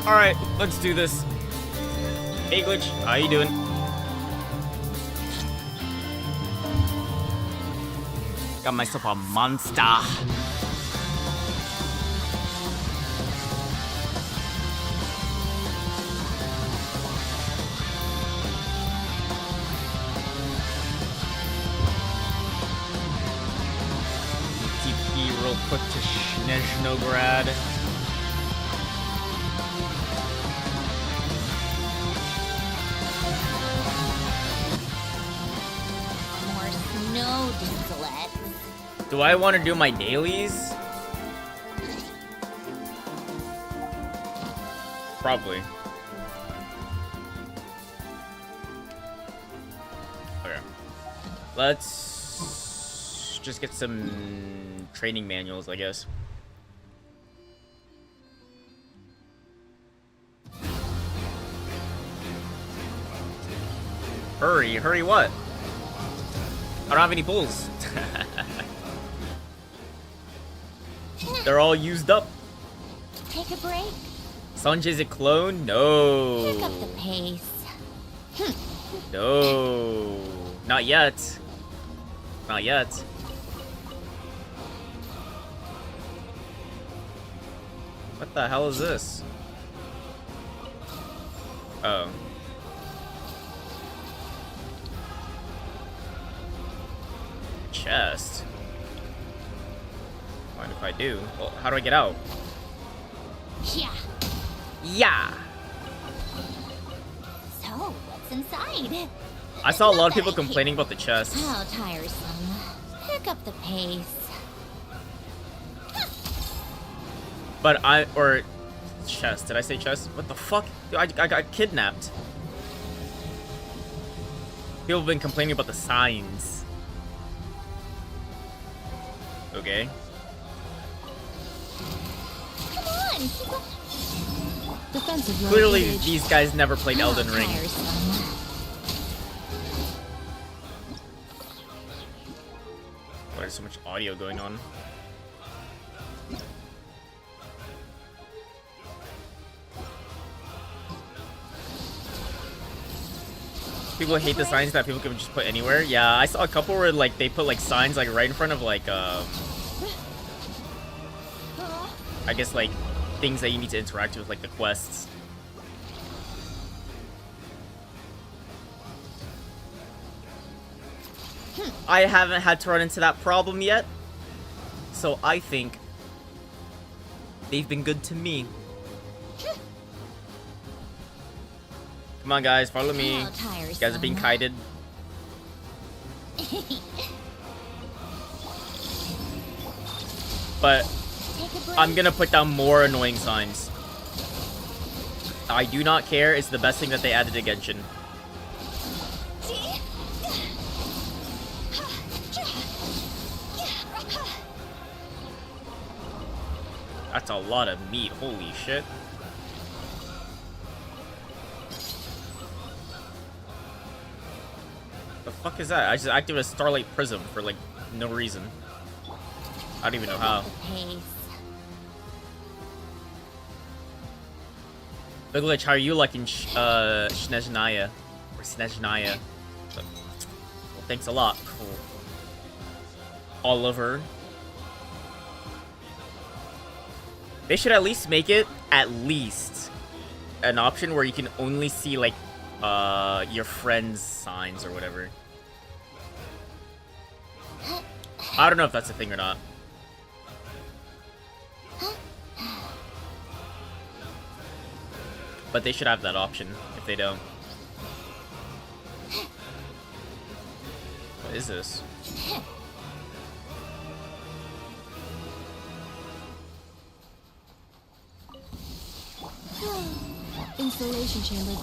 Alright, let's do this. Hey Glitch, how you doing? Got myself a monster. TP real quick to Snezhnograd. Do I want to do my dailies? Probably. Okay. Let's just get some training manuals, I guess. Hurry, hurry what? I don't have any pulls. They're all used up. Take a break. Sanjay's a clone? No. Pick up the pace. No. Not yet. Not yet. What the hell is this? Oh. Chest. Mind if I do? Well, how do I get out? Yeah. Yeah. So, what's inside? I saw a lot of people complaining about the chest. How tiresome. Pick up the pace. But chest. Did I say chest? What the fuck? Dude, I got kidnapped. People have been complaining about the signs. Okay. Come on. Defensive Clearly, voltage. these guys never played Elden Ring. Tiresome. Why there's so much audio going on? People hate the signs that people can just put anywhere. Yeah, I saw a couple where like they put like signs like right in front of like I guess like things that you need to interact with, like the quests. I haven't had to run into that problem yet, so I think they've been good to me. Come on, guys, follow me. You guys are being kited. But I'm gonna put down more annoying signs. I do not care. It's the best thing that they added to Genshin. That's a lot of meat. Holy shit. The fuck is that? I just activated a Starlight Prism for like no reason. I don't even know how. Big Glitch, how are you liking Snezhnaya? Or Snezhnaya? Well, thanks a lot. Cool. Oliver. They should at least make it an option where you can only see like your friends' signs or whatever. I don't know if that's a thing or not. But they should have that option if they don't. What is this? Installation chamber.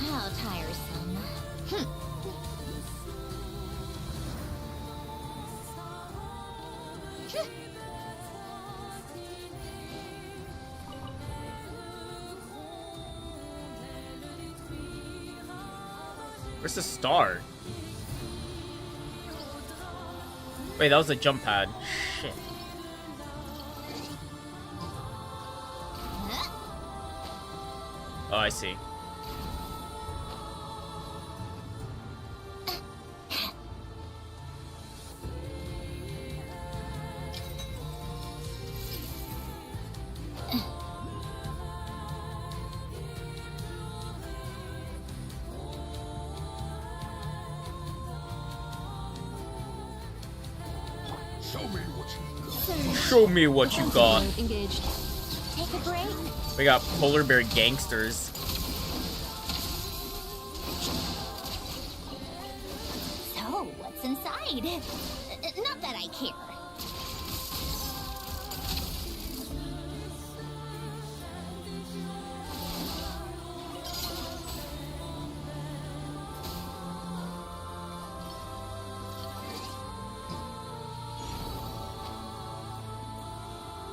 How tiresome. Where's the star? Wait, that was a jump pad. Shit. Oh, I see. Show me what you got. Engaged. Take a break. We got polar bear gangsters. So, what's inside? Not that I care.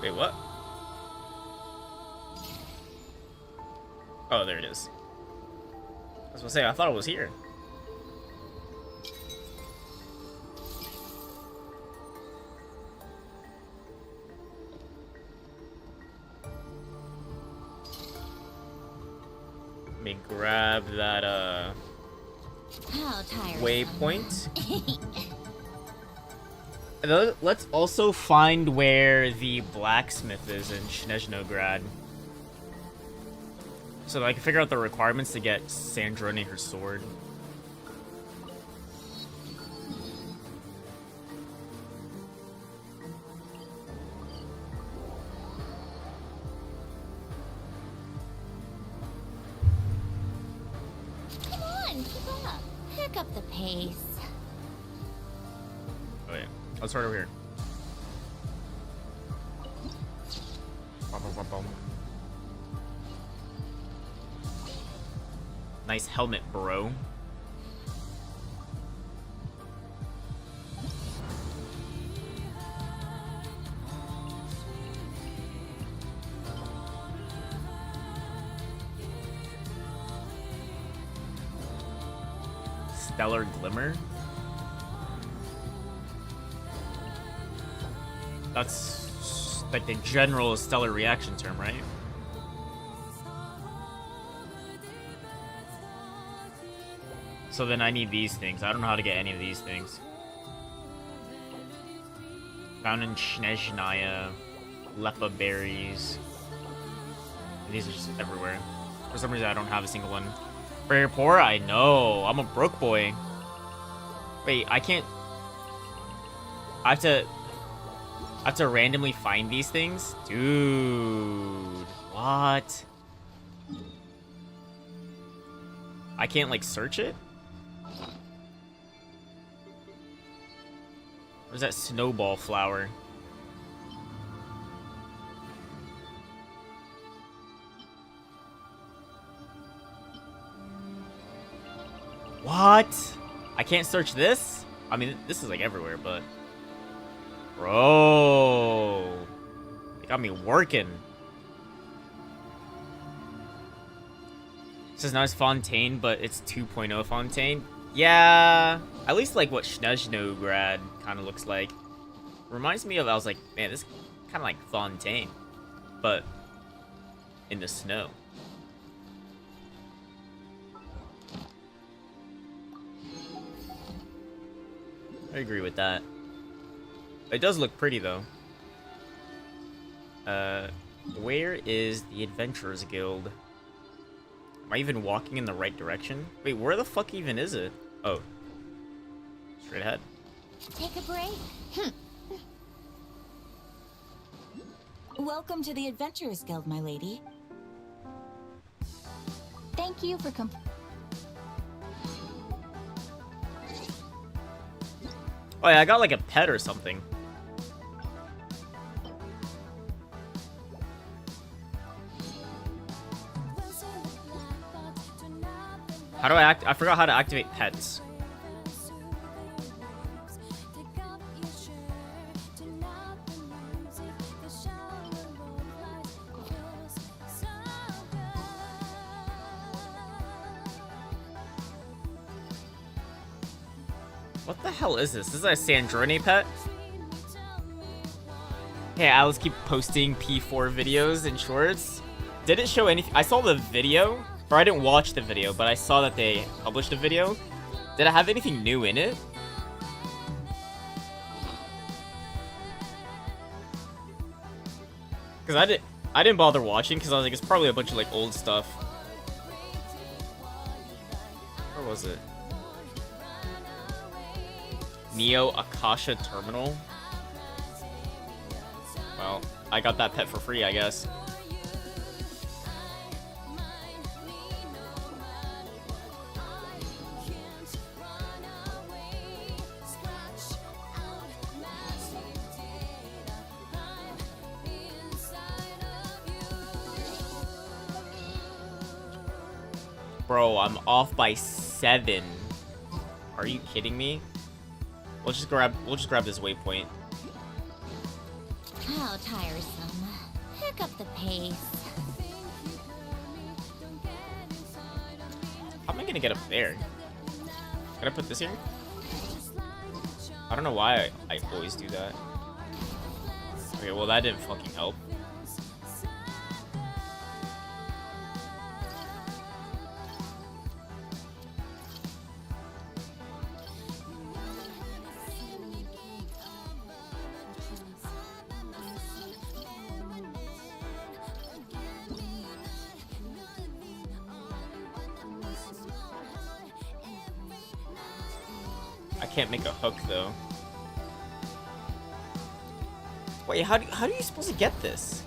Wait, what? Oh, there it is. I was gonna say, I thought it was here. Let me grab that, How tired. waypoint. And let's also find where the blacksmith is in Snezhnograd, so that I can figure out the requirements to get Sandrone her sword. Come on, keep up. Pick up the pace. Oh yeah, let's start over here. Bum, bum, bum, bum. Nice helmet, bro. Stellar Glimmer? That's like the general stellar reaction term, right? So then I need these things. I don't know how to get any of these things. Found in Snezhnaya, Lepa berries. These are just everywhere. For some reason, I don't have a single one. Very poor? I know. I'm a broke boy. Wait, I can't... I have to randomly find these things? Dude. What? I can't, like, search it? Where's that snowball flower? What? I can't search this? I mean, this is like everywhere, but... Bro. They got me working. This is not as Fontaine, but it's 2.0 Fontaine. Yeah, at least like what Snezhnograd kind of looks like. Reminds me of, I was like, man, this is kind of like Fontaine, but in the snow. I agree with that. It does look pretty though. Where is the Adventurers Guild? Am I even walking in the right direction? Wait, where the fuck even is it? Oh. Straight ahead. Take a break. Welcome to the Adventurers Guild, my lady. Thank you for Oh yeah, I got like a pet or something. How do I forgot how to activate pets. What the hell is this? Is that a Sandrone pet? Hey, Alice, keep posting P4 videos and shorts. Did it show anything? I saw the video, or I didn't watch the video, but I saw that they published a video. Did it have anything new in it? Because I didn't bother watching because I was like, it's probably a bunch of like old stuff. Where was it? Neo Akasha Terminal. Well, I got that pet for free, I guess. Bro, I'm off by 7. Are you kidding me? We'll just grab this waypoint. How tiresome. Pick up the pace. How am I gonna get up there? Can I put this here? I don't know why I always do that. Okay, well that didn't fucking help. I can't make a hook though. Wait, how are you supposed to get this?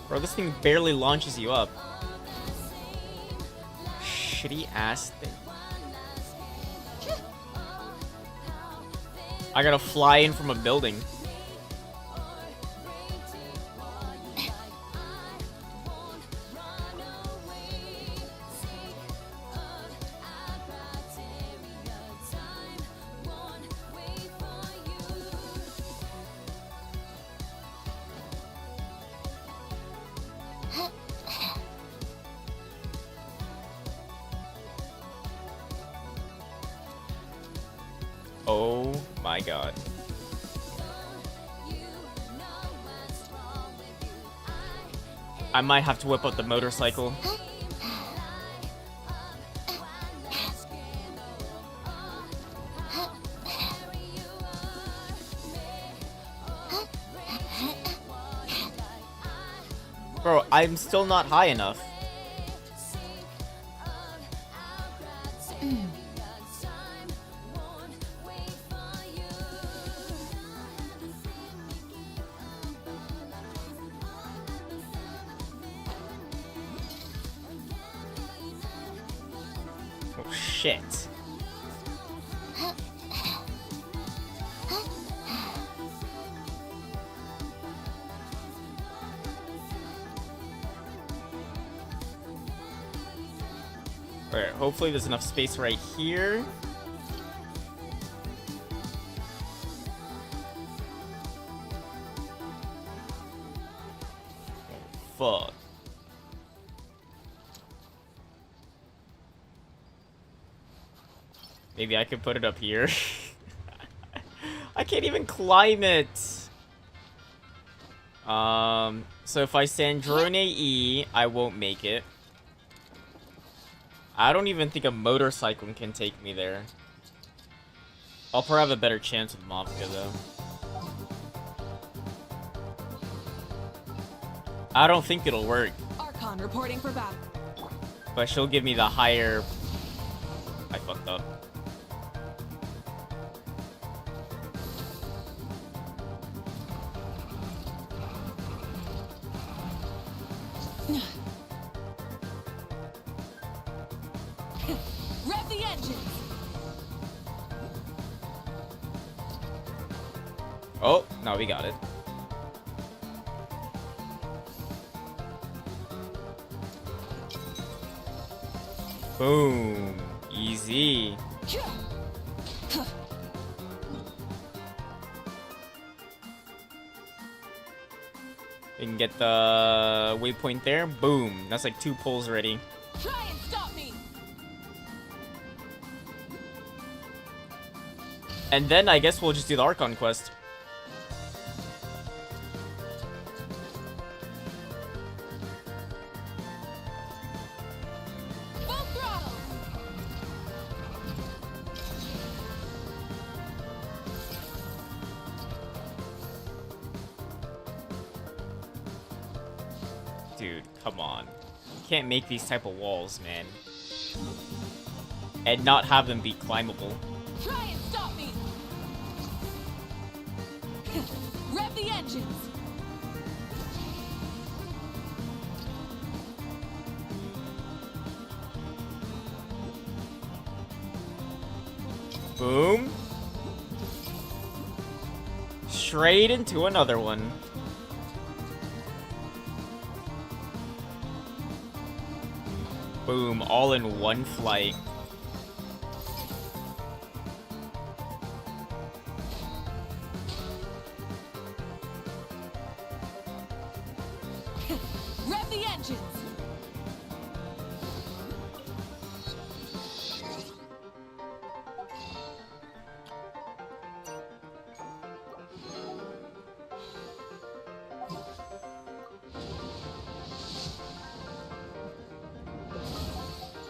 Bro, this thing barely launches you up. Shitty ass thing. I gotta fly in from a building. Oh my god. I might have to whip up the motorcycle. Bro, I'm still not high enough. Oh shit. Alright, hopefully there's enough space right here. Oh, fuck. Maybe I could put it up here. I can't even climb it. So if I Sandrone E, I won't make it. I don't even think a motorcycle can take me there. I'll probably have a better chance with Mafka though. I don't think it'll work. Archon reporting for battle. But she'll give me the higher... I fucked up. Rev the engines. Oh, no, we got it. Boom. Easy. We can get the waypoint there. Boom. That's like 2 pulls already. Try and stop me. And then I guess we'll just do the Archon quest. Full throttle. Dude, come on. You can't make these type of walls, man. And not have them be climbable. Try and stop me. Rev the engines. Boom. Straight into another one. Boom, all in one flight. Rev the engines.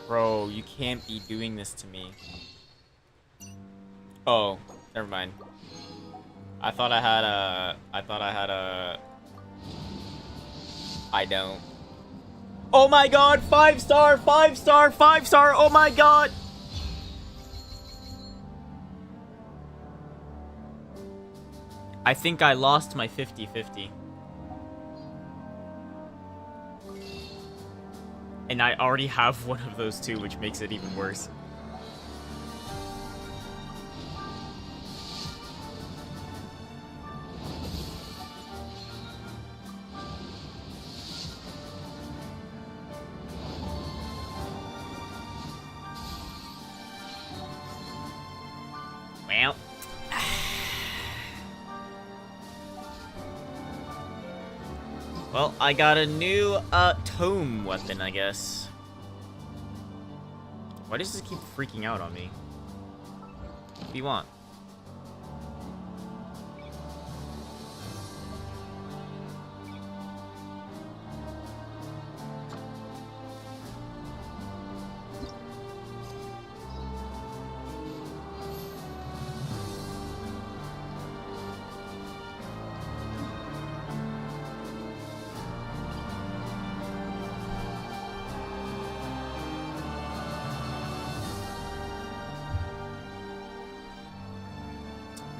Bro, you can't be doing this to me. Oh, never mind. I thought I had a... I don't. Oh my god, 5-star, 5-star, 5-star, oh my god! I think I lost my 50-50. And I already have one of those two, which makes it even worse. Well. Well, I got a new, tome weapon, I guess. Why does this keep freaking out on me? What do you want?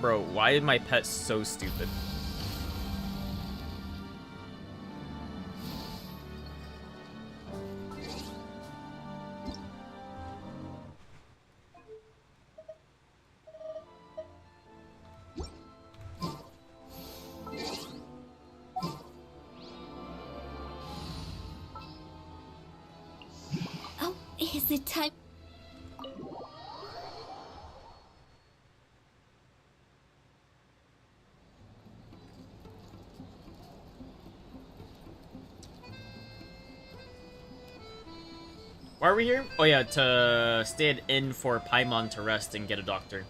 Bro, why is my pet so stupid? Oh, is it time? Why are we here? Oh yeah, to stand in for Paimon to rest and get a doctor.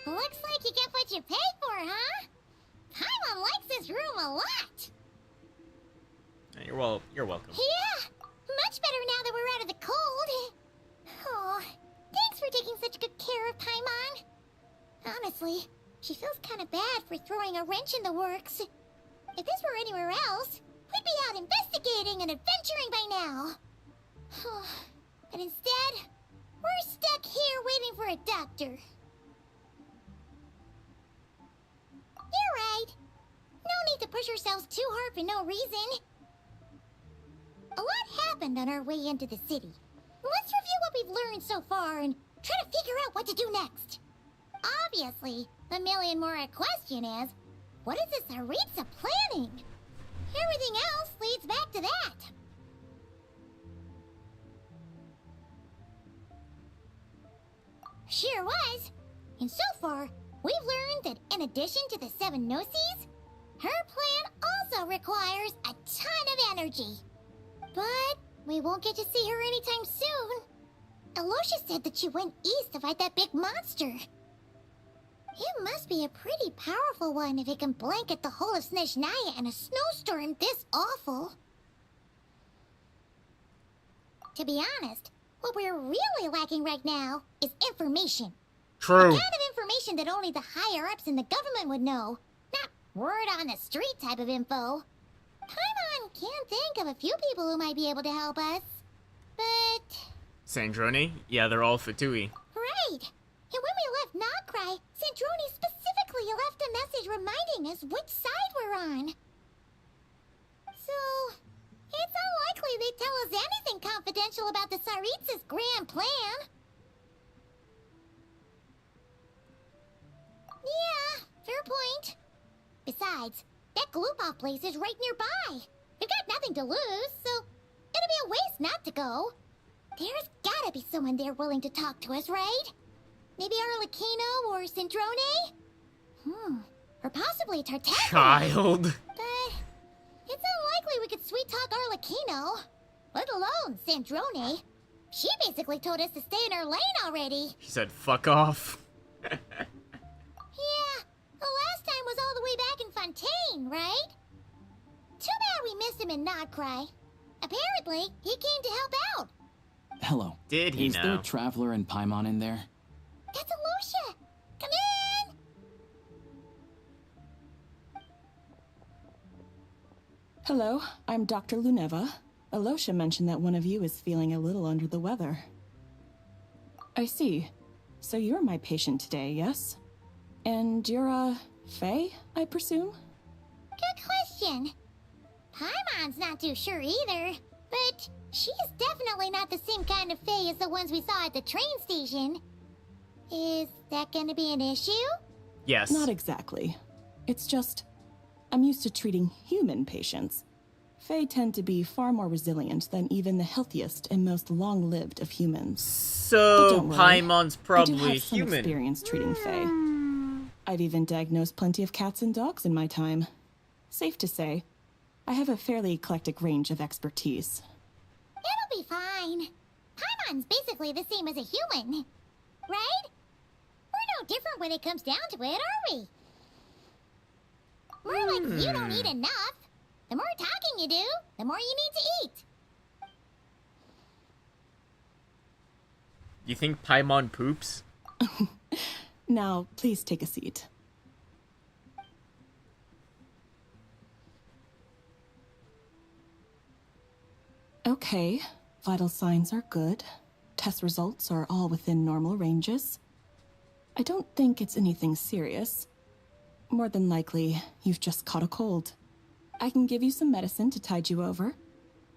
Looks like you get what you pay for, huh? Paimon likes this room a lot. You're welcome. Yeah, much better now that we're out of the cold. Oh, thanks for taking such good care of Paimon. Honestly, she feels kind of bad for throwing a wrench in the works. If this were anywhere else, we'd be out investigating and adventuring by now. But instead, we're stuck here waiting for a doctor. You're right. No need to push ourselves too hard for no reason. A lot happened on our way into the city. Let's review what we've learned so far and try to figure out what to do next. Obviously, the million more question is, what is this Aritza planning? Everything else leads back to that. Sure was. And so far, we've learned that in addition to the 7 Gnosis, her plan also requires a ton of energy. But we won't get to see her anytime soon. said that you went east to fight that big monster. It must be a pretty powerful one if it can blanket the whole of Snezhnaya in a snowstorm this awful. To be honest, what we're really lacking right now is information. True. The kind of information that only the higher-ups in the government would know. Not word on the street type of info. Paimon can't think of a few people who might be able to help us. But... Sandrone? Yeah, they're all Fatui. Right. And when we left Nogcry, Sandrone specifically left a message reminding us which side we're on. So, it's unlikely they'd tell us anything confidential about the Tsaritsas' grand plan. Yeah, fair point. Besides, that Glupov place is right nearby. We've got nothing to lose, so it'd be a waste not to go. There's gotta be someone there willing to talk to us, right? Maybe Arlecchino or Sandrone? Or possibly Tartaglia. Child. But it's unlikely we could sweet-talk Arlecchino, let alone Sandrone. She basically told us to stay in her lane already. She said, fuck off. Yeah, the last time was all the way back in Fontaine, right? Too bad we missed him in Nogcry. Apparently, he came to help out. Hello. Did he Is there a now? traveler and Paimon in there? That's Alosha. Come in! Hello, I'm Dr. Luneva. Alosha mentioned that one of you is feeling a little under the weather. I see. So you're my patient today, yes? And you're, Faye, I presume? Good question. Paimon's not too sure either, but she's definitely not the same kind of Fae as the ones we saw at the train station. Is that gonna be an issue? Yes. Not exactly. It's just, I'm used to treating human patients. Fae tend to be far more resilient than even the healthiest and most long-lived of humans. But So, don't worry, Paimon's I do probably have some human. experience treating Fae. I've even diagnosed plenty of cats and dogs in my time. Safe to say, I have a fairly eclectic range of expertise. It'll be fine. Paimon's basically the same as a human, right? We're no different when it comes down to it, are we? More like you don't eat enough. The more talking you do, the more you need to eat. You think Paimon poops? Now, please take a seat. Okay, vital signs are good. Test results are all within normal ranges. I don't think it's anything serious. More than likely, you've just caught a cold. I can give you some medicine to tide you over,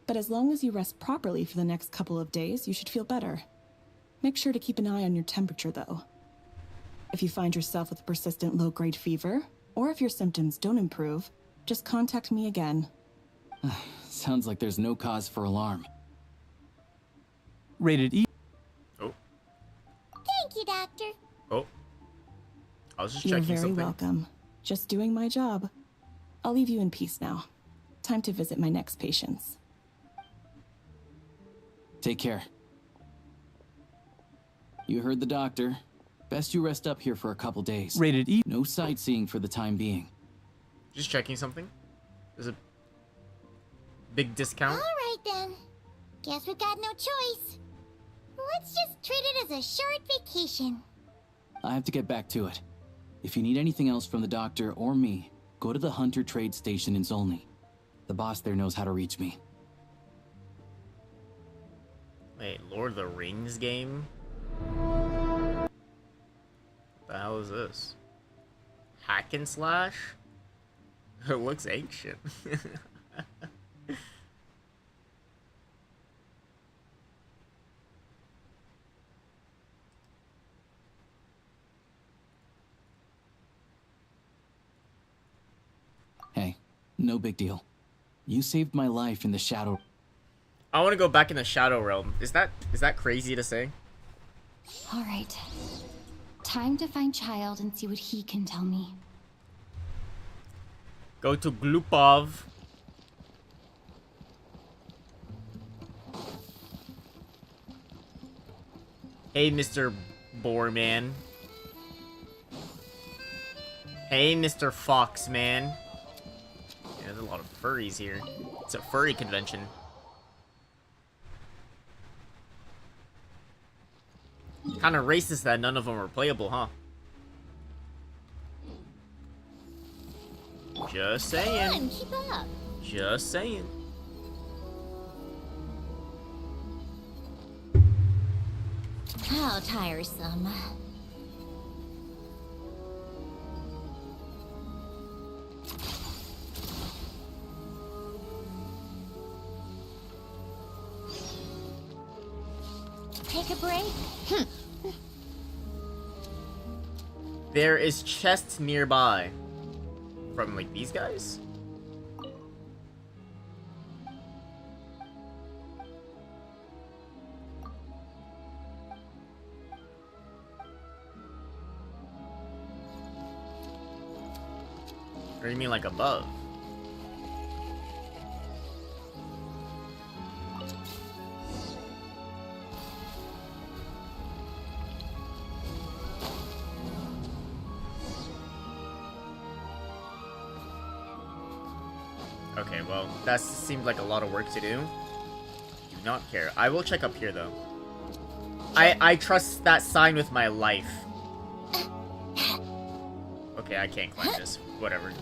but as long as you rest properly for the next couple of days, you should feel better. Make sure to keep an eye on your temperature, though. If you find yourself with persistent low-grade fever, or if your symptoms don't improve, just contact me again. Sounds like there's no cause for alarm. Rated E. Oh. Thank you, Doctor. Oh. I was just You're checking very something. welcome. Just doing my job. I'll leave you in peace now. Time to visit my next patients. Take care. You heard the doctor. Best you rest up here for a couple days. Rated E. No sightseeing for the time being. Just checking something. There's a big discount. All right, then. Guess we've got no choice. Let's just treat it as a short vacation. I have to get back to it. If you need anything else from the doctor or me, go to the Hunter Trade Station in Zolny. The boss there knows how to reach me. Wait, Lord of the Rings game? What the hell is this? Hack and slash? It looks ancient. Hey, no big deal. You saved my life in the shadow. I want to go back in the Shadow Realm. Is that crazy to say? All right. Time to find Child and see what he can tell me. Go to Glupov. Hey, Mr. Boarman. Hey, Mr. Fox Man. Yeah, there's a lot of furries here. It's a furry convention. Kind of racist that none of them are playable, huh? Just Come saying. on, keep up. Just saying. How tiresome. Take a break? There is chests nearby. From, like, these guys? Or you mean, like, above? Okay, well, that seemed like a lot of work to do. Do not care. I will check up here, though. I trust that sign with my life. Okay, I can't climb this. Whatever.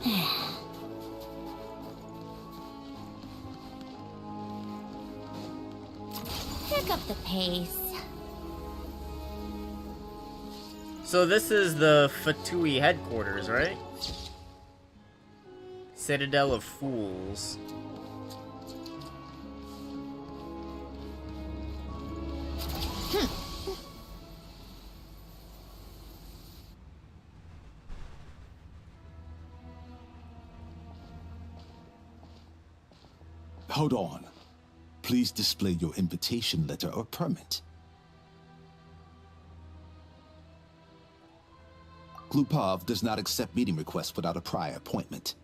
Pick up the pace. So this is the Fatui headquarters, right? Citadel of Fools. Hold on. Please display your invitation letter or permit. Glupov does not accept meeting requests without a prior appointment.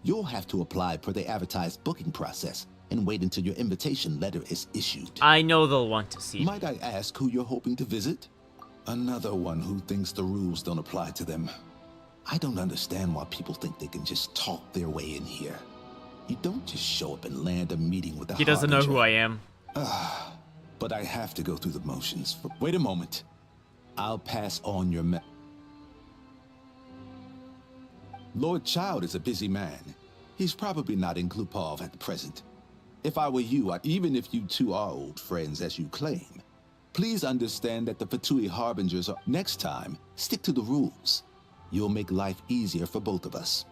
You'll have to apply per the advertised booking process and wait until your invitation letter is issued. I know they'll want to see me. Might I ask who you're hoping to visit? Another one who thinks the rules don't apply to them. I don't understand why people think they can just talk their way in here. You don't just show up and land a meeting with a He doesn't know who I harbinger. am. But I have to go through the motions. Wait a moment. I'll pass on your Lord Child is a busy man. He's probably not in Glupov at the present. If I were you, even if you two are old friends as you claim, please understand that the Fatui Harbingers are... Next time, stick to the rules. You'll make life easier for both of us,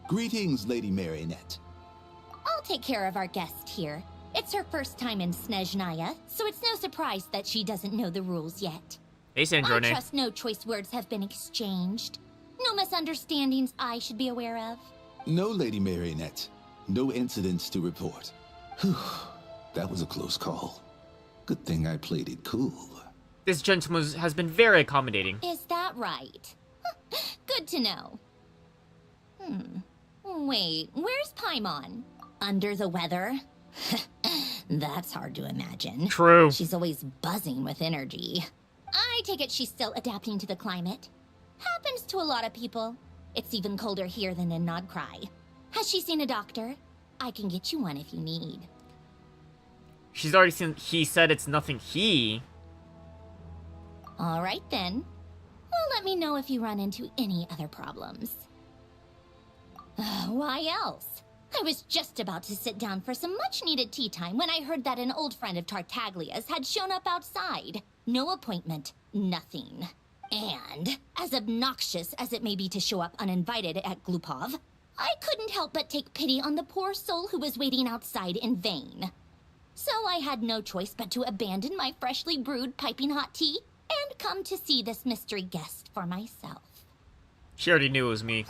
Greetings, Lady Marionette. I'll take care of our guest here. It's her first time in Snezhnaya, so it's no surprise that she doesn't know the rules yet. Hey, I Sandrone. trust no choice words have been exchanged. No misunderstandings I should be aware of. No, Lady Marionette. No incidents to report. Whew, that was a close call. Good thing I played it cool. This gentleman has been very accommodating. Is that right? Good to know. Wait, where's Paimon? Under the weather? That's hard to imagine. True. She's always buzzing with energy. I take it she's still adapting to the climate. Happens to a lot of people. It's even colder here than in Nodcry. Has she seen a doctor? I can get you one if you need. She's already seen... He said it's nothing he... All right then. Well, let me know if you run into any other problems. Why else? I was just about to sit down for some much-needed tea time when I heard that an old friend of Tartaglia's had shown up outside. No appointment, nothing. And, as obnoxious as it may be to show up uninvited at Glupov, I couldn't help but take pity on the poor soul who was waiting outside in vain. So I had no choice but to abandon my freshly brewed piping hot tea and come to see this mystery guest for myself. She already knew it was me.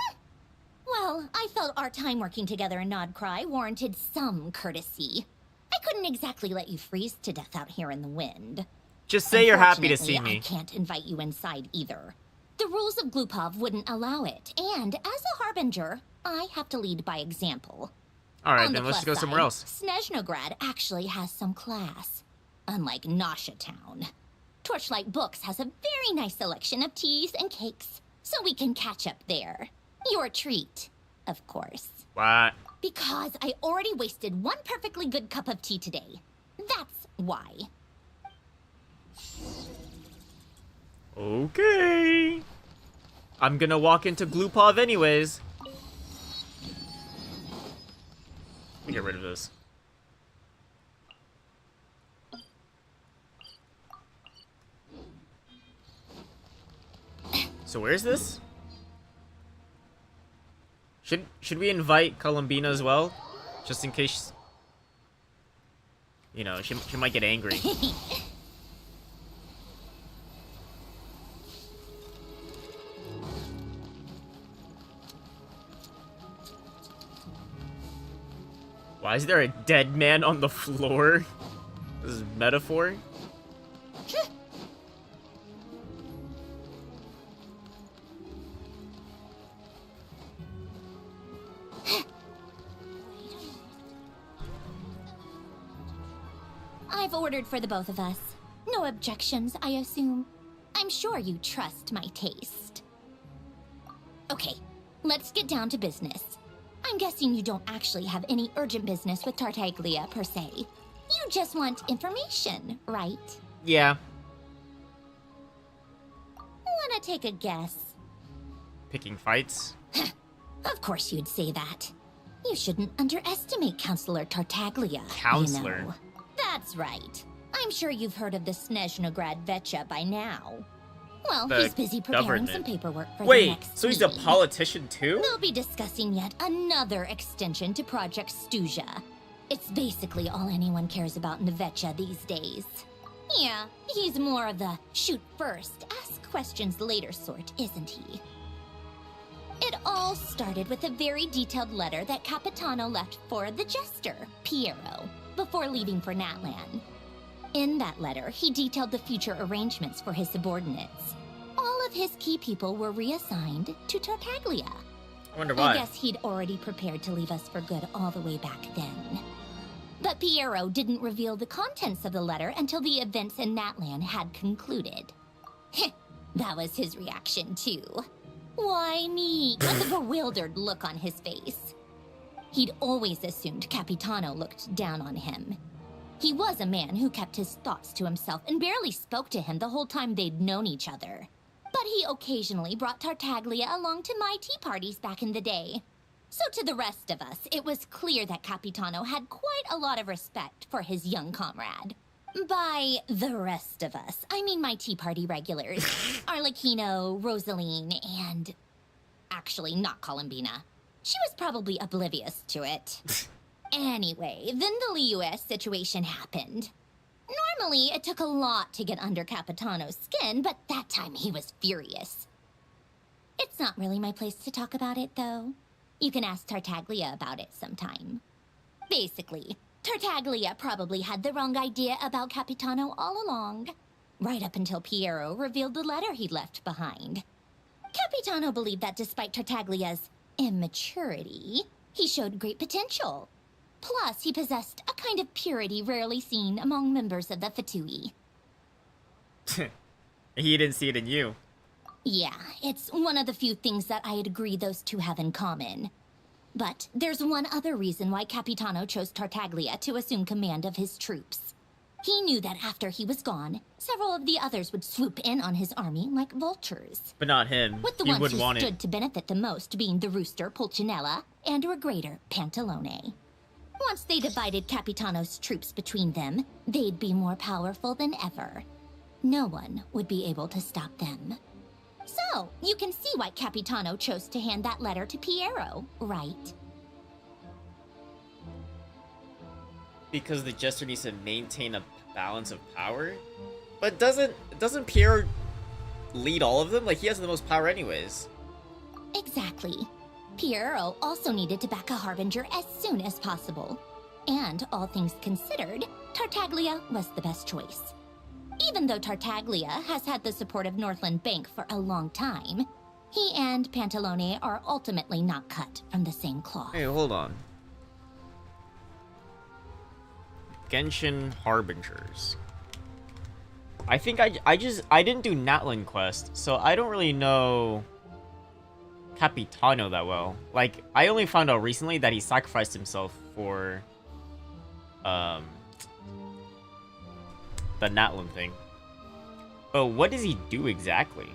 Well, I felt our time working together in Nodcry warranted some courtesy. I couldn't exactly let you freeze to death out here in the wind. Just say you're happy to see Unfortunately, me. I can't invite you inside either. The rules of Glupov wouldn't allow it, and as a harbinger, I have to lead by example. Alright, On the then let's plus go somewhere side, else. Snezhnograd actually has some class, unlike Nasha Town. Torchlight Books has a very nice selection of teas and cakes, so we can catch up there. Your treat, of course. What? Because I already wasted one perfectly good cup of tea today. That's why. Okay. I'm gonna walk into Glupov anyways. Let me get rid of this. So where's this? Should we invite Columbina as well? Just in case, you know, she might get angry. Why is there a dead man on the floor? This is metaphor? I've ordered for the both of us. No objections, I assume. I'm sure you trust my taste. Okay, let's get down to business. I'm guessing you don't actually have any urgent business with Tartaglia, per se. You just want information, right? Yeah. Wanna take a guess? Picking fights? Of course you'd say that. You shouldn't underestimate Counselor Tartaglia. Counselor? You know. That's right. I'm sure you've heard of the Snezhnograd Vecha by now. Well, The he's busy preparing government. some paperwork for the Wait, next so he's a meeting. politician too? They'll be discussing yet another extension to Project Stuja. It's basically all anyone cares about in the Vecha these days. Yeah, he's more of the shoot first, ask questions later sort, isn't he? It all started with a very detailed letter that Capitano left for the jester, Piero, before leaving for Natlan. In that letter, he detailed the future arrangements for his subordinates. All of his key people were reassigned to Tartaglia. I wonder why. I guess he'd already prepared to leave us for good all the way back then. But Piero didn't reveal the contents of the letter until the events in Natlan had concluded. That was his reaction, too. Why me? With a bewildered look on his face. He'd always assumed Capitano looked down on him. He was a man who kept his thoughts to himself and barely spoke to him the whole time they'd known each other. But he occasionally brought Tartaglia along to my tea parties back in the day. So to the rest of us, it was clear that Capitano had quite a lot of respect for his young comrade. By the rest of us, I mean my tea party regulars. Arlecchino, Rosaline, and... actually, not Columbina. She was probably oblivious to it. Anyway, then the Liu-S situation happened. Normally, it took a lot to get under Capitano's skin, but that time he was furious. It's not really my place to talk about it, though. You can ask Tartaglia about it sometime. Basically, Tartaglia probably had the wrong idea about Capitano all along, right up until Piero revealed the letter he'd left behind. Capitano believed that despite Tartaglia's immaturity, he showed great potential. Plus, he possessed a kind of purity rarely seen among members of the Fatui. He didn't see it in you. Yeah, it's one of the few things that I'd agree those two have in common. But there's one other reason why Capitano chose Tartaglia to assume command of his troops. He knew that after he was gone, several of the others would swoop in on his army like vultures. But not him. With the He ones wouldn't who want stood it. to benefit the most being the rooster Pulcinella and Regrator Pantalone. Once they divided Capitano's troops between them, they'd be more powerful than ever. No one would be able to stop them. So, you can see why Capitano chose to hand that letter to Piero, right? Because the jester needs to maintain a balance of power? But doesn't Pierre lead all of them? Like, he has the most power anyways. Exactly. Piero also needed to back a harbinger as soon as possible. And all things considered, Tartaglia was the best choice. Even though Tartaglia has had the support of Northland Bank for a long time, he and Pantalone are ultimately not cut from the same cloth. Hey, hold on. Genshin Harbingers. I think I didn't do Natlan quest, so I don't really know Capitano that well. Like, I only found out recently that he sacrificed himself for the Natlan thing. But what does he do exactly?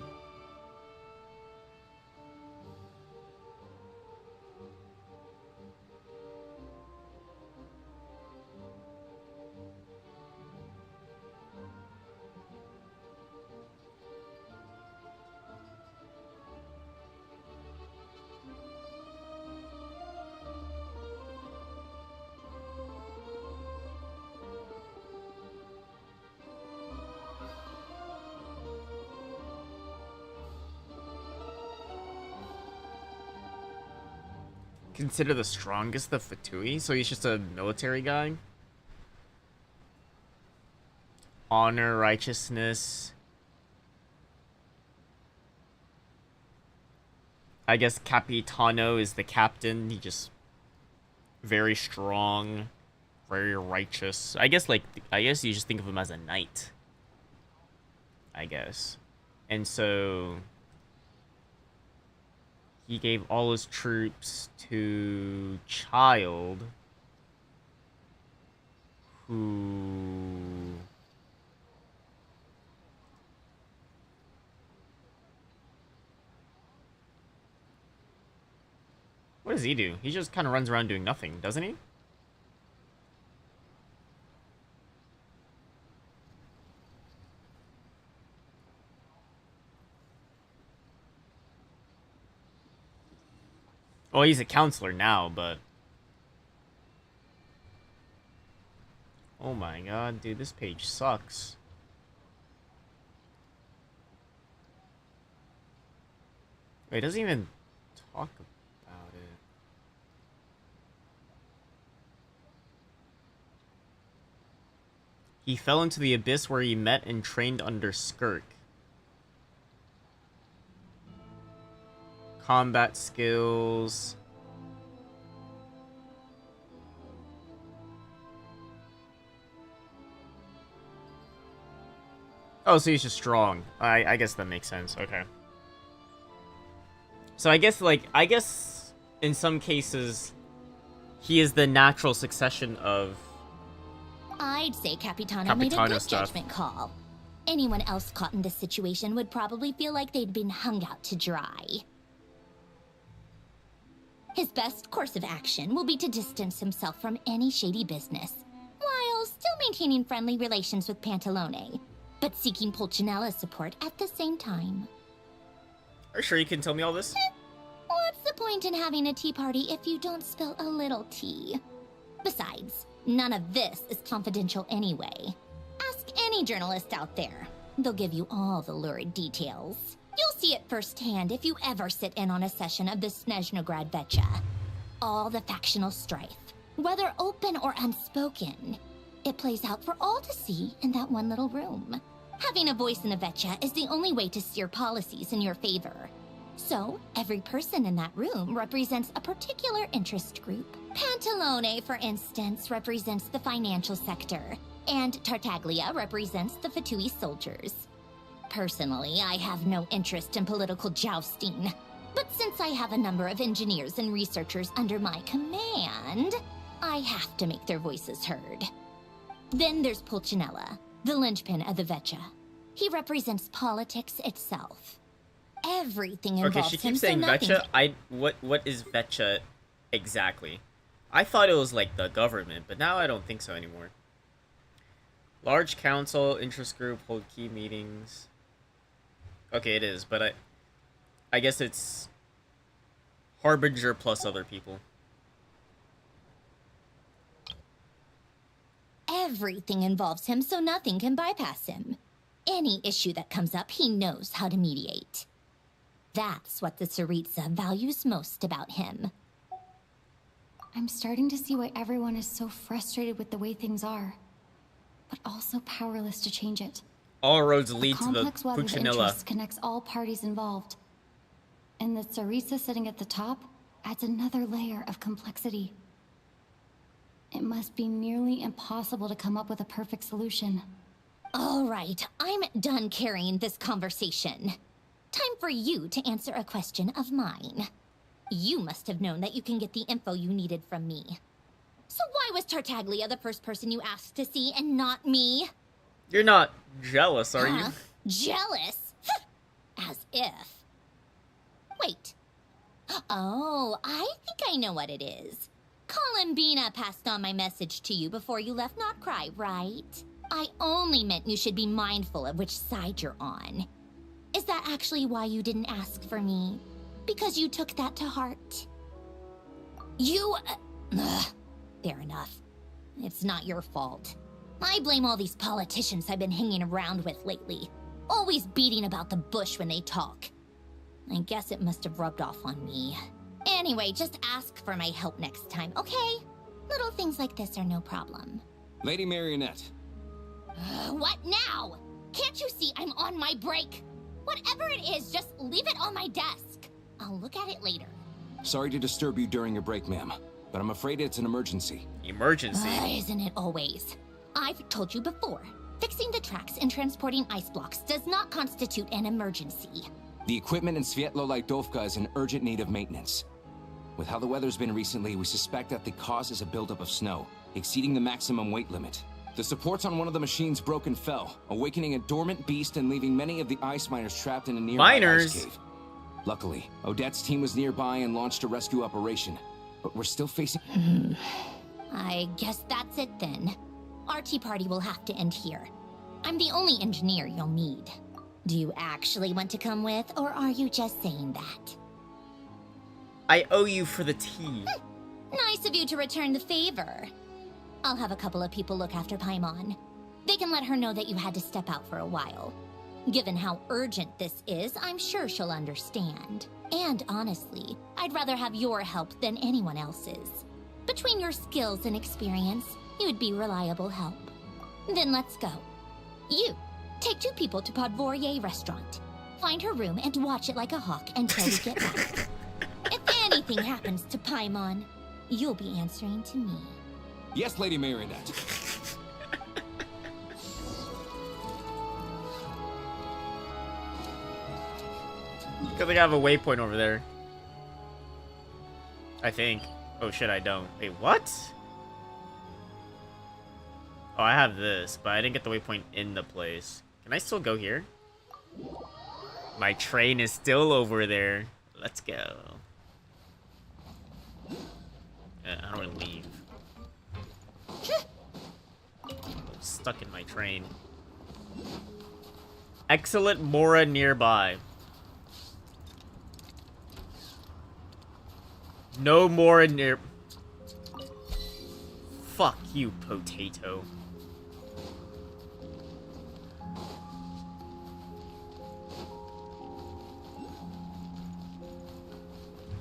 Consider the strongest of Fatui, so he's just a military guy. Honor, righteousness. I guess Capitano is the captain. He just very strong, very righteous. I guess you just think of him as a knight. I guess. And so he gave all his troops to Child, who... What does he do? He just kind of runs around doing nothing, doesn't he? Well, he's a counselor now, but... Oh my god, dude, this page sucks. Wait, it doesn't even talk about it. He fell into the abyss where he met and trained under Skirk. Combat skills. Oh, so he's just strong. I guess that makes sense. Okay. So I guess in some cases he is the natural succession of I'd say Capitano made a good stuff. judgment call. Anyone else caught in this situation would probably feel like they'd been hung out to dry. His best course of action will be to distance himself from any shady business, while still maintaining friendly relations with Pantalone, but seeking Pulcinella's support at the same time. Are you sure you can tell me all this? What's the point in having a tea party if you don't spill a little tea? Besides, none of this is confidential anyway. Ask any journalist out there. They'll give you all the lurid details. You'll see it firsthand if you ever sit in on a session of the Snezhnograd Vecha. All the factional strife, whether open or unspoken, it plays out for all to see in that one little room. Having a voice in the Vecha is the only way to steer policies in your favor. So, every person in that room represents a particular interest group. Pantalone, for instance, represents the financial sector, and Tartaglia represents the Fatui soldiers. Personally, I have no interest in political jousting, but since I have a number of engineers and researchers under my command, I have to make their voices heard. Then there's Pulcinella, the linchpin of the Vecha. He represents politics itself. Everything involves Okay, she him, keeps so saying nothing... Vecha. What is Vecha exactly? I thought it was like the government, but now I don't think so anymore. Large council, interest group, hold key meetings. Okay, it is, but I guess it's Harbinger plus other people. Everything involves him, so nothing can bypass him. Any issue that comes up, he knows how to mediate. That's what the Tsaritsa values most about him. I'm starting to see why everyone is so frustrated with the way things are, but also powerless to change it. All roads lead to the Complex web of Pulcinella. interests connects all parties involved. And the Tsaritsa sitting at the top adds another layer of complexity. It must be nearly impossible to come up with a perfect solution. All right, I'm done carrying this conversation. Time for you to answer a question of mine. You must have known that you can get the info you needed from me. So why was Tartaglia the first person you asked to see and not me? You're not jealous, are Huh? you? Jealous? As if. Wait. Oh, I think I know what it is. Columbina passed on my message to you before you left Not Cry, right? I only meant you should be mindful of which side you're on. Is that actually why you didn't ask for me? Because you took that to heart? You... fair enough. It's not your fault. I blame all these politicians I've been hanging around with lately. Always beating about the bush when they talk. I guess it must have rubbed off on me. Anyway, just ask for my help next time, okay? Little things like this are no problem. Lady Marionette. What now? Can't you see I'm on my break? Whatever it is, just leave it on my desk. I'll look at it later. Sorry to disturb you during your break, ma'am, but I'm afraid it's an emergency. Emergency. Isn't it always? I've told you before. Fixing the tracks and transporting ice blocks does not constitute an emergency. The equipment in Svietlolaitovka is in urgent need of maintenance. With how the weather's been recently, we suspect that the cause is a buildup of snow, exceeding the maximum weight limit. The supports on one of the machines broke and fell, awakening a dormant beast and leaving many of the ice miners trapped in a nearby ice cave. Luckily, Odette's team was nearby and launched a rescue operation, but we're still facing... I guess that's it then. Our tea party will have to end here. I'm the only engineer you'll need. Do you actually want to come with, or are you just saying that? I owe you for the tea. Nice of you to return the favor. I'll have a couple of people look after Paimon. They can let her know that you had to step out for a while. Given how urgent this is, I'm sure she'll understand. And honestly, I'd rather have your help than anyone else's. Between your skills and experience, you'd be reliable help. Then let's go. You, take 2 people to Podvorye restaurant. Find her room and watch it like a hawk until we get back. If anything happens to Paimon, you'll be answering to me. Yes, Lady Marionette. Good thing I have a waypoint over there. I think. Oh shit, I don't. Wait, what? Oh, I have this, but I didn't get the waypoint in the place. Can I still go here? My train is still over there. Let's go. How do I leave? I'm stuck in my train. Excellent Mora nearby. No more near... Fuck you, potato.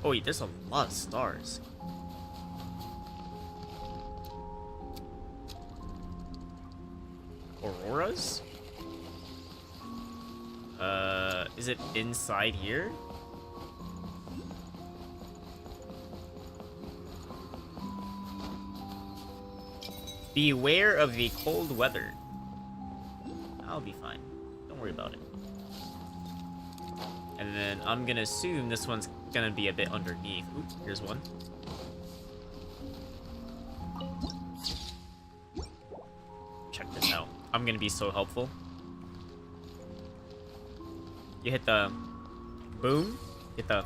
Oh wait, there's a lot of stars. Auroras? Is it inside here? Beware of the cold weather. I'll be fine. Don't worry about it. And then I'm gonna assume this one's gonna be a bit underneath. Ooh, here's one. Check this out. I'm gonna be so helpful. You hit the boom, hit the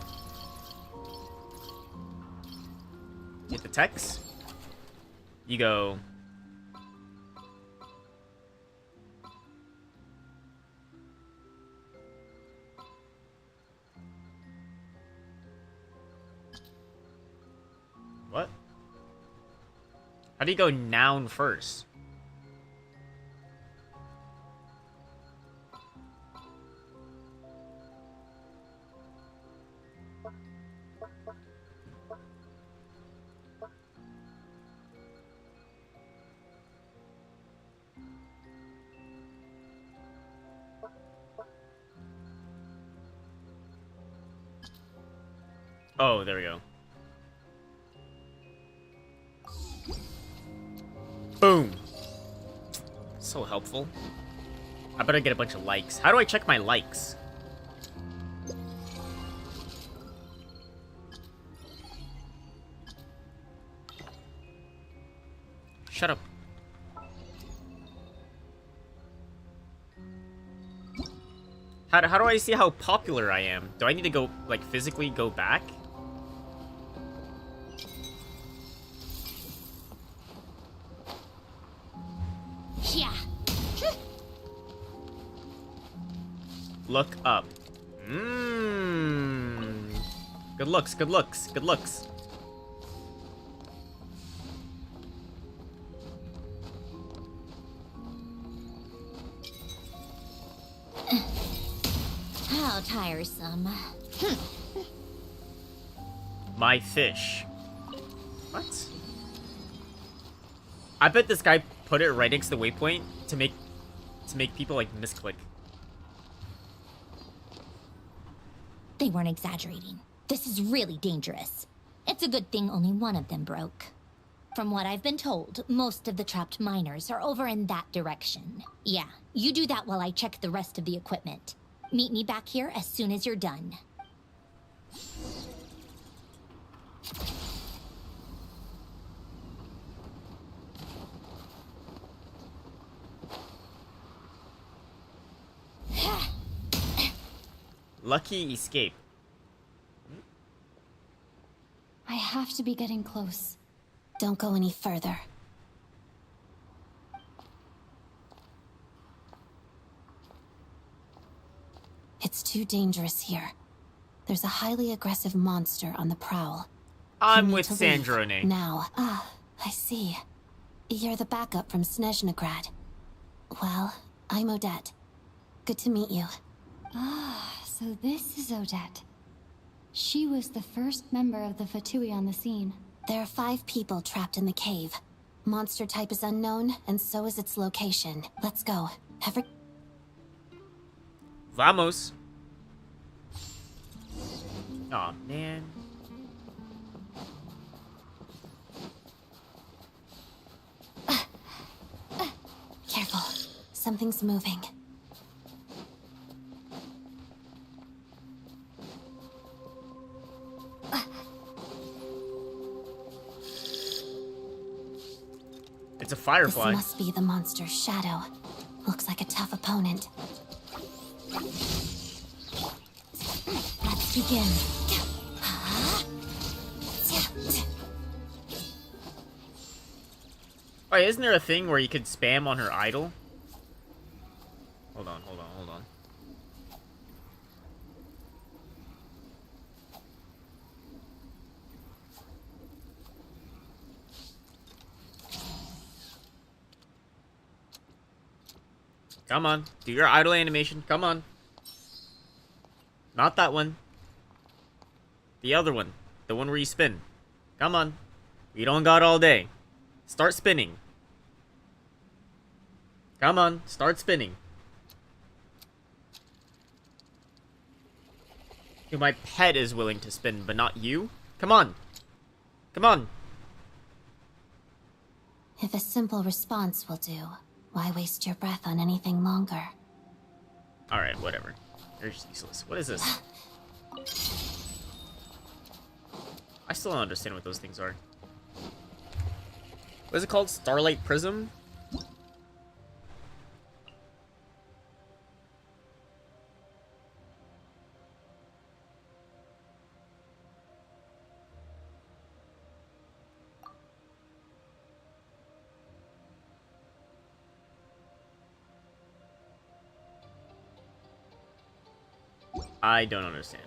text. You go. What? How do you go noun first? Oh, there we go. Boom. So helpful. I better get a bunch of likes. How do I check my likes? Shut up. How do I see how popular I am? Do I need to go, like, physically go back? Yeah. Look up. Mmm. Good looks, good looks, good looks. How tiresome. My fish. What? I bet this guy put it right next to the waypoint to make people like misclick. They weren't exaggerating. This is really dangerous. It's a good thing only one of them broke. From what I've been told, most of the trapped miners are over in that direction. Yeah, you do that while I check the rest of the equipment. Meet me back here as soon as you're done. Lucky escape. I have to be getting close. Don't go any further. It's too dangerous here. There's a highly aggressive monster on the prowl. I'm You with need to leave Sandrone. now. Ah, I see. You're the backup from Snezhnagrad. Well, I'm Odette. Good to meet you. Ah, so this is Odette. She was the first member of the Fatui on the scene. There are 5 people trapped in the cave. Monster type is unknown, and so is its location. Let's go. Vamos. Aw, man. Careful. Something's moving. It's a firefly. This must be the monster's shadow. Looks like a tough opponent. Let's begin. Oh, isn't there a thing where you could spam on her idol? Hold on, hold on, hold on. Come on, do your idle animation. Come on. Not that one. The other one. The one where you spin. Come on. We don't got all day. Start spinning. Come on, start spinning. Dude, my pet is willing to spin, but not you? Come on. Come on. If a simple response will do, why waste your breath on anything longer? Alright, whatever. You're just useless. What is this? I still don't understand what those things are. What is it called? Starlight Prism? I don't understand.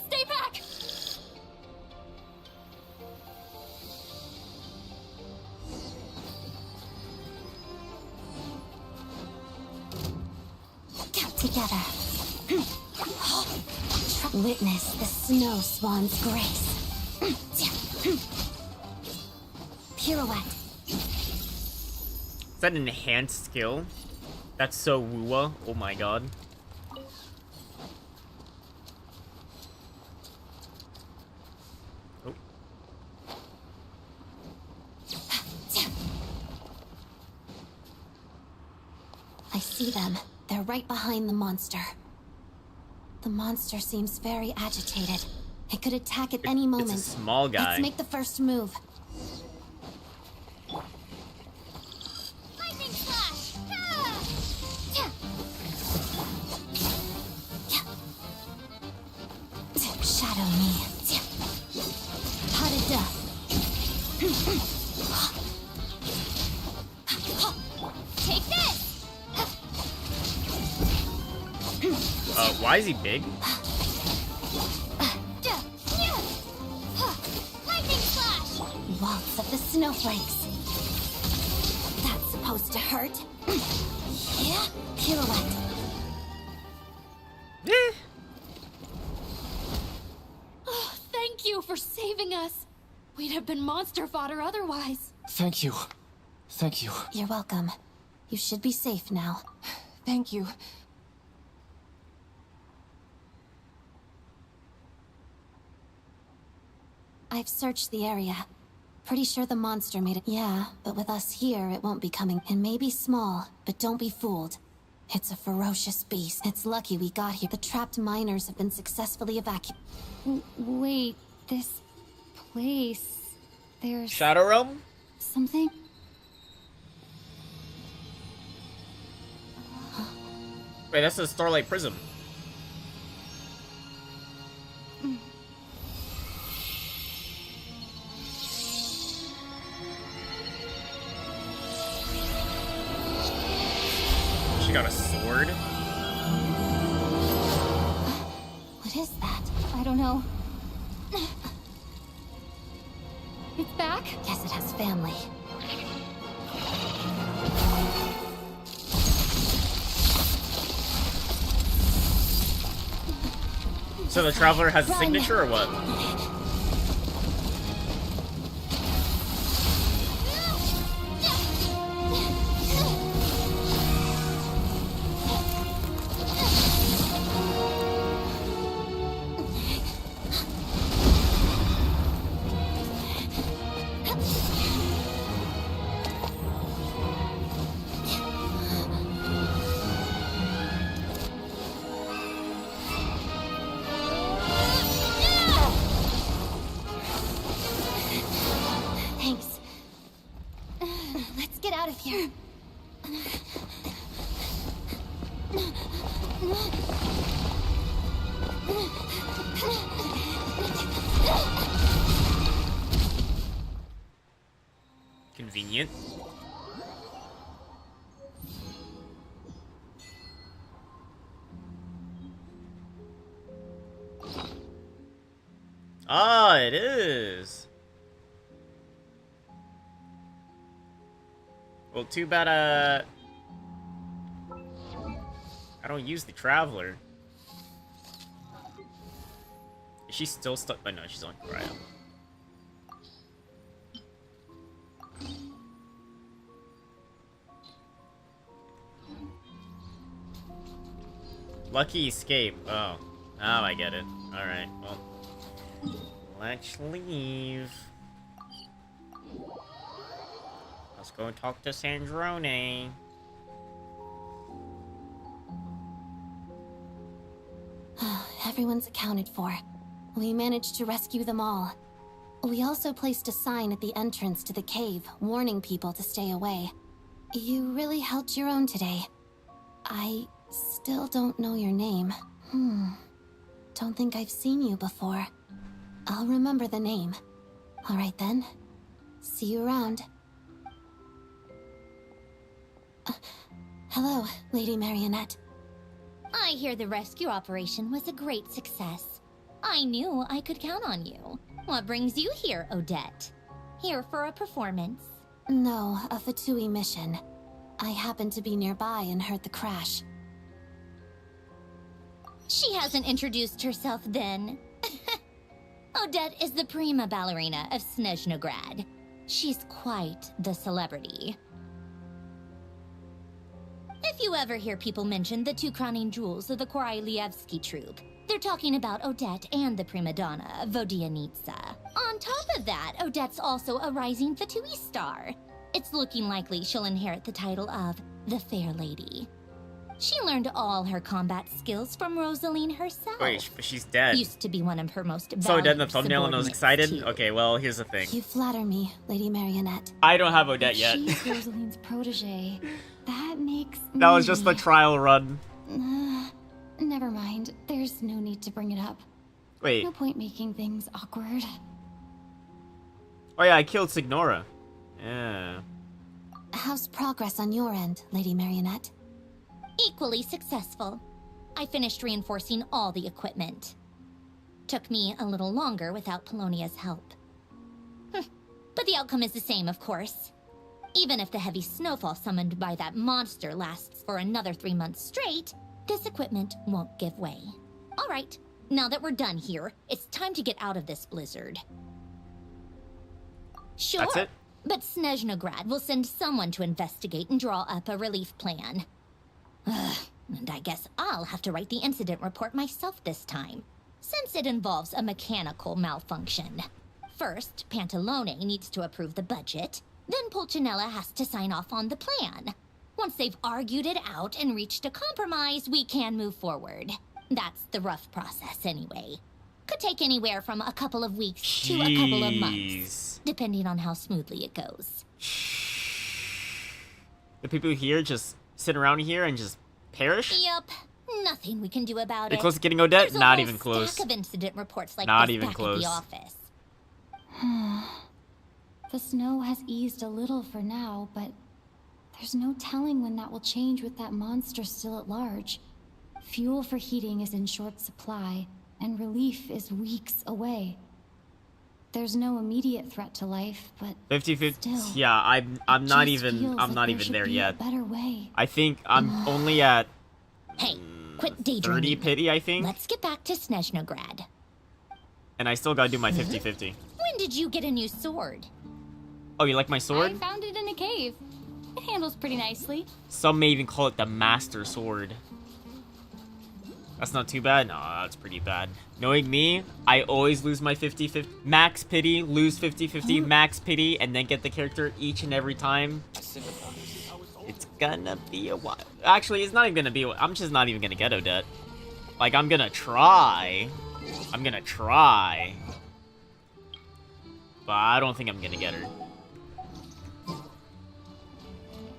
Stay back! Get together. Witness the snow swan's grace. Pirouette. Is that an enhanced skill? That's so woo-wah. Oh my god. I see them. They're right behind the monster. The monster seems very agitated. It could attack at any moment. It's a small guy. Let's make the first move. Lightning slash! Ah! Shadow me. Potted death. Take this! Why is he big? Lightning slash! Waltz of the snowflakes. That's supposed to hurt. Yeah, pirouette. Oh, thank you for saving us. We'd have been monster fodder otherwise. Thank you. Thank you. You're welcome. You should be safe now. Thank you. I've searched the area. Pretty sure the monster made it. Yeah, but with us here, it won't be coming. It may be small, but don't be fooled. It's a ferocious beast. It's lucky we got here. The trapped miners have been successfully evacuated. Wait, this place... There's Shadow Realm? something? Wait, that's the Starlight Prism. She got a sword. What is that? I don't know. It's back? Guess it has family. So the Traveler has a Run. signature or what? Thanks. Let's get out of here. Convenient. Ah, it is. Well, too bad, I don't use the Traveler. Is she still stuck? Oh, no, she's on cryo. Lucky escape. Oh. Now I get it. Alright, well. Let's leave. Let's go talk to Sandrone. Everyone's accounted for. We managed to rescue them all. We also placed a sign at the entrance to the cave, warning people to stay away. You really held your own today. I still don't know your name. Don't think I've seen you before. I'll remember the name. All right then. See you around. Hello, Lady Marionette. I hear the rescue operation was a great success. I knew I could count on you. What brings you here, Odette? Here for a performance? No, a Fatui mission. I happened to be nearby and heard the crash. She hasn't introduced herself then. Odette is the prima ballerina of Snezhnagrad. She's quite the celebrity. If you ever hear people mention the two crowning jewels of the Korolievsky troupe, they're talking about Odette and the prima donna, Vodianitsa. On top of that, Odette's also a rising Fatui star. It's looking likely she'll inherit the title of the Fair Lady. She learned all her combat skills from Rosaline herself. Wait, but she's dead. Used to be one of her most So dead in the valued thumbnail and I was subordinates, excited? too. Okay, well, here's the thing. You flatter me, Lady Marionette. I don't have Odette yet. She's Rosaline's protege. That makes That was just the me- trial run. Never mind. There's no need to bring it up. Wait. No point making things awkward. Oh yeah, I killed Signora. Yeah. How's progress on your end, Lady Marionette? Equally successful. I finished reinforcing all the equipment. Took me a little longer without Polonia's help. But the outcome is the same, of course. Even if the heavy snowfall summoned by that monster lasts for another 3 months straight, this equipment won't give way. All right, now that we're done here, it's time to get out of this blizzard. Sure, That's it? but Snezhnograd will send someone to investigate and draw up a relief plan. And I guess I'll have to write the incident report myself this time, since it involves a mechanical malfunction. First, Pantalone needs to approve the budget, then Pulcinella has to sign off on the plan. Once they've argued it out and reached a compromise, we can move forward. That's the rough process anyway. Could take anywhere from a couple of weeks to a couple of months, depending on how smoothly it goes. The people here just sit around here and just perish? Yup, nothing we can do about They it. close to getting Odette? There's a Not whole even close. stack of incident reports like Not this even back close. at the office. The snow has eased a little for now, but there's no telling when that will change with that monster still at large. Fuel for heating is in short supply, and relief is weeks away. There's no immediate threat to life, but 50-50. still, Yeah, I'm not just even feels I'm like not there even should there be yet. A better way. I think I'm only at Hey, quit 30 daydreaming. pity, I think. Let's get back to Snezhnograd. And I still gotta do my 50-50. When did you get a new sword? Oh, you like my sword? I found it in a cave. It handles pretty nicely. Some may even call it the Master Sword. That's not too bad. No, that's pretty bad. Knowing me, I always lose my 50-50. Max pity, lose 50-50, max pity, and then get the character each and every time. It's gonna be a while. Actually, it's not even gonna be a while. I'm just not even gonna get Odette. Like, I'm gonna try. I'm gonna try. But I don't think I'm gonna get her.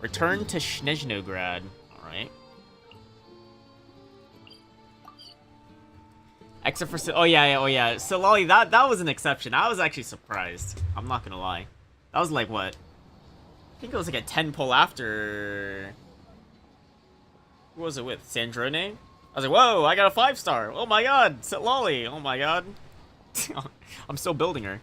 Return to Snezhnograd. Alright. Except for... oh yeah. Silali, that was an exception. I was actually surprised. I'm not gonna lie. That was like, what? I think it was like a 10 pull after... Who was it with? Sandrone? I was like, whoa, I got a 5-star. Oh my god, Silali. Oh my god. I'm still building her.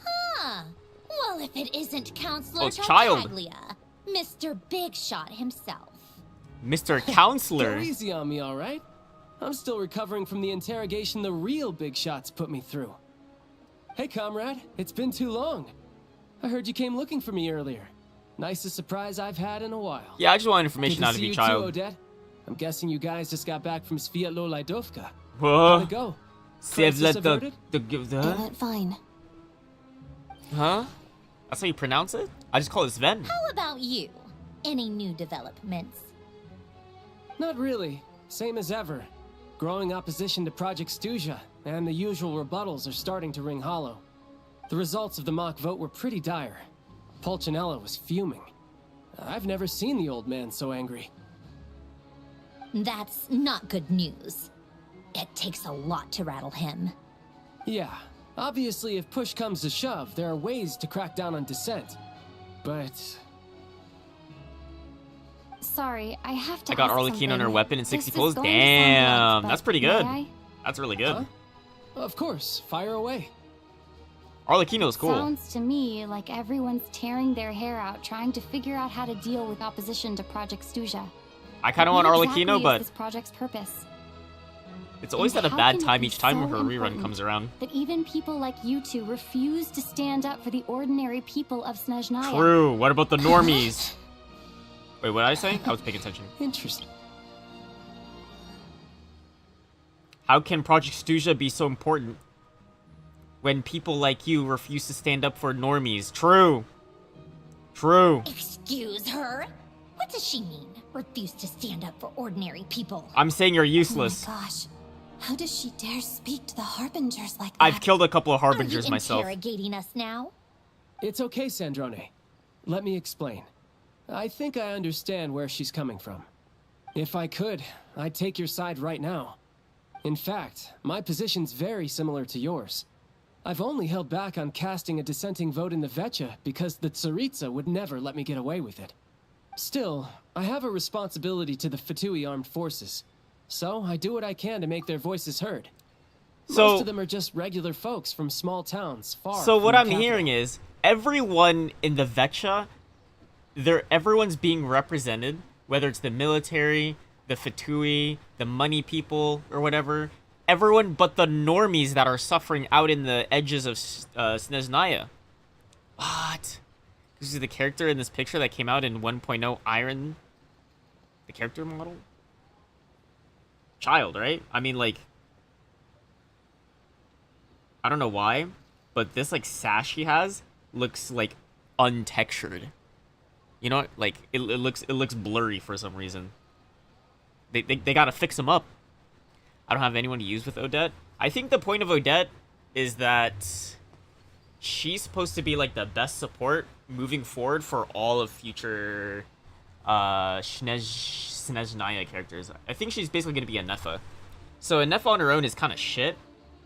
Huh. Well, if it isn't Counselor Oh, it's Child. Tartaglia, Mr. Big Shot himself. Mr. Counselor. Go easy on me, all right? I'm still recovering from the interrogation the real big shots put me through. Hey, comrade, it's been too long. I heard you came looking for me earlier. Nicest surprise I've had in a while. Yeah, I just want information Good out to of see you, you Child. too, Odette. I'm guessing you guys just got back from Sviatlo Laidovka. Whoa. How'd it go? Save Crisis the averted? It went fine. Huh? That's how you pronounce it? I just call it Sven. How about you? Any new developments? Not really. Same as ever. Growing opposition to Project Stuzha, and the usual rebuttals are starting to ring hollow. The results of the mock vote were pretty dire. Pulcinella was fuming. I've never seen the old man so angry. That's not good news. It takes a lot to rattle him. Yeah, obviously if push comes to shove, there are ways to crack down on dissent. But... Sorry, I have to I got ask Arlecchino on her something. weapon in This 60 is pulls. going to sound Damn, blunt, that's but pretty good. may I? That's really good. Huh? Of course, fire away. Arlecchino's cool. Sounds to me like everyone's tearing their hair out trying to figure out how to deal with opposition to Project Stuzha. I kind of want What Arlecchino, exactly is but this project's purpose? it's always And at a how bad can it time be each time so her rerun important comes around. That even people like you two refuse to stand up for the ordinary people of Snezhnaya. True. What about the normies? Wait, what did I say? I was paying attention. Interesting. How can Project Stuzha be so important when people like you refuse to stand up for normies? True. True. Excuse her? What What does she mean? Refuse to stand up for ordinary people. I'm saying you're useless. Oh my gosh. How does she dare speak to the Harbingers like that? I've killed a couple of Harbingers Are you myself. interrogating us now? It's okay, Sandrone. Let me explain. I think I understand where she's coming from. If I could, I'd take your side right now. In fact, my position's very similar to yours. I've only held back on casting a dissenting vote in the Vecha because the Tsaritsa would never let me get away with it. Still, I have a responsibility to the Fatui armed forces, so I do what I can to make their voices heard. Most of them are just regular folks from small towns far So from what the I'm capital. hearing is everyone in the Vecha, everyone's being represented, whether it's the military, the Fatui, the money people, or whatever. Everyone but the normies that are suffering out in the edges of Snezhnaya. What? This is the character in this picture that came out in 1.0 Iron. The character model? Child, right? I mean, like, I don't know why, but this, like, sash he has looks, like, untextured. You know, like, it looks blurry for some reason. They gotta fix him up. I don't have anyone to use with Odette. I think the point of Odette is that she's supposed to be, like, the best support moving forward for all of future Snezhnaya characters. I think she's basically going to be a Nefa. So a Nefa on her own is kind of shit,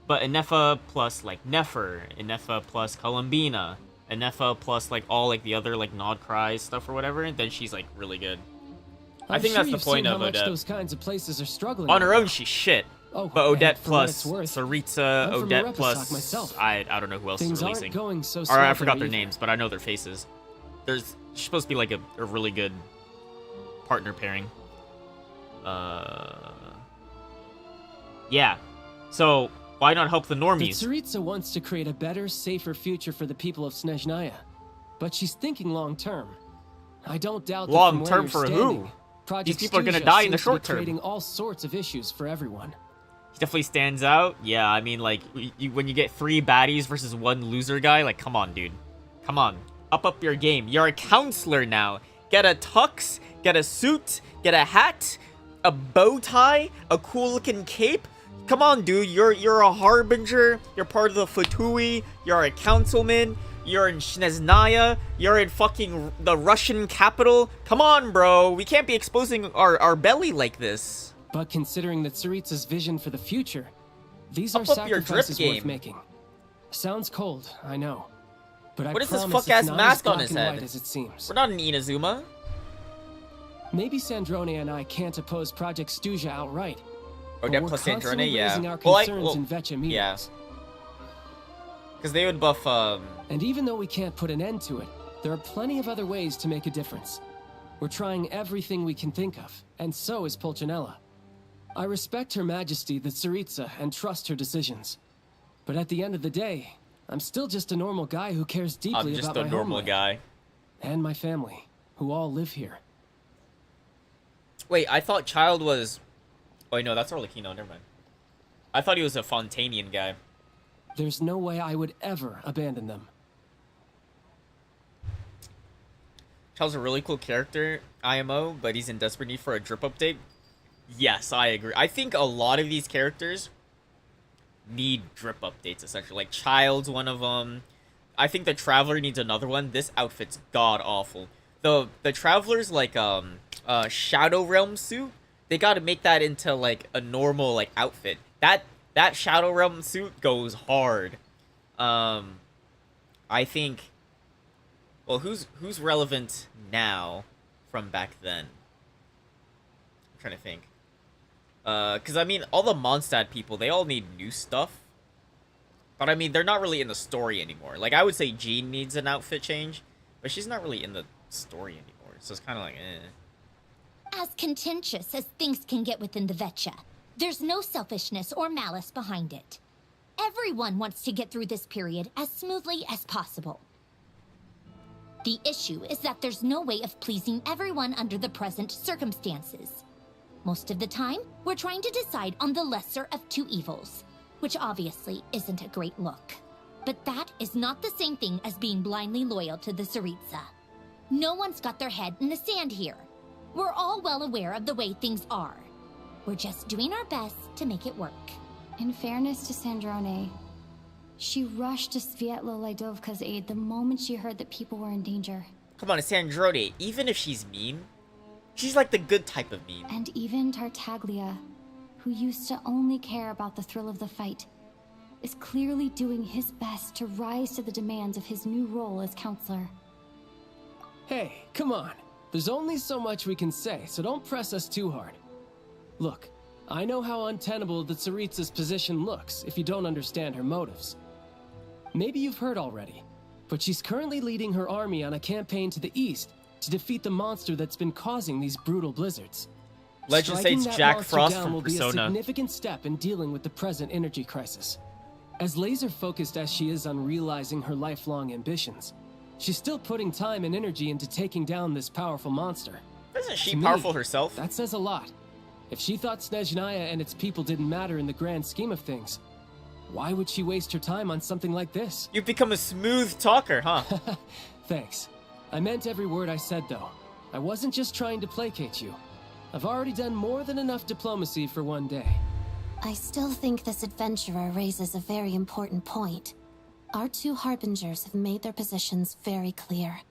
but a Nefa plus, like, Nefer, a Nefa plus Columbina, a Nefa plus, like, all, like, the other, like, Nod Cries stuff or whatever, then she's, like, really good. I think that's the point of Odette. Those kinds of places are struggling on her own, she's shit. Oh, but Odette plus worth, Saritsa, Odette plus myself. I don't know who else Things is releasing. Aren't going so or I smooth forgot their either. names, but I know their faces. She's supposed to be like a really good partner pairing. Yeah. So why not help the normies? The Tsaritsa wants to create a better, safer future for the people of Snezhnaya, but she's thinking long term. I don't doubt that Long from term where for you're who? standing, Project These people are gonna Stuja die in the seems to be short term. creating all sorts of issues for everyone. He definitely stands out. Yeah, I mean, like, when you get 3 baddies versus 1 loser guy, like, come on, dude. Come on. Up your game. You're a counselor now. Get a tux, get a suit, get a hat, a bow tie, a cool-looking cape. Come on, dude. You're a harbinger. You're part of the Fatui. You're a councilman. You're in Snezhnaya. You're in fucking the Russian capital. Come on, bro. We can't be exposing our belly like this. But considering the Tsaritsa's vision for the future, these are Up your drip sacrifices game. worth making. Sounds cold, I know. But What I is this promise fuck-ass it's not mask as on his black and head? white as it seems. We're not in Inazuma. Maybe Sandrone and I can't oppose Project Stuja outright. but Odette we're plus constantly Sandrone, yeah. raising our Well, concerns in Vecha meetings. yeah. Because they would buff, And even though we can't put an end to it, there are plenty of other ways to make a difference. We're trying everything we can think of, and so is Pulcinella. I respect Her Majesty, the Tsaritsa, and trust her decisions. But at the end of the day, I'm still just a normal guy who cares deeply I'm just about a my normal homeland. guy. And my family, who all live here. Wait, I thought Child was... Oh, no, that's Arlecchino, never mind. I thought he was a Fontanian guy. There's no way I would ever abandon them. Child's a really cool character, IMO, but he's in desperate need for a drip update. Yes, I agree. I think a lot of these characters need drip updates, essentially. Like, Child's one of them. I think the Traveler needs another one. This outfit's god-awful. The Traveler's, like, Shadow Realm suit, they gotta make that into, like, a normal, like, outfit. That Shadow Realm suit goes hard. I think... Well, who's relevant now from back then? I'm trying to think. Because, I mean, all the Mondstadt people, they all need new stuff. But, I mean, they're not really in the story anymore. Like, I would say Jean needs an outfit change, but she's not really in the story anymore. So it's kind of like, eh. As contentious as things can get within the Vecha, there's no selfishness or malice behind it. Everyone wants to get through this period as smoothly as possible. The issue is that there's no way of pleasing everyone under the present circumstances. Most of the time, we're trying to decide on the lesser of two evils, which obviously isn't a great look. But that is not the same thing as being blindly loyal to the Tsaritsa. No one's got their head in the sand here. We're all well aware of the way things are. We're just doing our best to make it work. In fairness to Sandrone, she rushed to Svietlo Laidovka's aid the moment she heard that people were in danger. Come on, Sandrone, even if she's mean, she's like the good type of mean. And even Tartaglia, who used to only care about the thrill of the fight, is clearly doing his best to rise to the demands of his new role as counselor. Hey, come on. There's only so much we can say, so don't press us too hard. Look, I know how untenable the Tsaritsa's position looks if you don't understand her motives. Maybe you've heard already, but she's currently leading her army on a campaign to the east to defeat the monster that's been causing these brutal blizzards. Legend Striking states that Jack monster Frost down from will be a Persona. significant step in dealing with the present energy crisis. As laser-focused as she is on realizing her lifelong ambitions, she's still putting time and energy into taking down this powerful monster. Isn't she To me, powerful herself? That says a lot. If she thought Snezhnaya and its people didn't matter in the grand scheme of things, why would she waste her time on something like this? You've become a smooth talker, huh? Thanks. I meant every word I said, though. I wasn't just trying to placate you. I've already done more than enough diplomacy for one day. I still think this adventurer raises a very important point. Our two harbingers have made their positions very clear.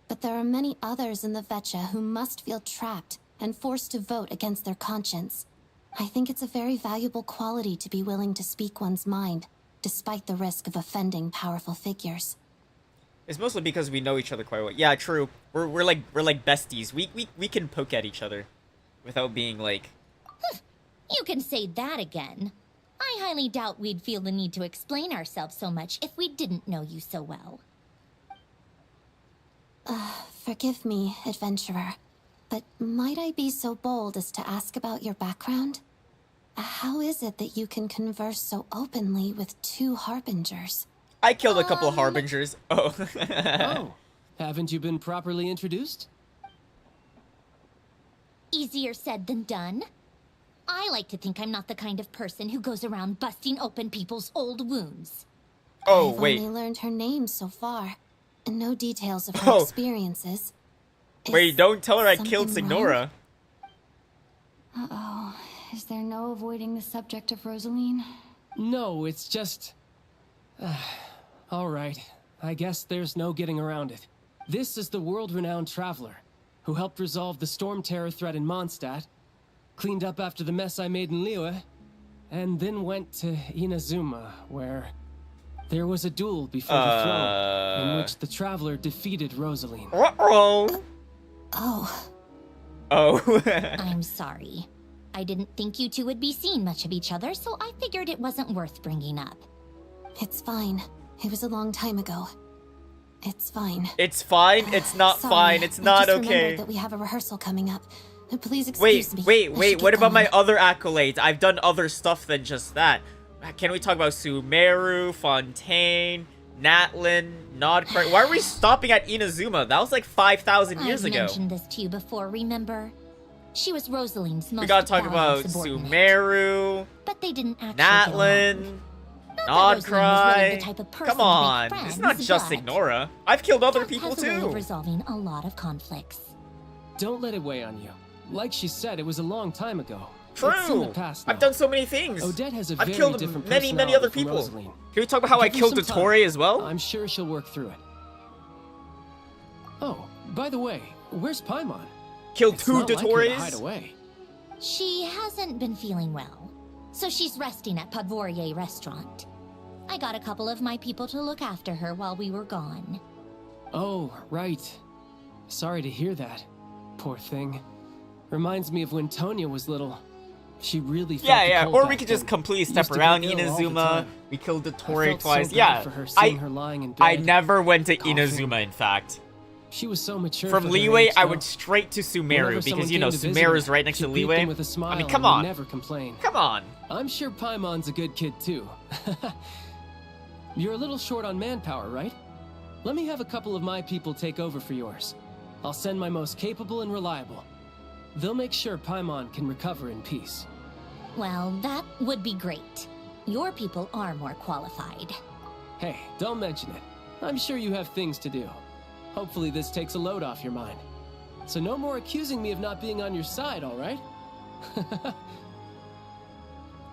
But there are many others in the Vetcha who must feel trapped and forced to vote against their conscience. I think it's a very valuable quality to be willing to speak one's mind, despite the risk of offending powerful figures. It's mostly because we know each other quite well. Yeah, true. We're like besties. We can poke at each other without being like. You can say that again. I highly doubt we'd feel the need to explain ourselves so much if we didn't know you so well. Forgive me, adventurer, but might I be so bold as to ask about your background? How is it that you can converse so openly with two harbingers? I killed a couple of harbingers. Oh. Oh, haven't you been properly introduced? Easier said than done. I like to think I'm not the kind of person who goes around busting open people's old wounds. Oh, I've wait. only learned her name so far, and no details of her experiences. Wait, don't tell her I something killed wrong? Signora. Uh-oh. Is there no avoiding the subject of Rosaline? No, it's just... Alright, I guess there's no getting around it. This is the world-renowned traveler, who helped resolve the storm terror threat in Mondstadt, cleaned up after the mess I made in Liyue, and then went to Inazuma, where there was a duel before the throne, in which the traveler defeated Rosaline. Uh-oh. Oh. Oh. I'm sorry. I didn't think you two would be seeing much of each other, so I figured it wasn't worth bringing up. It's fine. It was a long time ago. It's fine. It's fine. It's not Sorry, fine. It's not I just okay. remembered that we have a rehearsal coming up. Please excuse me. Wait. What about my other accolades? I've done other stuff than just that. Can we talk about Sumeru, Fontaine, Natlin, Nodcry? Why are we stopping at Inazuma? That was like 5,000 years ago. I mentioned this to you before, remember? She was Rosaline's most We gotta talk valued about subordinate. Sumeru, But they didn't actually get along. Natlin, Not that Rosalind was really the Nodcry. type of person Come to make on, friends, it's not just but Ignora. I've killed other Death people has a way of too. resolving a lot of conflicts. Don't let it weigh on you. Like she said, it was a long time ago. It's in the True. past I've now. done so many things. Odette has a I've very killed different many other personality from people. Rosaline. Can we talk about how I Give her killed some Dottore time. as well? I'm sure she'll work through it. Oh, by the way, where's Paimon? Killed It's two not like her to Dottores? hide away. She hasn't been feeling well, so she's resting at Podvorier restaurant. I got a couple of my people to look after her while we were gone. Oh, right. Sorry to hear that. Poor thing. Reminds me of when Tonya was little. She really felt the Yeah. cold Or back we could just then. completely Used step to be around ill all the Inazuma. time. We killed I Dottore felt twice. so Yeah, bad for her, seeing her lying in I bed, never went to coughing. Inazuma, in fact. She was so mature From for her Liyue, age, I though. went straight to Sumeru Whenever because, someone you know, came to visit Sumeru's her, right next to she'd greet them Liyue. with a smile I mean, come and would on. never complain. Come on. I'm sure Paimon's a good kid too. You're a little short on manpower, right? Let me have a couple of my people take over for yours. I'll send my most capable and reliable. They'll make sure Paimon can recover in peace. Well, that would be great. Your people are more qualified. Hey, don't mention it. I'm sure you have things to do. Hopefully this takes a load off your mind. So no more accusing me of not being on your side, all right?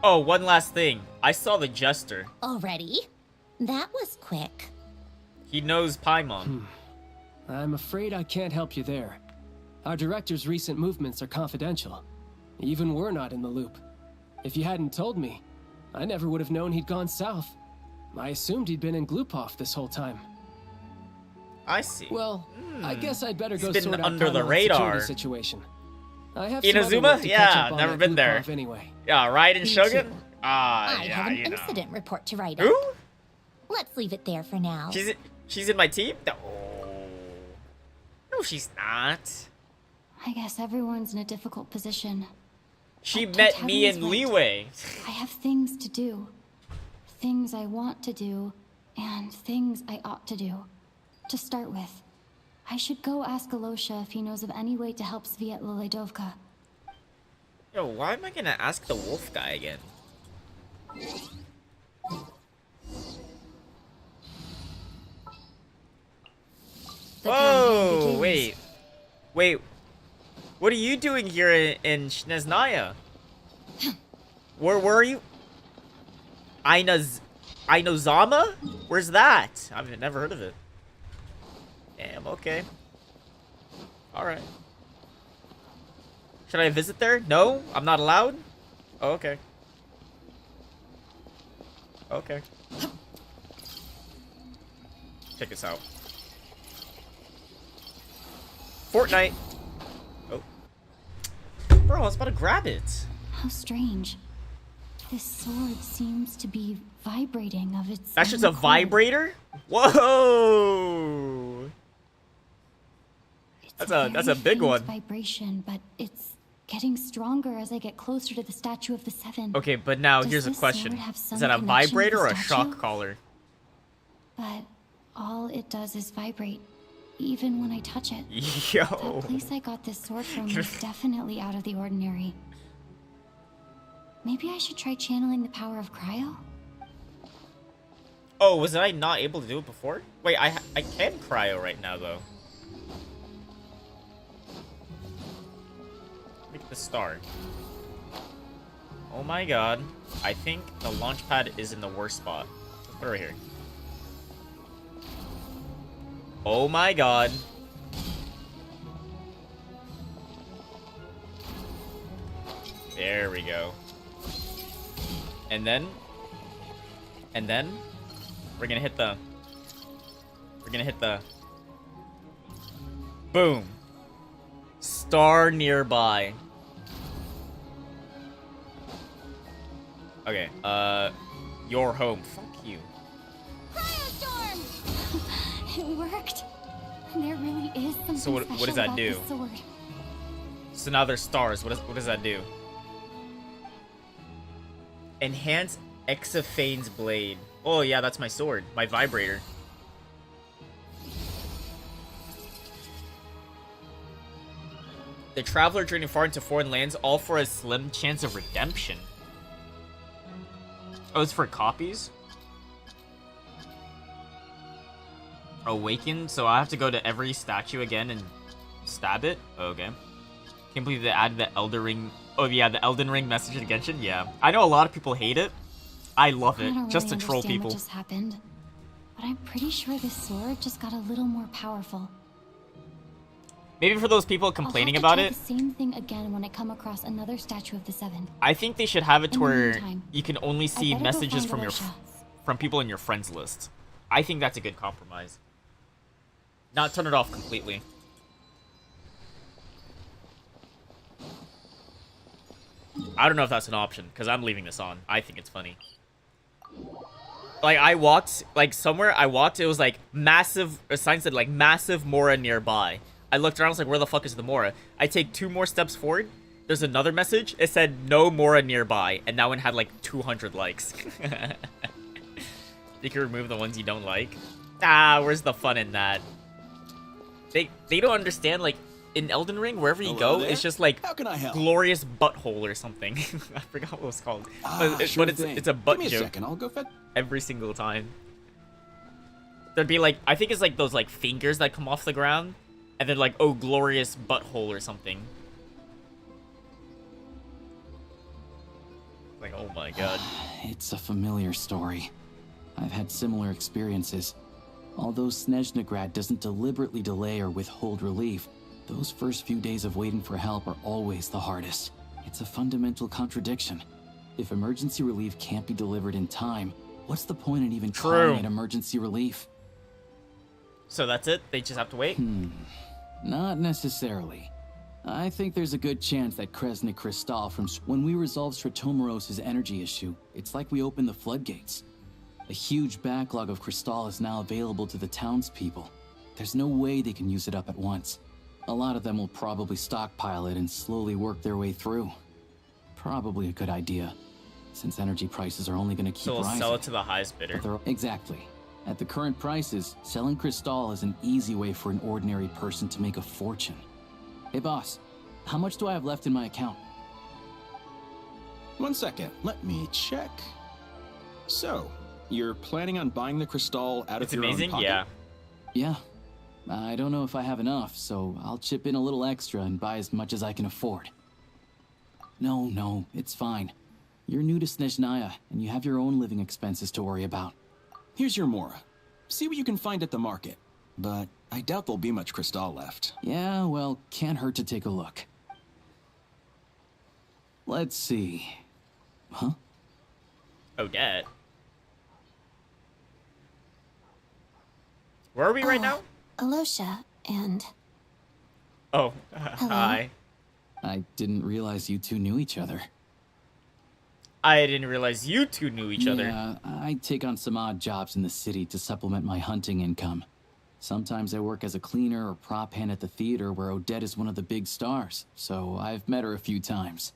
Oh, one last thing. I saw the Jester. Already? That was quick. He knows Paimon. I'm afraid I can't help you there. Our director's recent movements are confidential. Even we're not in the loop. If you hadn't told me, I never would have known he'd gone south. I assumed he'd been in Glupov this whole time. I see. Well, I guess I'd better go been sort out under the Paimon's radar. security situation. I have some other Inazuma? work to catch Yeah, up on never at been there. Glupov anyway. Yeah, Raiden Me Shogun? too. Ah, I yeah, have an you know. incident report to write up. Who? Let's leave it there for now. She's in my team? No. No, she's not. I guess everyone's in a difficult position. She But met Totemi me is in right. Leeway. I have things to do. Things I want to do, and things I ought to do. To start with, I should go ask Alosha if he knows of any way to help Svietla Ledovka. Yo, why am I gonna ask the wolf guy again? Whoa, wait. Wait. What are you doing here in Sneznaya? Where are you? Ainozama? Where's that? I've never heard of it. Damn, okay. Alright. Should I visit there? No? I'm not allowed? Oh, okay. Okay. Check this out. Fortnite. Oh. Bro, I was about to grab it. How strange. This sword seems to be vibrating of its That's just own a accord. vibrator? Whoa! It's That's a very big faint one. Vibration, but it's getting stronger as I get closer to the statue of the Seven. Okay, but now Does here's a this question. sword have Is some that a connection with vibrator the or a statue? shock collar? But all it does is vibrate, even when I touch it. Yo. The place I got this sword from is definitely out of the ordinary. Maybe I should try channeling the power of cryo? Oh, was I not able to do it before? Wait, I can cryo right now, though. Make the star. Oh my god. I think the launch pad is in the worst spot. Let's put it right here. Oh my god. There we go. And then we're gonna hit the boom. Star nearby. Okay, your home. Fuck you. Cryostorm! It worked. There really is something So what special does that about do? this sword. So now there's stars. What does that do? Enhance Exophane's blade. Oh yeah, that's my sword. My vibrator. The traveler journeyed far into foreign lands, all for a slim chance of redemption. Oh, it's for copies? Awakened, so I have to go to every statue again and stab it? Okay. Can't believe they added the Elden Ring. Oh yeah, the Elden Ring message in Genshin? Yeah. I know a lot of people hate it. I love it, I don't just really to troll understand people. what just happened, but I'm pretty sure this sword just got a little more powerful. Maybe for those people complaining I'll about have it, to try the same thing again when I come across another statue of the Seven. I think they should have it to In the where meantime, you can only see better go messages find from Alicia. from people in your friends list. I think that's a good compromise. Not turn it off completely. I don't know if that's an option, because I'm leaving this on. I think it's funny. Like, I walked, like, somewhere I walked, it was, like, massive, a sign said, like, massive Mora nearby. I looked around, I was like, where the fuck is the Mora? I take 2 more steps forward, there's another message, it said, no Mora nearby, and that one had, like, 200 likes. You can remove the ones you don't like. Ah, where's the fun in that? They don't understand, like, in Elden Ring, wherever you Hello go, there. it's just like How can I help? glorious butthole or something. I forgot what it was called. Sure but thing. it's a butt Give me a joke second, I'll go fetch. every single time. There'd be like, I think it's like those like fingers that come off the ground. And then like, oh, glorious butthole or something. Like, oh my god. It's a familiar story. I've had similar experiences. Although Snezhnagrad doesn't deliberately delay or withhold relief, those first few days of waiting for help are always the hardest. It's a fundamental contradiction. If emergency relief can't be delivered in time, what's the point in even calling it emergency relief? So that's it? They just have to wait? Not necessarily. I think there's a good chance that Kresnik Krystal when we resolve Stratomoros's energy issue, it's like we open the floodgates. A huge backlog of Krystal is now available to the townspeople. There's no way they can use it up at once. A lot of them will probably stockpile it and slowly work their way through. Probably a good idea, since energy prices are only going to keep rising. So we'll sell it to the highest bidder. Exactly. At the current prices, selling Krystal is an easy way for an ordinary person to make a fortune. Hey boss, how much do I have left in my account? 1 second, let me check. So, you're planning on buying the Krystal out of your own pocket? Yeah. Yeah. I don't know if I have enough, so I'll chip in a little extra and buy as much as I can afford. No, it's fine. You're new to Snezhnaya, and you have your own living expenses to worry about. Here's your Mora. See what you can find at the market. But I doubt there'll be much Krystal left. Yeah, well, can't hurt to take a look. Let's see. Huh? Odette. Where are we right now? Alosha and... Oh, hi. I didn't realize you two knew each other. I didn't realize you two knew each other. Yeah, I take on some odd jobs in the city to supplement my hunting income. Sometimes I work as a cleaner or prop hand at the theater where Odette is one of the big stars, so I've met her a few times.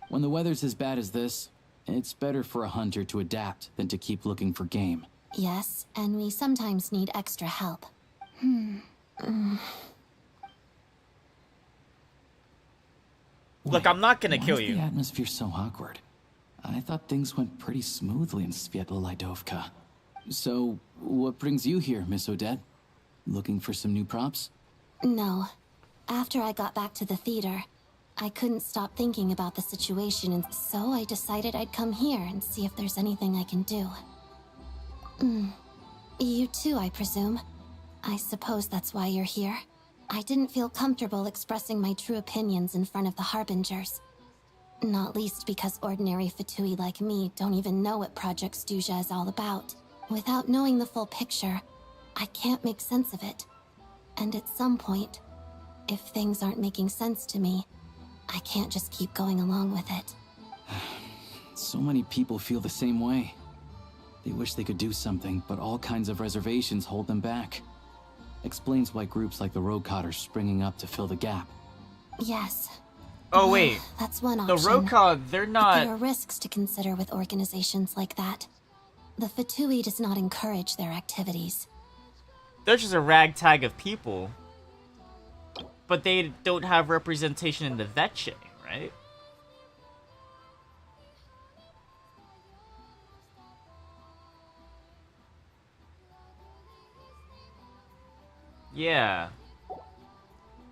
When the weather's as bad as this, it's better for a hunter to adapt than to keep looking for game. Yes, and we sometimes need extra help. Look, I'm not gonna kill Why is you. the atmosphere so awkward? I thought things went pretty smoothly in Svietlo-Lidovka. So, what brings you here, Miss Odette? Looking for some new props? No. After I got back to the theater, I couldn't stop thinking about the situation, and so I decided I'd come here and see if there's anything I can do. You too, I presume. I suppose that's why you're here. I didn't feel comfortable expressing my true opinions in front of the Harbingers. Not least because ordinary Fatui like me don't even know what Project Stuzha is all about. Without knowing the full picture, I can't make sense of it. And at some point, if things aren't making sense to me, I can't just keep going along with it. So many people feel the same way. They wish they could do something, but all kinds of reservations hold them back. Explains why groups like the Rokot are springing up to fill the gap. Yes. Oh wait, that's one the option. Rokot, they're not... But there are risks to consider with organizations like that. The Fatui does not encourage their activities. They're just a ragtag of people. But they don't have representation in the Veche, right? Yeah.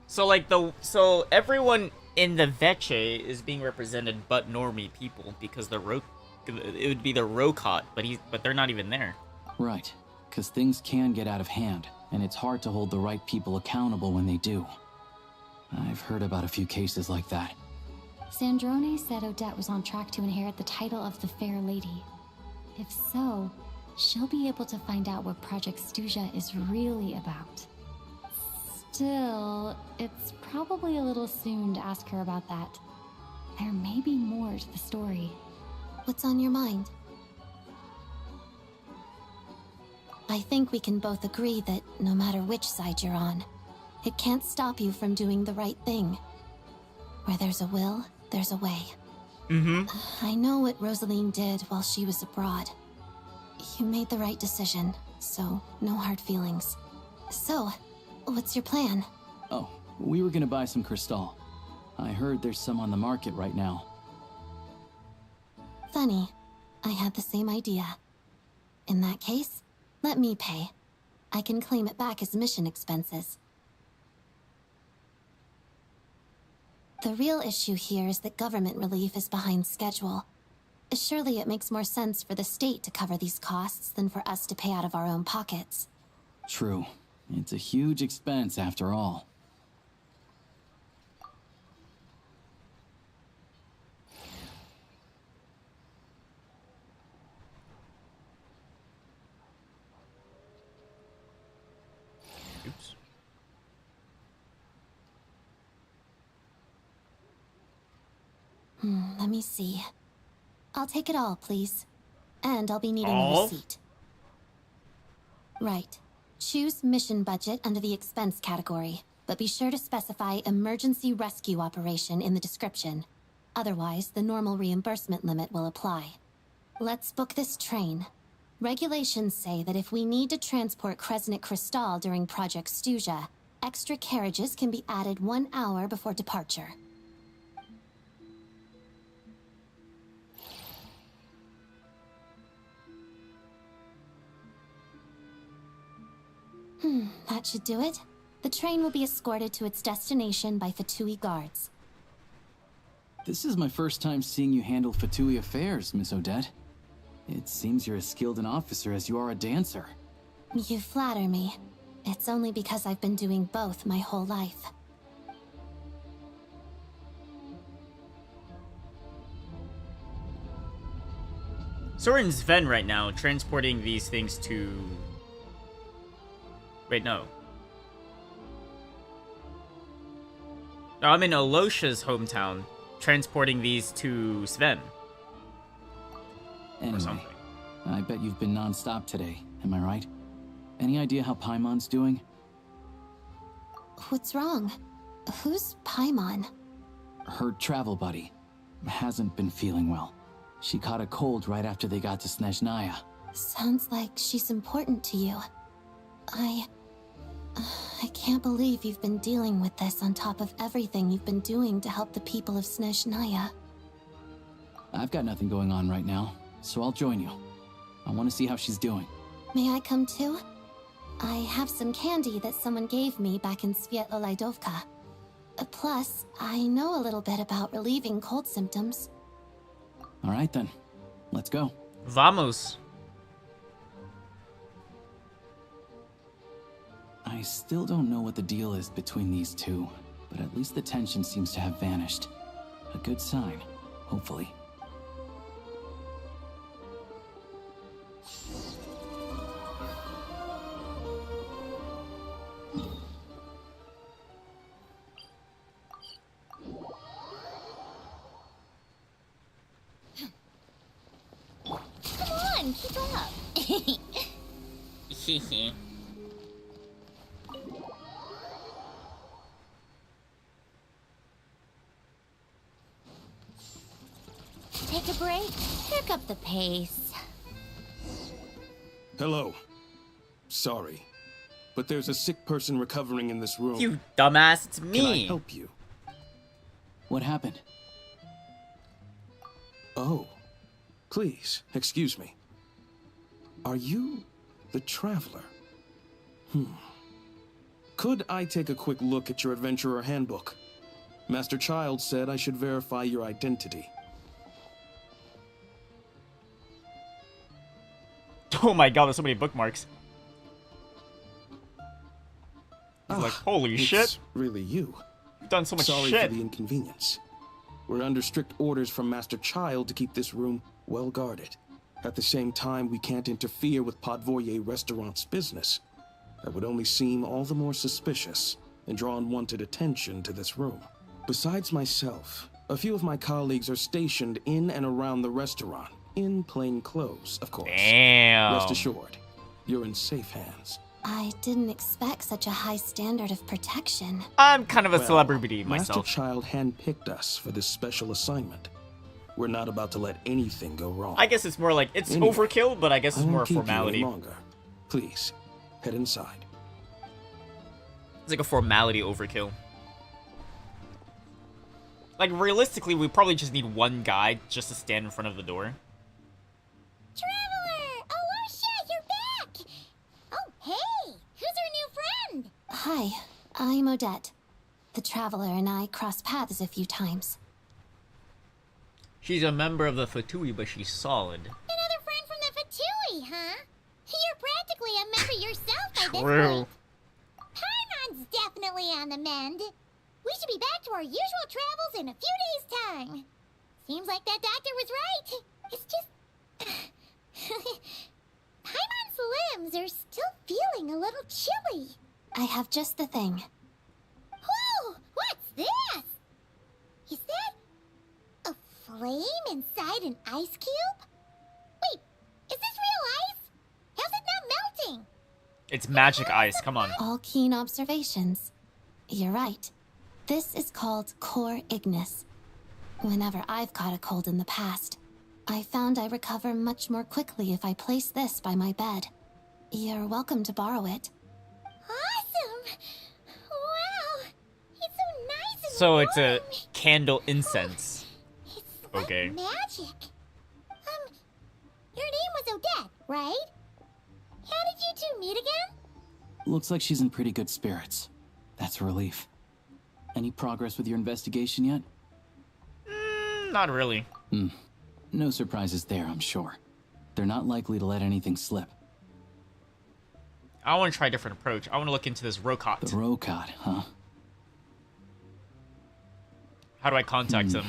So like so everyone in the Veche is being represented but normie people because it would be the Rokot, but they're not even there. Right, because things can get out of hand, and it's hard to hold the right people accountable when they do. I've heard about a few cases like that. Sandrone said Odette was on track to inherit the title of the Fair Lady. If so, she'll be able to find out what Project Stuzha is really about. Still, it's probably a little soon to ask her about that. There may be more to the story. What's on your mind? I think we can both agree that no matter which side you're on, it can't stop you from doing the right thing. Where there's a will, there's a way. I know what Rosaline did while she was abroad. You made the right decision, so no hard feelings. So, what's your plan? Oh, we were gonna buy some Krystal. I heard there's some on the market right now. Funny. I had the same idea. In that case, let me pay. I can claim it back as mission expenses. The real issue here is that government relief is behind schedule. Surely it makes more sense for the state to cover these costs than for us to pay out of our own pockets. True. It's a huge expense after all. Oops. Let me see. I'll take it all, please. And I'll be needing All? a receipt. Right. Choose mission budget under the expense category, but be sure to specify emergency rescue operation in the description. Otherwise, the normal reimbursement limit will apply. Let's book this train. Regulations say that if we need to transport Kresnik Kristall during Project Stuja, extra carriages can be added 1 hour before departure. That should do it. The train will be escorted to its destination by Fatui guards. This is my first time seeing you handle Fatui affairs, Miss Odette. It seems you're as skilled an officer as you are a dancer. You flatter me. It's only because I've been doing both my whole life. So we're in Sven right now, transporting these things to... Wait, no. No, I'm in Alosha's hometown, transporting these to Sven. Anyway, Or something. I bet you've been non-stop today, am I right? Any idea how Paimon's doing? What's wrong? Who's Paimon? Her travel buddy hasn't been feeling well. She caught a cold right after they got to Snezhnaya. Sounds like she's important to you. I can't believe you've been dealing with this on top of everything you've been doing to help the people of Snezhnaya. I've got nothing going on right now, so I'll join you. I want to see how she's doing. May I come too? I have some candy that someone gave me back in Svietlo-Laidovka. Plus, I know a little bit about relieving cold symptoms. All right then, let's go. Vamos. I still don't know what the deal is between these two, but at least the tension seems to have vanished. A good sign, hopefully. Come on, keep up. Take a break, pick up the pace. Hello. Sorry, but there's a sick person recovering in this room. You dumbass, it's me. Can I help you? What happened? Oh, please, excuse me. Are you the Traveler? Could I take a quick look at your Adventurer Handbook? Master Child said I should verify your identity. Oh my god, there's so many bookmarks. He's like, holy it's shit. Really you. You've done so much Sorry shit. for the inconvenience. We're under strict orders from Master Child to keep this room well guarded. At the same time, we can't interfere with Podvoye Restaurant's business. That would only seem all the more suspicious and draw unwanted attention to this room. Besides myself, a few of my colleagues are stationed in and around the restaurant, in plain clothes, of course. Damn. Rest assured, you're in safe hands. I didn't expect such a high standard of protection. I'm kind of a Well, celebrity Master myself. Child handpicked us for this special assignment. We're not about to let anything go wrong. I guess it's more like, it's Anyway, overkill, but I guess it's I more won't a keep you any formality. longer. Please, head inside. It's like a formality overkill. Like, realistically, we probably just need one guy just to stand in front of the door. Traveler! Alosha, you're back! Oh, hey! Who's our new friend? Hi, I'm Odette. The Traveler and I crossed paths a few times. She's a member of the Fatui, but she's solid. Another friend from the Fatui, huh? You're practically a member yourself by this True. point. Paimon's definitely on the mend. We should be back to our usual travels in a few days' time. Seems like that doctor was right. It's just... Paimon's limbs are still feeling a little chilly. I have just the thing. Whoa! What's this? Is that a flame inside an ice cube? Wait, is this real ice? How's it not melting? It's magic ice, come on. All keen observations. You're right. This is called Core Ignis. Whenever I've caught a cold in the past, I found I recover much more quickly if I place this by my bed. You're welcome to borrow it. Awesome! Wow! It's so nice and So it's a warm. candle incense. It's like Okay. magic. Your name was Odette, right? How did you two meet again? Looks like she's in pretty good spirits. That's a relief. Any progress with your investigation yet? Not really. No surprises there, I'm sure. They're not likely to let anything slip. I want to try a different approach. I want to look into this Rokot. The Rokot, huh? How do I contact him?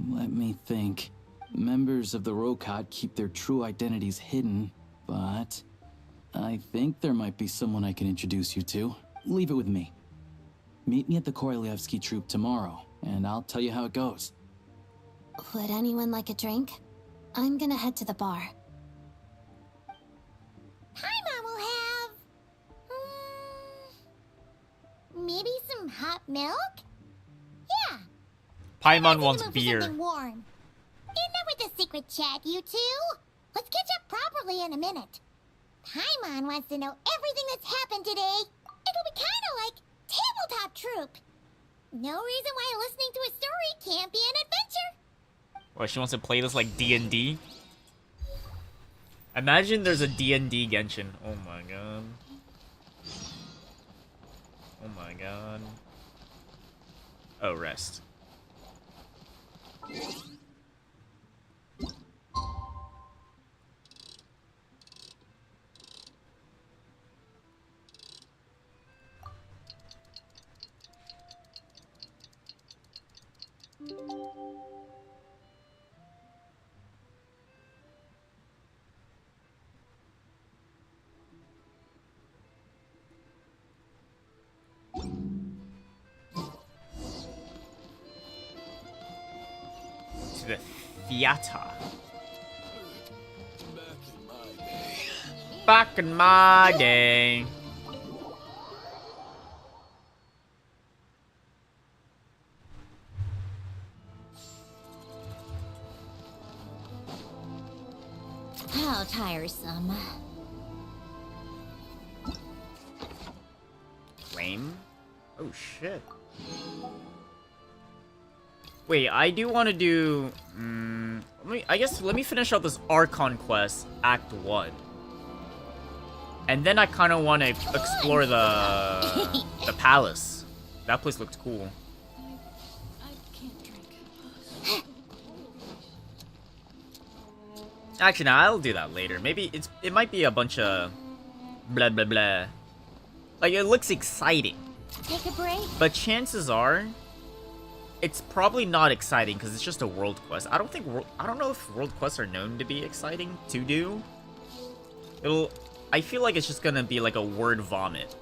Let me think. Members of the Rokot keep their true identities hidden, but I think there might be someone I can introduce you to. Leave it with me. Meet me at the Korolyevsky troop tomorrow, and I'll tell you how it goes. Would anyone like a drink? I'm gonna head to the bar. Paimon will have... maybe some hot milk? Yeah. Paimon Let's wants move for beer. something warm. Enough with the secret chat, you two. Let's catch up properly in a minute. Paimon wants to know everything that's happened today. It'll be kind of like tabletop troop. No reason why listening to a story can't be an adventure. What, she wants to play this like D&D? Imagine there's a D&D Genshin. Oh my god. Oh my god. Oh, rest. To the theater. Back in my day. How tiresome. Flame? Oh shit. Wait, I do want to do... let me finish out this Archon quest, Act 1. And then I kind of want to explore the palace. That place looked cool. I can't drink. Actually, no, I'll do that later. Maybe it might be a bunch of blah blah blah. Like, it looks exciting. Take a break. But chances are, it's probably not exciting because it's just a world quest. I don't know if world quests are known to be exciting to do. I feel like it's just gonna be like a word vomit.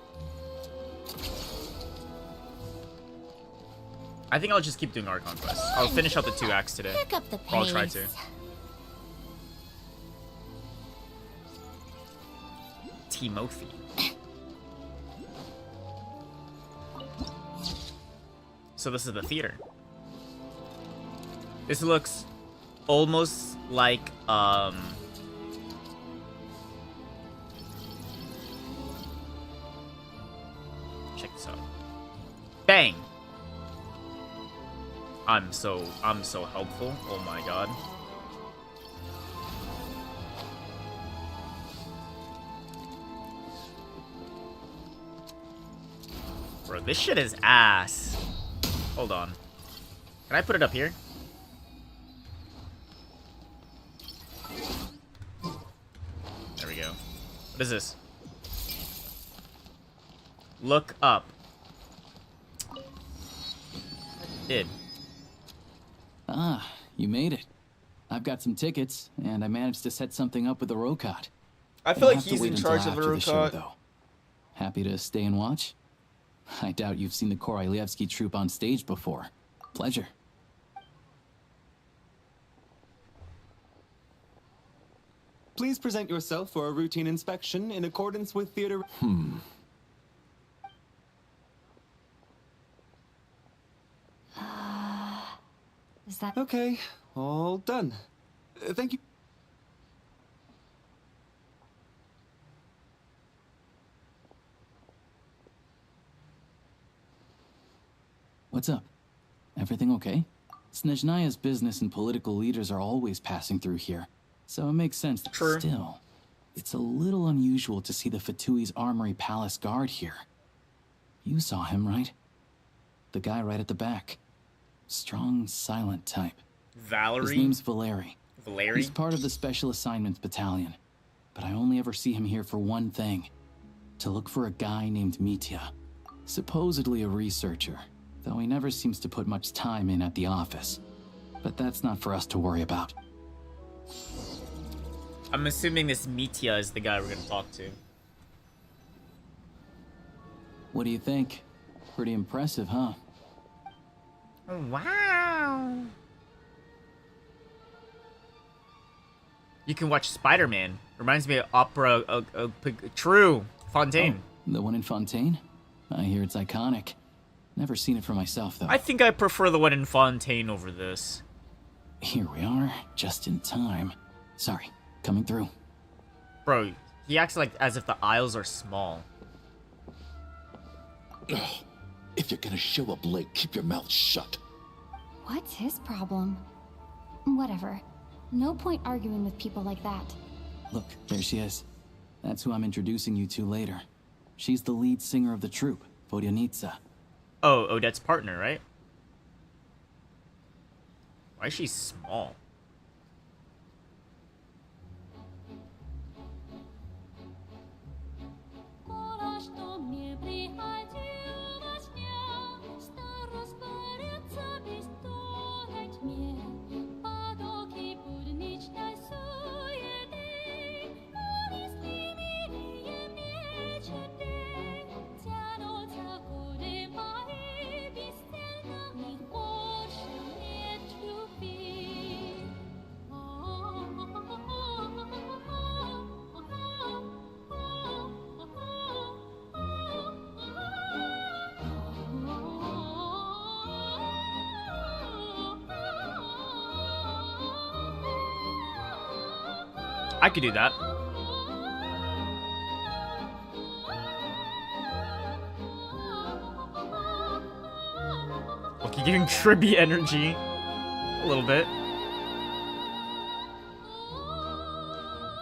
I think I'll just keep doing Archon quests. I'll finish out the 2 acts today. Pick up the pace. Or I'll try to. Timothy. So this is the theater. This looks almost like check this out. Bang. I'm so helpful. Oh my god. Bro, this shit is ass. Hold on. Can I put it up here? There we go. What is this? Look up. Did. Ah, you made it. I've got some tickets, and I managed to set something up with the Rokot. I feel like he's in charge of the Rokot. Happy to stay and watch? I doubt you've seen the Korolyevsky troupe on stage before. Pleasure. Please present yourself for a routine inspection in accordance with theater... Is that... Okay, all done. Thank you. What's up? Everything okay? Snezhnaya's business and political leaders are always passing through here, so it makes sense. True. Still, it's a little unusual to see the Fatui's Armory Palace guard here. You saw him, right? The guy right at the back. Strong, silent type. Valerie? His name's Valeri. Valeri? He's part of the Special Assignments Battalion, but I only ever see him here for one thing. To look for a guy named Mitya. Supposedly a researcher, though he never seems to put much time in at the office. But that's not for us to worry about. I'm assuming this Mitya is the guy we're gonna talk to. What do you think? Pretty impressive, huh? Wow. You can watch Spider-Man. Reminds me of Opera... True. Fontaine. Oh, the one in Fontaine? I hear it's iconic. Never seen it for myself, though. I think I prefer the one in Fontaine over this. Here we are, just in time. Sorry, coming through. Bro, he acts like as if the aisles are small. If you're gonna show up late, keep your mouth shut. What's his problem? Whatever. No point arguing with people like that. Look, there she is. That's who I'm introducing you to later. She's the lead singer of the troupe, Vodyanitsa. Oh, Odette's partner, right? Why is she small? I could do that. Look, you're giving Tribby energy. A little bit.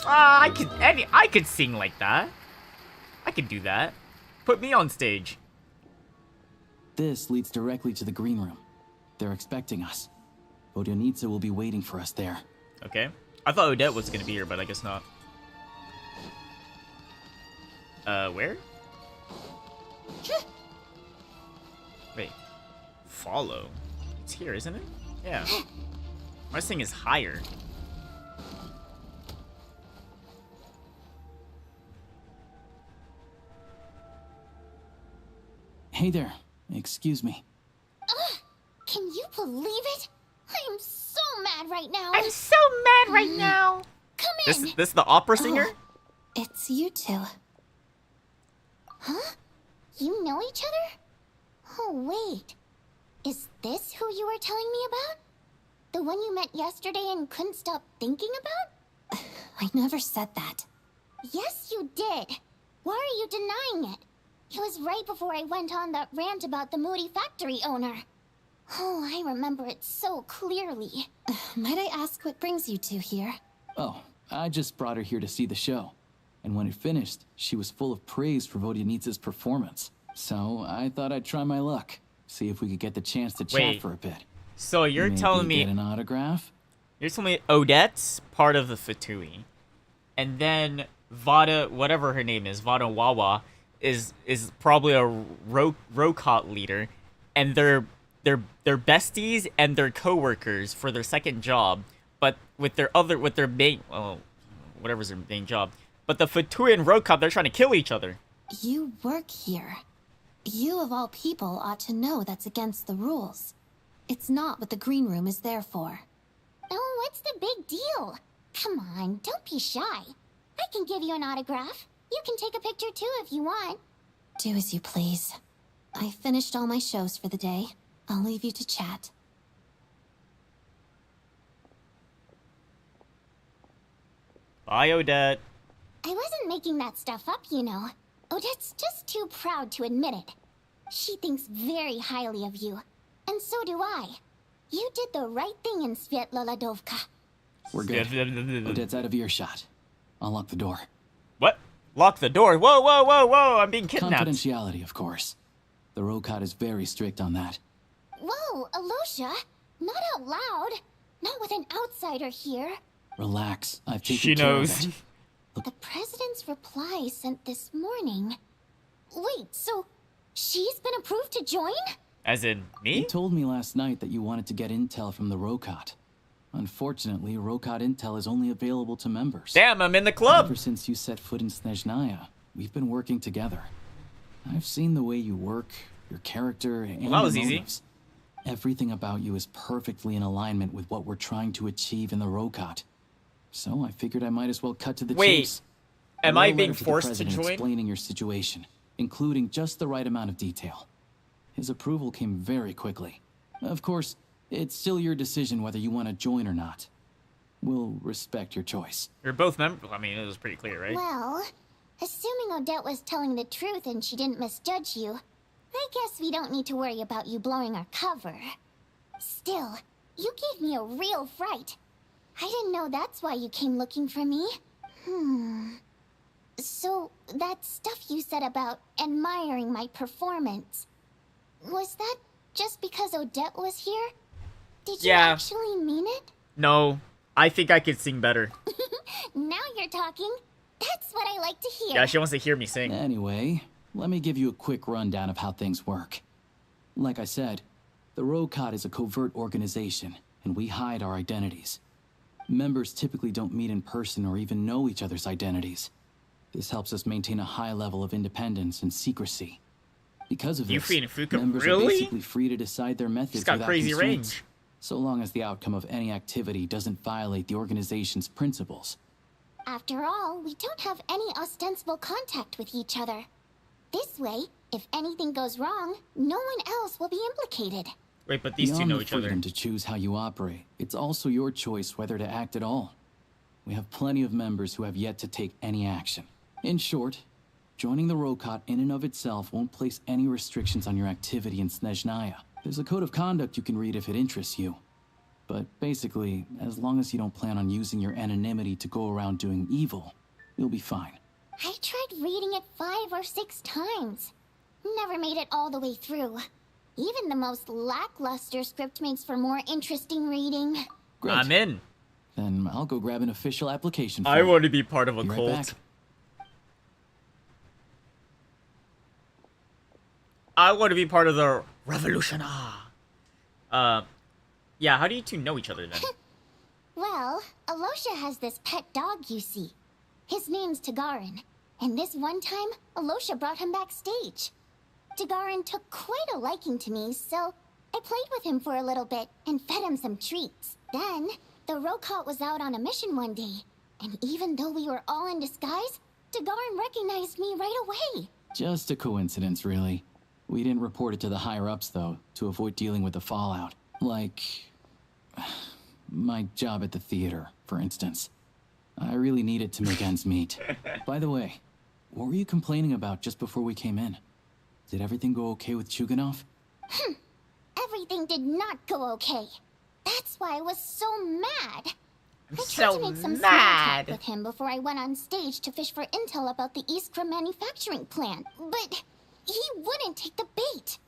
Ah, I could sing like that. I could do that. Put me on stage. This leads directly to the green room. They're expecting us. Vodyanitsa will be waiting for us there. Okay. I thought Odette was gonna be here, but I guess not. Where? Wait. Follow? It's here, isn't it? Yeah. My thing is higher. Hey there. Excuse me. Can you believe it? I am so mad right now. I'm so mad right now. Come in. This the opera singer? It's you two. Huh? You know each other? Oh, wait. Is this who you were telling me about? The one you met yesterday and couldn't stop thinking about? I never said that. Yes, you did. Why are you denying it? It was right before I went on that rant about the moody factory owner. Oh, I remember it so clearly. Might I ask what brings you two here? Oh, I just brought her here to see the show. And when it finished, she was full of praise for Vodyanitsa's performance. So I thought I'd try my luck. See if we could get the chance to chat Wait. for a bit. So you're Maybe telling me get an autograph? You're telling me Odette's part of the Fatui, and then Vada, whatever her name is, Vada Wawa, is probably a Rokot leader, and they're besties and they're co-workers for their second job, but with their main, well, whatever's their main job. But the Fatui and Rokot, they're trying to kill each other. You work here. You of all people ought to know that's against the rules. It's not what the green room is there for. Oh, what's the big deal? Come on, don't be shy. I can give you an autograph. You can take a picture too if you want. Do as you please. I finished all my shows for the day. I'll leave you to chat. Bye, Odette. I wasn't making that stuff up, you know. Odette's just too proud to admit it. She thinks very highly of you. And so do I. You did the right thing in Svietloladovka. We're good. Odette's out of earshot. I'll lock the door. What? Lock the door? Whoa, whoa, whoa, whoa! I'm being kidnapped. Confidentiality, of course. The Rokot is very strict on that. Whoa, Alosha! Not out loud. Not with an outsider here. Relax. I've taken She care knows. of it. The president's reply sent this morning. Wait, so she's been approved to join? As in me? You told me last night that you wanted to get intel from the Rokot. Unfortunately, Rokot intel is only available to members. Damn, I'm in the club! Ever since you set foot in Snezhnaya, we've been working together. I've seen the way you work, your character, and Well, that was your easy. motives. Everything about you is perfectly in alignment with what we're trying to achieve in the Rokot. So I figured I might as well cut to the Wait, chase. am I I wrote a being letter to the forced to president join? explaining your situation, including just the right amount of detail. His approval came very quickly. Of course, it's still your decision whether you want to join or not. We'll respect your choice. You're both members. I mean, it was pretty clear, right? Well, assuming Odette was telling the truth and she didn't misjudge you, I guess we don't need to worry about you blowing our cover. Still, you gave me a real fright. I didn't know that's why you came looking for me. So, that stuff you said about admiring my performance, was that just because Odette was here? Did you actually mean it? No, I think I could sing better. Now you're talking. That's what I like to hear. Yeah, she wants to hear me sing. Anyway, let me give you a quick rundown of how things work. Like I said, the Rokot is a covert organization, and we hide our identities. Members typically don't meet in person or even know each other's identities. This helps us maintain a high level of independence and secrecy. Because of this, Yuffie and Fuka, members are really? basically free to decide their methods She's got without crazy constraints, range. so long as the outcome of any activity doesn't violate the organization's principles. After all, we don't have any ostensible contact with each other. This way, if anything goes wrong, no one else will be implicated. Wait, but these two Beyond know the each other. freedom to choose how you operate, it's also your choice whether to act at all. We have plenty of members who have yet to take any action. In short, joining the Rokot in and of itself won't place any restrictions on your activity in Snezhnaya. There's a code of conduct you can read if it interests you. But basically, as long as you don't plan on using your anonymity to go around doing evil, you'll be fine. I tried reading it 5 or 6 times. Never made it all the way through. Even the most lackluster script makes for more interesting reading. Great. I'm in. Then I'll go grab an official application form. I want to be part of a Be right cult. back. I want to be part of the revolution. Yeah, how do you two know each other then? Well, Alosha has this pet dog, you see. His name's Tagarin, and this one time, Alosha brought him backstage. Tagarin took quite a liking to me, so I played with him for a little bit and fed him some treats. Then, the Rokot was out on a mission one day, and even though we were all in disguise, Tagarin recognized me right away. Just a coincidence, really. We didn't report it to the higher-ups, though, to avoid dealing with the fallout. Like... my job at the theater, for instance. I really needed to make ends meet. By the way, what were you complaining about just before we came in? Did everything go okay with Chuganov? Everything did not go okay. That's why I was so mad. I tried so to make some small mad. talk with him before I went on stage to fish for intel about the Iskra manufacturing plant, but he wouldn't take the bait.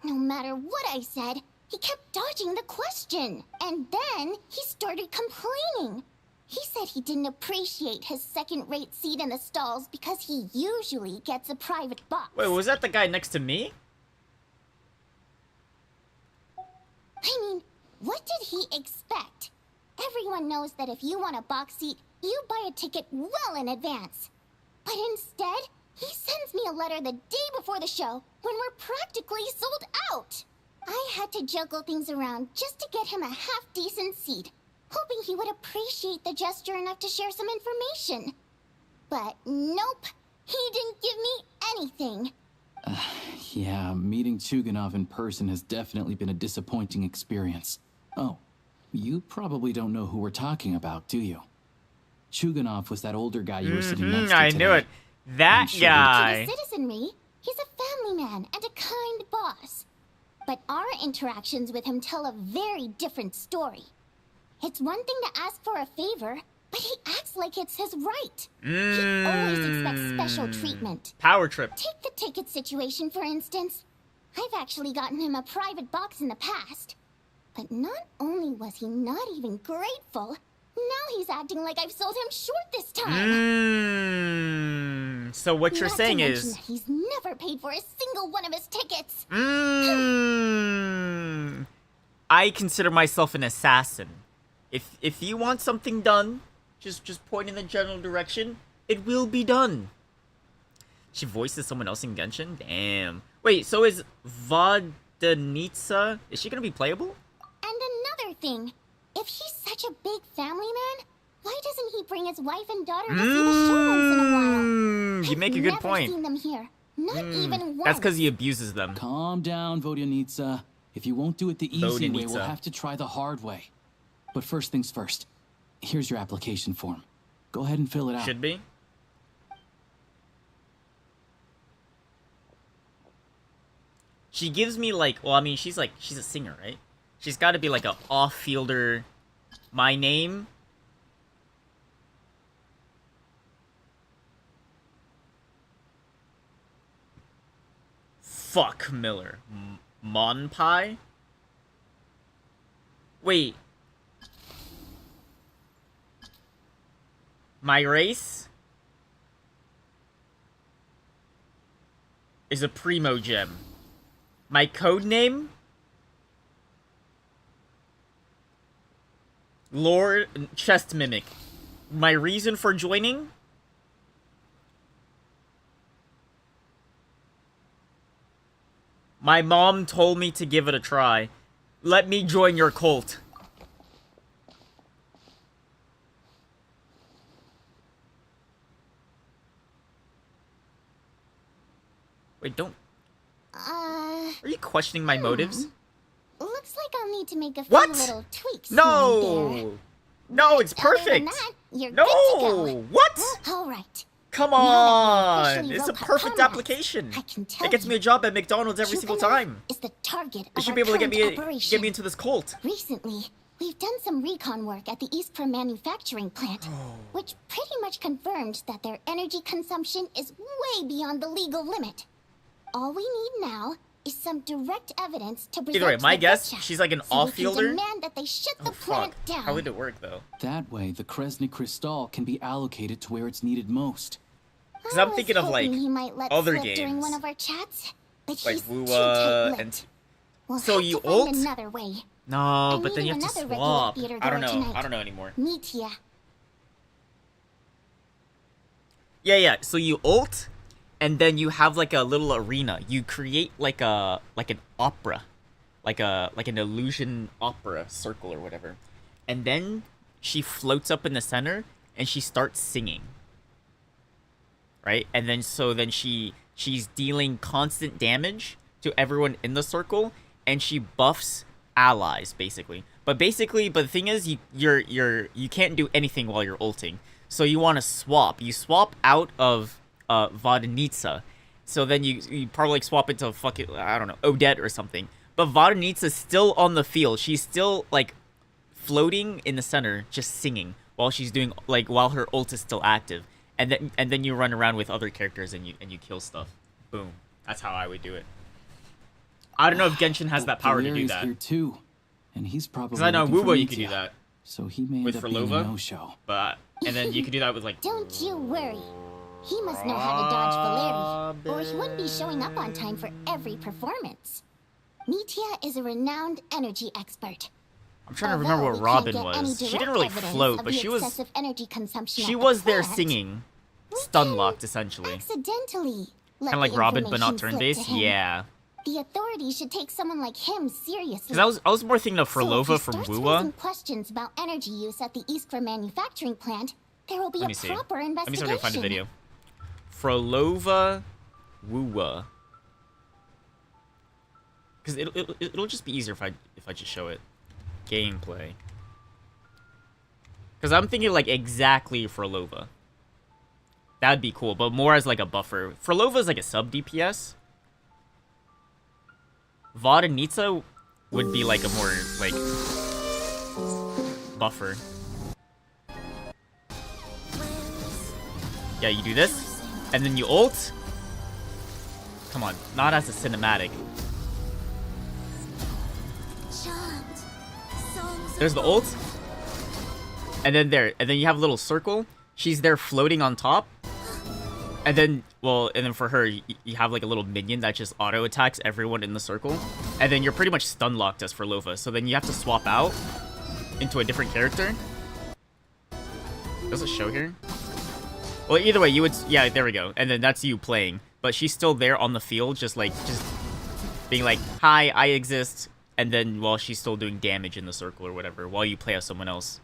No matter what I said, he kept dodging the question. And then he started complaining. He said he didn't appreciate his second-rate seat in the stalls because he usually gets a private box. Wait, was that the guy next to me? I mean, what did he expect? Everyone knows that if you want a box seat, you buy a ticket well in advance. But instead, he sends me a letter the day before the show when we're practically sold out. I had to juggle things around just to get him a half-decent seat, hoping he would appreciate the gesture enough to share some information. But nope, he didn't give me anything. Yeah, meeting Chuganov in person has definitely been a disappointing experience. Oh, you probably don't know who we're talking about, do you? Chuganov was that older guy you were sitting next to I today. knew it. That guy. To the citizenry, he's a family man and a kind boss. But our interactions with him tell a very different story. It's one thing to ask for a favor, but he acts like it's his right. He always expects special treatment. Power trip. Take the ticket situation, for instance. I've actually gotten him a private box in the past. But not only was he not even grateful, now he's acting like I've sold him short this time. So what you're saying is... that he's never paid for a single one of his tickets. I consider myself an assassin. If you want something done, just point in the general direction, it will be done. She voices someone else in Genshin? Damn. Wait, so is Vodanitsa, is she gonna be playable? And another thing, if he's such a big family man, why doesn't he bring his wife and daughter to see the show once in a while? You make a good point. I've never seen them here, not even once. That's because he abuses them. Calm down, Vodanitsa. If you won't do it the easy way, we'll have to try the hard way. But first things first. Here's your application form. Go ahead and fill it out. Should be. She gives me like, well, I mean, she's a singer, right? She's got to be like a off-fielder. My name. Fuck Miller. Monpai? Wait. My race is a Primo Gem. My code name? Lord Chest Mimic. My reason for joining? My mom told me to give it a try. Let me join your cult. Wait, don't... Are you questioning my motives? Looks like I'll need to make a few What? little tweaks. No! No, it's perfect! That, you're No! good to go. What? All right. Come Now that on! we're officially It's a Roka perfect comrades, application. I can tell It gets me a you, job at McDonald's every single Chuganov time. is the target It of should our be able to current operation. get me into this cult. Recently, we've done some recon work at the Eastpro manufacturing plant, which pretty much confirmed that their energy consumption is way beyond the legal limit. All we need now is some direct evidence to present Either way, to my the guess, Vetcha, she's like an so we can off-fielder. demand that they shut the plant down. How would it work, though? That way, the Kresny Crystal can be allocated to where it's needed most. Because I'm thinking of, like, He might let other slip during games. one of our chats, but Like he's too Wua tight-lipped. and... We'll So have you to find ult? another way. No, I'm but then you have meeting to another swap. regular I don't know. theater goer I don't tonight. know anymore. Meet ya. Yeah. So you ult, and then you have like a little arena. You create like an opera, like an illusion opera circle or whatever, and then she floats up in the center and she starts singing. Right, and then she's dealing constant damage to everyone in the circle, and she buffs allies basically. But the thing is, you can't do anything while you're ulting. So you want to swap. You swap out of Vodanitsa. So then you probably like swap into fucking, I don't know, Odette or something. But Vodanitsa's still on the field. She's still like floating in the center, just singing while she's doing while her ult is still active. And then you run around with other characters and you kill stuff. Boom. That's how I would do it. I don't know if Genshin has that power to do Valeri's that. here too, and he's probably. Because I know looking for Wuwa you could do Metia, that. So he may With end up being a Frolova, no-show. but and then you could do that with like. Don't you worry. He must know how to dodge Valeri, or he wouldn't be showing up on time for every performance. Metia is a renowned energy expert. I'm trying to remember what Robin was. She didn't really float, but she was. She was there singing, stun locked essentially. Accidentally. Kind of like Robin, but not turn-based. Yeah. The authorities should take someone like him seriously. Because I was more thinking of Frolova from Wuwa. Raising questions about energy use at the Iskra manufacturing plant, there will be a proper investigation. Let me start to find a video. Frolova, Wuwa. Because it'll just be easier if I just show it. Gameplay. Because I'm thinking like exactly Frolova. That'd be cool, but more as like a buffer. Frolova is like a sub DPS. Vodinitsa would be like a more like buffer. Yeah, you do this, and then you ult. Come on, not as a cinematic. There's the ult, and then you have a little circle. She's there floating on top, and then for her, you have like a little minion that just auto attacks everyone in the circle, and then you're pretty much stun locked as Frolova. So then you have to swap out into a different character. Does it show here? Well, either way, you would, yeah, there we go, and then that's you playing, but she's still there on the field, just being like, hi, I exist. And then while she's still doing damage in the circle or whatever, while you play as someone else.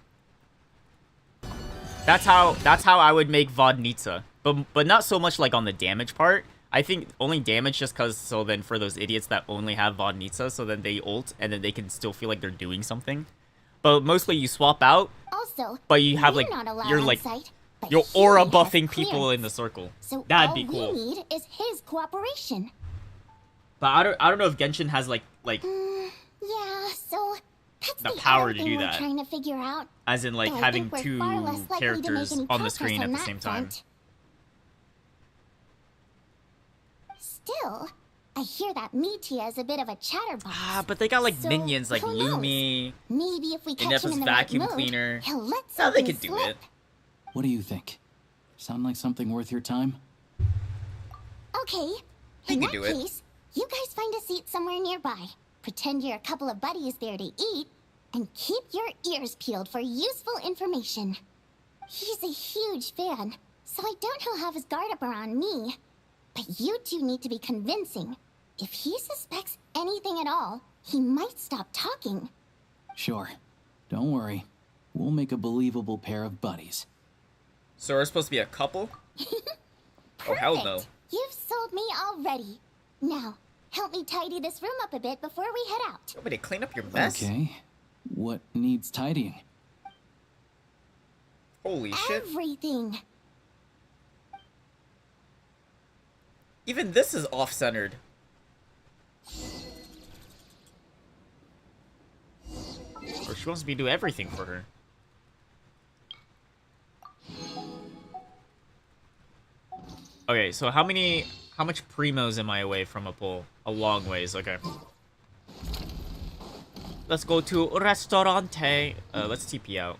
That's how I would make Vodnitsa. But not so much like on the damage part. I think only damage just because, so then for those idiots that only have Vodnitsa, so then they ult and then they can still feel like they're doing something. But mostly you swap out, but you have like, you're aura buffing people in the circle. So that'd be cool. all we need is his cooperation. But I don't know if Genshin has like yeah, so that's the power to do we're that. trying to figure out. As in like having two characters on the screen at the same time. Still, I hear that Metia is a bit of a chatterbox. Ah, but they got like minions like Lumi. Maybe if we catch him in the vacuum right mood, cleaner. he'll let Now they something could do slip. it. What do you think? Sound like something worth your time? Okay, in that case, you guys find a seat somewhere nearby. Pretend you're a couple of buddies there to eat, and keep your ears peeled for useful information. He's a huge fan, so I doubt he'll have his guard up around me. But you two need to be convincing. If he suspects anything at all, he might stop talking. Sure. Don't worry. We'll make a believable pair of buddies. So we're supposed to be a couple? Oh, hell no. You've sold me already. Now, help me tidy this room up a bit before we head out. Want me to clean up your mess? Okay. What needs tidying? Holy shit. Everything. Even this is off-centered. Or she wants me to do everything for her. Okay, so how much primos am I away from a pool? A long ways, okay. Let's go to Restaurante. Let's TP out.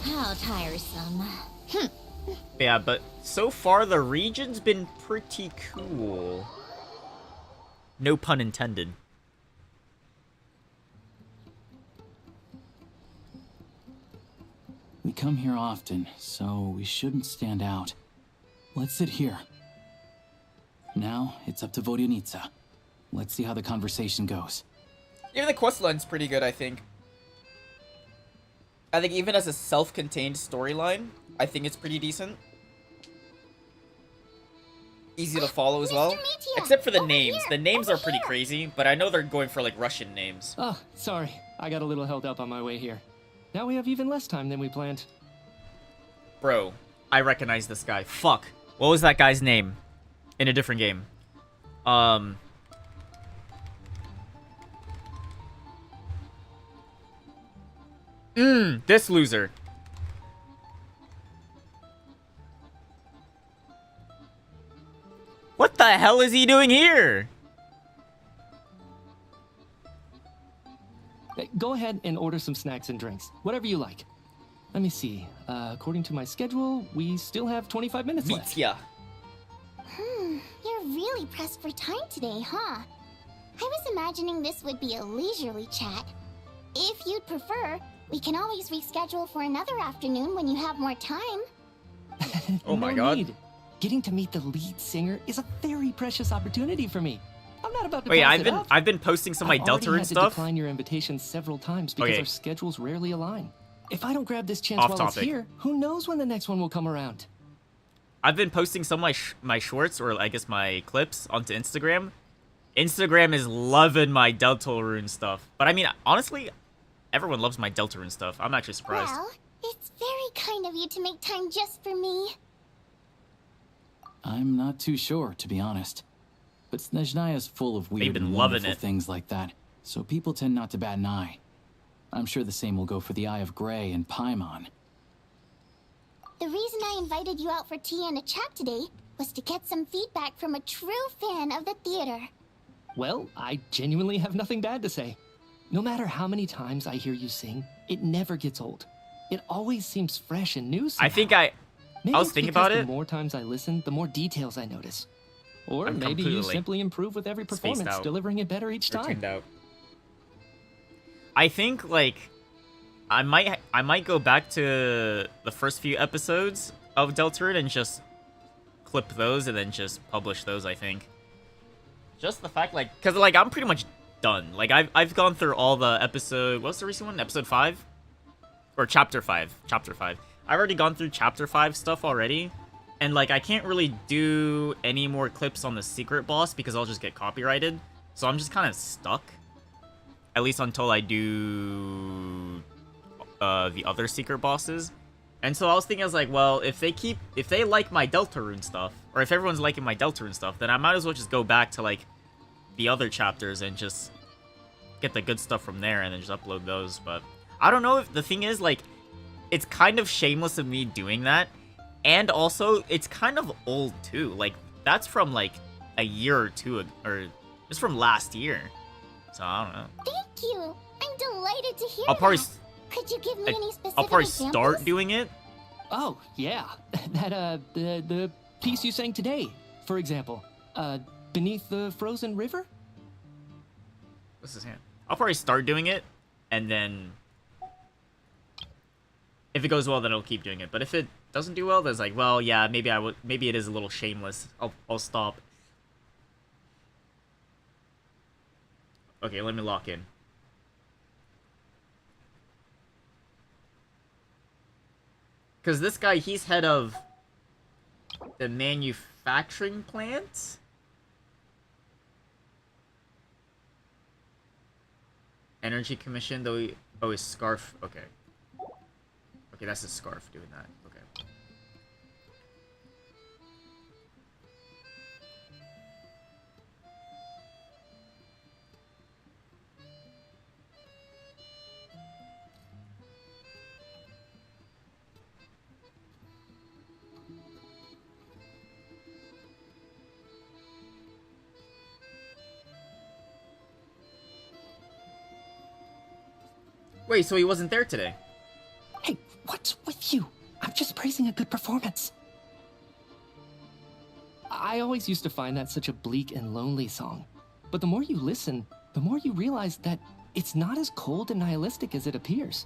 How tiresome. Yeah, but so far the region's been pretty cool. No pun intended. We come here often, so we shouldn't stand out. Let's sit here. Now, it's up to Vodyanitsa. Let's see how the conversation goes. Even the quest line's pretty good, I think. I think even as a self-contained storyline, I think it's pretty decent. Easy to follow as well. Except for the names. The names are pretty crazy, but I know they're going for like Russian names. Oh, sorry. I got a little held up on my way here. Now we have even less time than we planned. Bro, I recognize this guy. Fuck. What was that guy's name? In a different game. This loser. the hell is he doing here? Go ahead and order some snacks and drinks. Whatever you like. Let me see. According to my schedule, we still have 25 minutes left. Yeah. You're really pressed for time today, huh? I was imagining this would be a leisurely chat. If you'd prefer, we can always reschedule for another afternoon when you have more time. Oh my No god. need. Getting to meet the lead singer is a very precious opportunity for me. I'm not about to Wait, pass it up. I've been posting some of my Deltarune I've already had to stuff. decline your invitation several times because Okay. our schedules rarely align. If I don't grab this chance Off while topic. it's here, who knows when the next one will come around? I've been posting some of my shorts, or I guess my clips, onto Instagram. Instagram is loving my Deltarune stuff. But I mean, honestly, everyone loves my Deltarune stuff. I'm actually surprised. Well, it's very kind of you to make time just for me. I'm not too sure, to be honest. But Snezhnaya is full of weird been and loving wonderful it. things like that, so people tend not to bat an eye. I'm sure the same will go for the Eye of Grey and Paimon. The reason I invited you out for tea and a chat today was to get some feedback from a true fan of the theater. Well, I genuinely have nothing bad to say. No matter how many times I hear you sing, it never gets old. It always seems fresh and new somehow. I think Maybe I was it's thinking because about it. The more times I listen, the more details I notice. Or I'm maybe you completely simply improve with every spaced performance, out. delivering it better each time. Tuned out. I think like I might go back to the first few episodes of Deltarune and just clip those and then just publish those. I think. Just the fact, like, cause like I'm pretty much done. Like I've gone through all the episode. What's the recent one? Episode 5, or chapter 5? Chapter 5. I've already gone through chapter 5 stuff already, and like I can't really do any more clips on the secret boss because I'll just get copyrighted. So I'm just kind of stuck. At least until I do the other secret bosses. And so I was thinking, I was like, well, if they like my Deltarune stuff, or if everyone's liking my Deltarune stuff, then I might as well just go back to like the other chapters and just get the good stuff from there and then just upload those. But I don't know, if the thing is, like, it's kind of shameless of me doing that, and also it's kind of old too. Like, that's from like a year or two ago, or it's from last year. So I don't know. Thank you. I'm delighted to hear I'll probably that. Could you give me any specific I'll probably examples? start doing it. Oh, yeah. That, the piece you sang today, for example. Beneath the Frozen River? What's his hand? I'll probably start doing it, and then if it goes well, then I'll keep doing it. But if it doesn't do well, then it's like, well, yeah, maybe it is a little shameless. I'll stop. Okay, let me lock in. Because this guy, he's head of the manufacturing plant? Energy Commission, though he... Oh, his scarf. Okay. Okay, that's his scarf doing that. Okay. Wait, so he wasn't there today? Hey, what's with you? I'm just praising a good performance. I always used to find that such a bleak and lonely song. But the more you listen, the more you realize that it's not as cold and nihilistic as it appears.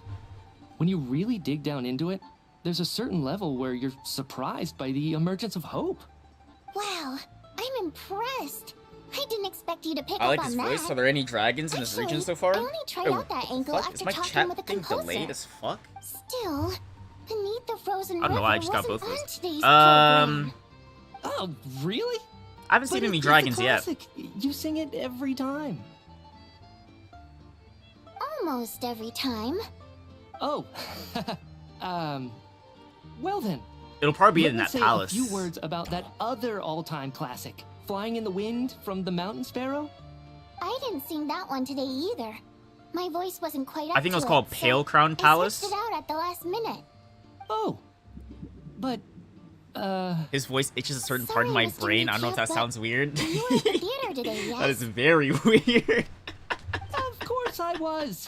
When you really dig down into it, there's a certain level where you're surprised by the emergence of hope. Wow, I'm impressed. I didn't expect you to pick I like up his on voice. that. Are there any dragons in this region so far? I only tried out that angle fuck? after Is my talking chat with a thing composer. delayed as fuck? Still, Beneath the Frozen I don't know why I just River got both wasn't of on those. today's program. Oh, really? I haven't seen But any it's a dragons yet. classic. You sing it every time. Almost every time. Oh, well then. It'll probably be Let in me that say palace. a few words about that other all-time classic, Flying in the Wind from the Mountain Sparrow. I didn't sing that one today either. My voice wasn't quite up I think it was to called so Pale Crown Palace. I switched it out at the last minute. Oh, but His voice itches a certain part of my brain. I don't know if that sounds weird. You were at the theater today, yes? That is very weird. Of course I was.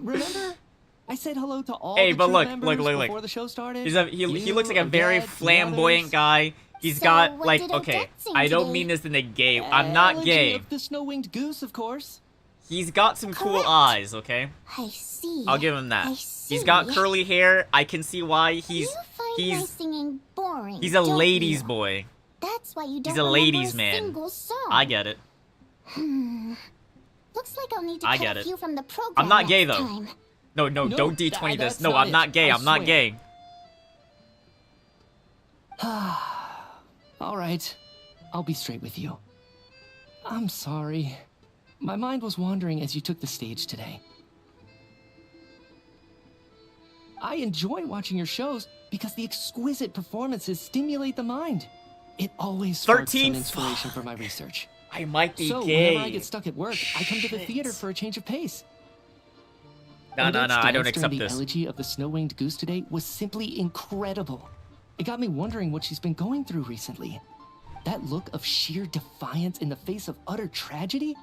Remember? I said hello to all Hey, the but crew look, members look. before the show started. He looks like a You, very Odette, the flamboyant others. guy. He's So got what like did okay. Odette sing I don't today? mean this in a gay. I'm not Elegy gay. of the snow-winged goose, of course. He's got some cool Correct. eyes. Okay, I see. I'll give him that. I see. He's got curly hair. I can see why You find my he's singing boring. he's a don't ladies you? boy. That's why you don't He's a remember ladies a man. single song. I get it. Looks like I'll need to I cut get a it. few from the program I'm not gay next though. time. No, No, don't D20 this. that's No, not I'm it. not gay. I I'm not swear. gay. All right. I'll be straight with you. I'm sorry. My mind was wandering as you took the stage today. I enjoy watching your shows because the exquisite performances stimulate the mind. It always sparks 13? some inspiration for my research. I might be So gay. whenever I get stuck at work, I come to the theater for a change of pace. No, Odette's I don't dance accept during this. The elegy of the snow-winged goose today was simply incredible. It got me wondering what she's been going through recently. That look of sheer defiance in the face of utter tragedy,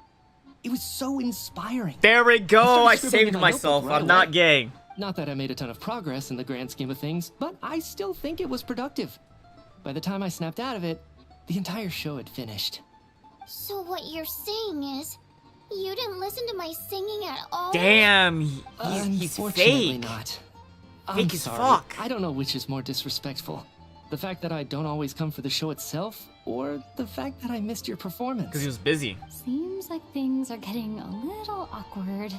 it was so inspiring. There we go. I started scribbling saved in my myself. notebook right I'm not away. gay. Not that I made a ton of progress in the grand scheme of things, but I still think it was productive. By the time I snapped out of it, the entire show had finished. So what you're saying is, you didn't listen to my singing at all? Damn, he's Unfortunately fake. not. Fake I'm as sorry. fuck. I don't know which is more disrespectful. The fact that I don't always come for the show itself, or the fact that I missed your performance. Because he was busy. Seems like things are getting a little awkward.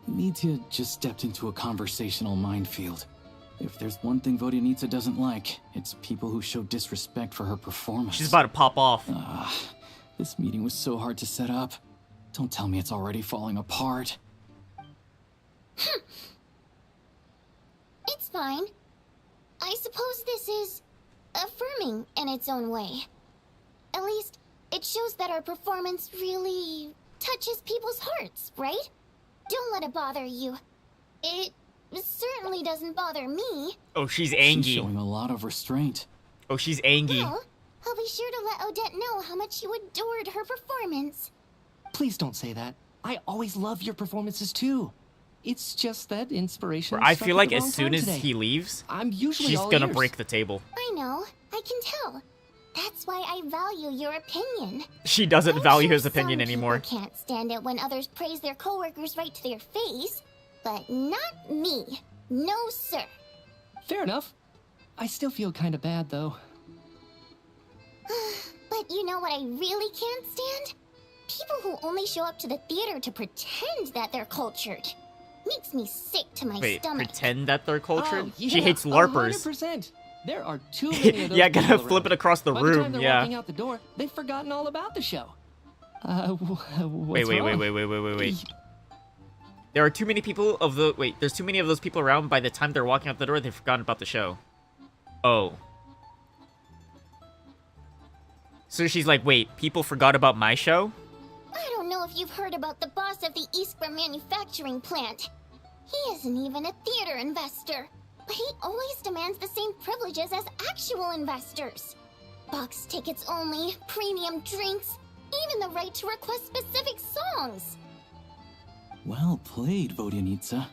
Nitya just stepped into a conversational minefield. If there's one thing Vodyanitsa doesn't like, it's people who show disrespect for her performance. She's about to pop off. This meeting was so hard to set up. Don't tell me it's already falling apart. It's fine. I suppose this is affirming in its own way. At least, it shows that our performance really touches people's hearts, right? Don't let it bother you. It certainly doesn't bother me. Oh, she's She's angry. showing a lot of restraint. Oh, she's angry. Well, I'll be sure to let Odette know how much you adored her performance. Please don't say that. I always love your performances too. It's just that inspiration. I struck feel at like the as wrong soon time as today. he leaves, I'm usually she's all gonna ears. break the table. I know, I can tell. That's why I value your opinion. She doesn't I'm value sure his opinion some anymore. People can't stand it when others praise their coworkers right to their face, but not me. No, sir. Fair enough. I still feel kind of bad though. But you know what I really can't stand? People who only show up to the theater to pretend that they're cultured. Makes me sick to my Wait, stomach. pretend that they're cultured? Oh, yeah, She hates LARPers. 100%. There are too many of those Yeah, gotta people flip around. it across the By room, the time they're yeah. walking out the door, they've forgotten all about the show. Wait, What's wait. wrong? There are too many people of the there's too many of those people around. By the time they're walking out the door, they've forgotten about the show. Oh. So she's like, wait, people forgot about my show? I don't know if you've heard about the boss of the Iskra manufacturing plant. He isn't even a theater investor, but he always demands the same privileges as actual investors. Box tickets only, premium drinks, even the right to request specific songs. Well played, Vodyanitsa.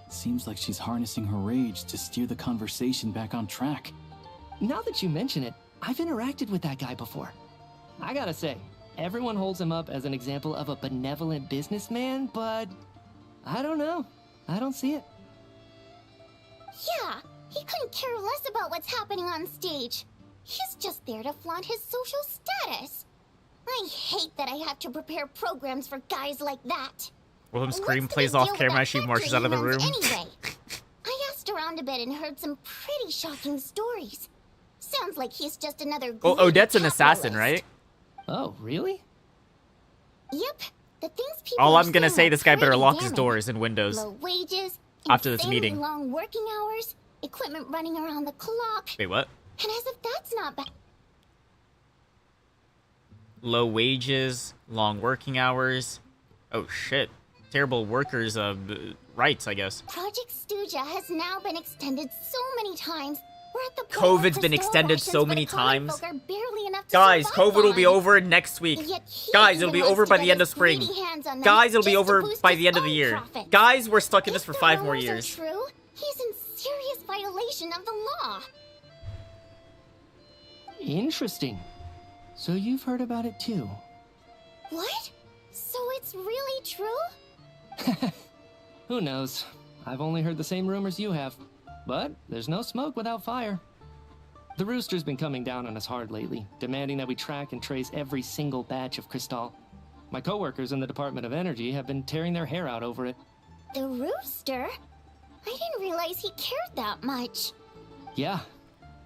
Seems like she's harnessing her rage to steer the conversation back on track. Now that you mention it, I've interacted with that guy before. I gotta say, everyone holds him up as an example of a benevolent businessman, but I don't know. I don't see it. Yeah, he couldn't care less about what's happening on stage. He's just there to flaunt his social status. I hate that I have to prepare programs for guys like that. Willem Scream What's the plays big off deal with camera that as she factory marches out of the he runs room. Anyway, I asked around a bit and heard some pretty shocking stories. Sounds like he's just another Oh, greedy Odette's an assassin, capitalist. right? Oh, really? Yep, the things people All are I'm gonna saying say, are this guy better pretty lock his damning. doors and windows. Low wages, After this insanely meeting. long working hours, equipment running around the clock. Wait, what? And as if that's not bad. Low wages, long working hours. Oh shit. Terrible workers' rights, I guess. Project Stuja has now been extended so many times, we're We're at the point COVID's where been crystal extended rations so for many the common times. folk are barely enough to Guys, survive COVID will be on. over next week. Yet he Guys, even it'll be wants over to by get the end of his spring. greedy hands on them Guys, it'll be just to over boost by his the end of the own year. profits. Guys, we're stuck in this for If the 5 more rumors are years. true, he's in serious violation of the law. Interesting. So you've heard about it too. What? So it's really true? Who knows? I've only heard the same rumors you have. But there's no smoke without fire. The Rooster's been coming down on us hard lately, demanding that we track and trace every single batch of Crystal. My coworkers in the Department of Energy have been tearing their hair out over it. The Rooster? I didn't realize he cared that much. Yeah.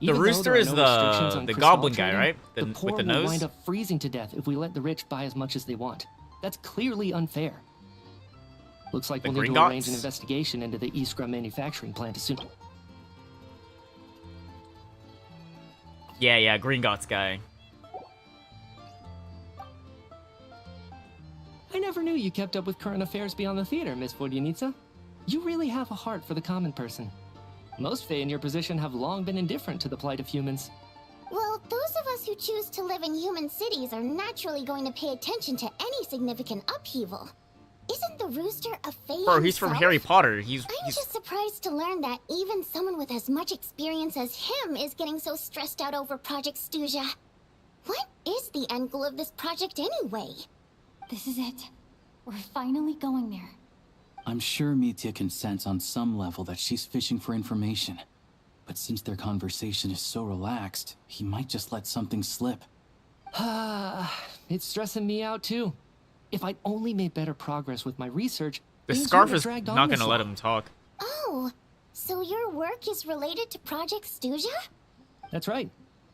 The Even though Rooster there are is no restrictions on the Crystal goblin guy, trading, right? The poor With the will nose? wind up freezing to death if we let the rich buy as much as they want. That's clearly unfair. Looks like The we'll need to Gringotts? arrange an investigation into the Iskra manufacturing plant as soon. Yeah, Gringotts guy. I never knew you kept up with current affairs beyond the theater, Miss Vodyanica. You really have a heart for the common person. Most Fae in your position have long been indifferent to the plight of humans. Well, those of us who choose to live in human cities are naturally going to pay attention to any significant upheaval. Isn't the Rooster a Fae Bro, he's from himself? Harry Potter. He's just surprised to learn that even someone with as much experience as him is getting so stressed out over Project Stuja. What is the end goal of this project anyway? This is it. We're finally going there. I'm sure Mitya can sense on some level that she's fishing for information. But since their conversation is so relaxed, he might just let something slip. It's stressing me out too. If I'd only made better progress with my research, the things scarf wouldn't have is dragged on not this gonna let long. him talk. Oh, so your work is related to Project Stuja? That's right.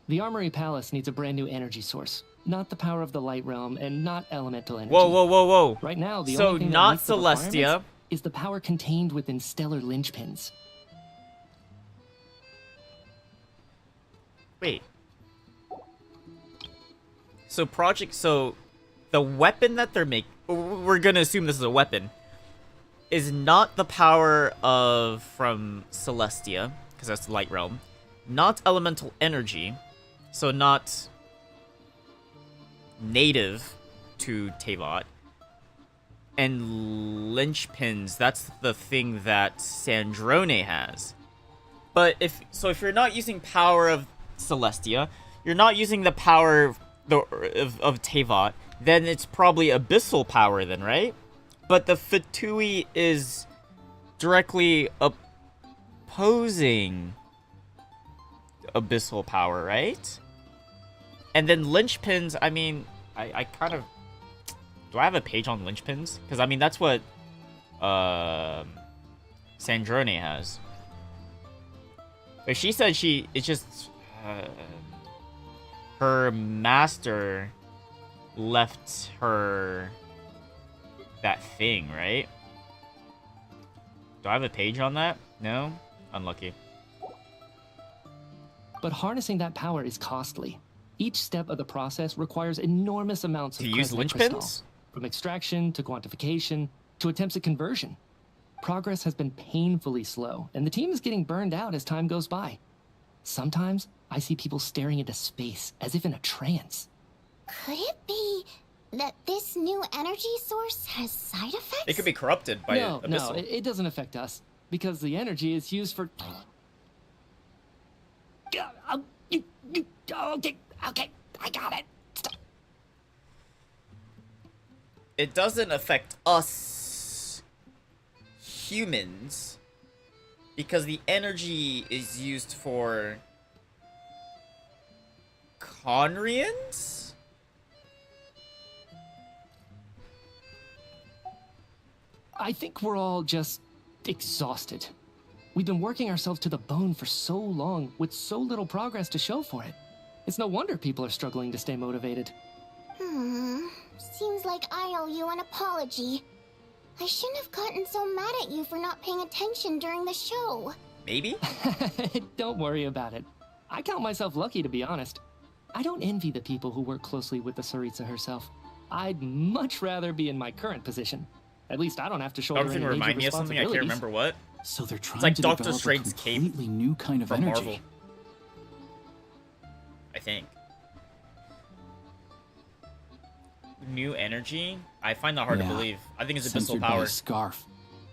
The Armory Palace needs a brand new energy source. Not the power of the Light Realm and not elemental energy. Whoa. Right now, the So only thing that not meets the Celestia. requirements is the power contained within stellar linchpins. Wait. So the weapon that they're making, we're gonna assume this is a weapon, is not the power from Celestia, because that's the Light Realm, not elemental energy, so not native to Teyvat, and linchpins, that's the thing that Sandrone has. But if you're not using power of Celestia, you're not using the power of Teyvat, then it's probably abyssal power then, right? But the Fatui is directly opposing abyssal power, right? And then linchpins, I mean, I kind of... Do I have a page on linchpins? Because, I mean, that's what Sandrone has. But she said it's just... her master left her that thing, right? Do I have a page on that? No? Unlucky. But harnessing that power is costly. Each step of the process requires enormous amounts of To use crescent linchpins? crystal. From extraction to quantification to attempts at conversion. Progress has been painfully slow, and the team is getting burned out as time goes by. Sometimes I see people staring into space as if in a trance. Could it be that this new energy source has side effects? It could be corrupted by No, abyssal. it doesn't affect us because the energy is used for. Okay, I got it. Stop. It doesn't affect us humans because the energy is used for Conrians? I think we're all just exhausted. We've been working ourselves to the bone for so long with so little progress to show for it. It's no wonder people are struggling to stay motivated. Seems like I owe you an apology. I shouldn't have gotten so mad at you for not paying attention during the show. Maybe? Don't worry about it. I count myself lucky, to be honest. I don't envy the people who work closely with the Tsaritsa herself. I'd much rather be in my current position. At least I don't have to shoulder any Everything major remind me of something, I can't responsibilities. remember what. So they're trying like to Doctor develop Strange's a cape completely new kind of from energy. Marvel. think. New energy? I find that hard to believe. I think it's abyssal Censored by power. a scarf.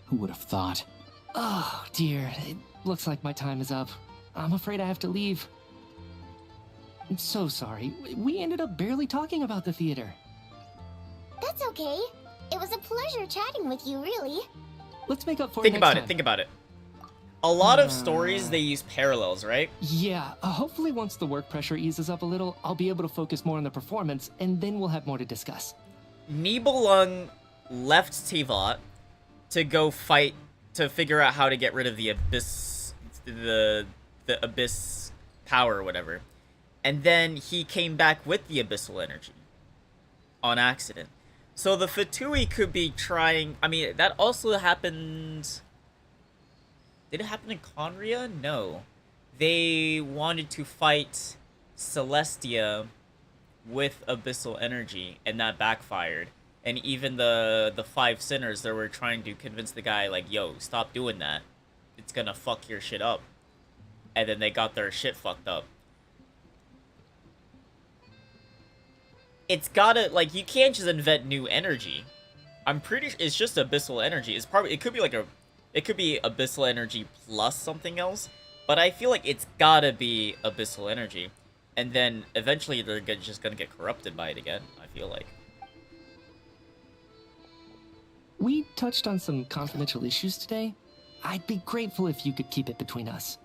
Who would have thought? Oh, dear. It looks like my time is up. I'm afraid I have to leave. I'm so sorry. We ended up barely talking about the theater. That's okay. It was a pleasure chatting with you, really. Let's make up for it Think next about time. it. Think about it. A lot of stories, they use parallels, right? Yeah, hopefully once the work pressure eases up a little, I'll be able to focus more on the performance, and then we'll have more to discuss. Nibelung left Tivat to go fight to figure out how to get rid of the abyss, the abyss power or whatever, and then he came back with the abyssal energy on accident. So the Fatui could be trying. I mean, that also happened. Did it happen in Conria? No. They wanted to fight Celestia with abyssal energy, and that backfired. And even the five sinners, they were trying to convince the guy, like, yo, stop doing that. It's gonna fuck your shit up. And then they got their shit fucked up. It's gotta, like, you can't just invent new energy. I'm pretty sure it's just abyssal energy. It's probably, it could be like it could be abyssal energy plus something else, but I feel like it's gotta be abyssal energy. And then eventually they're just gonna get corrupted by it again, I feel like. We touched on some confidential issues today. I'd be grateful if you could keep it between us.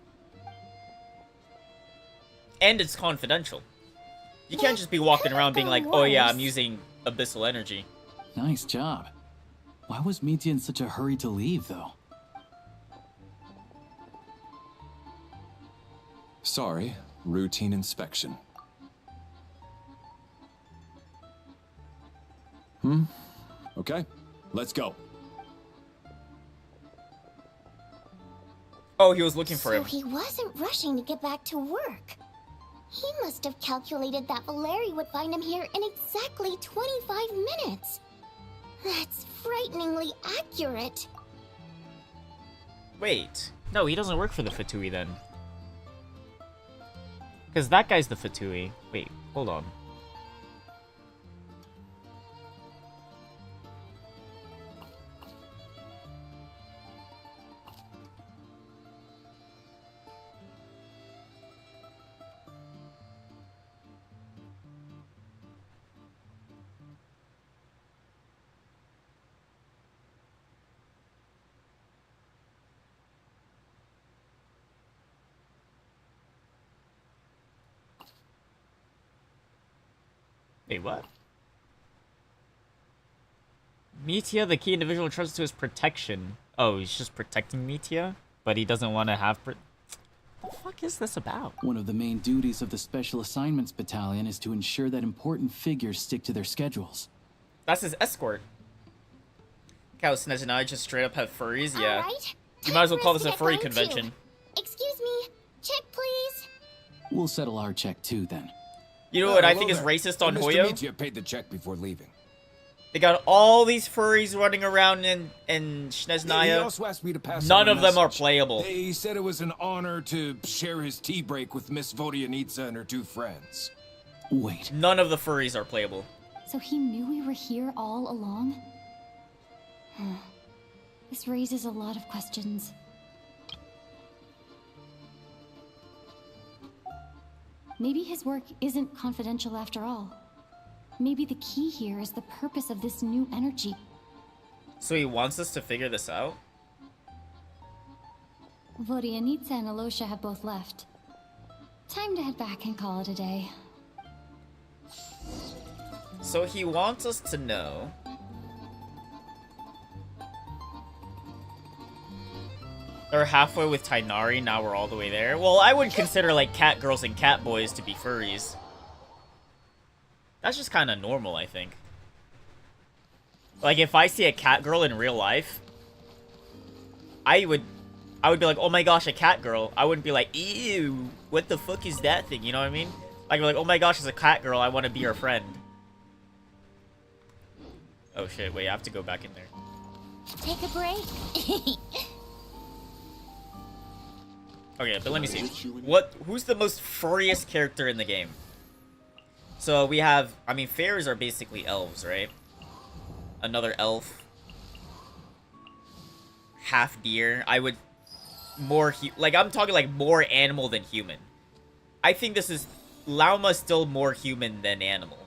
And it's confidential. You can't just be walking around being like, oh yeah, I'm using abyssal energy. Nice job. Why was Mitya in such a hurry to leave, though? Sorry, routine inspection. Okay, let's go. Oh, he was looking for him. So he wasn't rushing to get back to work. He must have calculated that Valeri would find him here in exactly 25 minutes. That's frighteningly accurate. Wait. No, he doesn't work for the Fatui then. Because that guy's the Fatui. Wait, hold on. Wait, what? Mitya, the key individual trusts to his protection. Oh, he's just protecting Mitya? But he doesn't want to have... What the fuck is this about? One of the main duties of the Special Assignments Battalion is to ensure that important figures stick to their schedules. That's his escort. Cow Snezhnaya just straight up have furries? Yeah. Alright. You might as well call this a furry Time convention. Excuse me. Check, please. We'll settle our check too, then. You know what I think is racist on Mr. Hoyo? Mitya paid the check before leaving. They got all these furries running around in He Snezhnaya. also asked me to pass None on a of them are message. playable. He said it was an honor to share his tea break with Miss Vodyanitsa and her two friends. Wait. None of the furries are playable. So he knew we were here all along? This raises a lot of questions. Maybe his work isn't confidential after all. Maybe the key here is the purpose of this new energy. So he wants us to figure this out? Vodyanitsa and Alosha have both left. Time to head back and call it a day. So he wants us to know... They're halfway with Tainari, now we're all the way there. Well, I would consider, like, cat girls and cat boys to be furries. That's just kind of normal, I think. Like, if I see a cat girl in real life, I would be like, oh my gosh, a cat girl. I wouldn't be like, ew, what the fuck is that thing, you know what I mean? I'd be like, oh my gosh, it's a cat girl, I want to be her friend. Oh shit, wait, I have to go back in there. Take a break. Okay, but let me see. Who's the most furriest character in the game? So we have, I mean, fairies are basically elves, right? Another elf. Half deer. I would more like I'm talking like more animal than human. I think this is Lauma still more human than animal.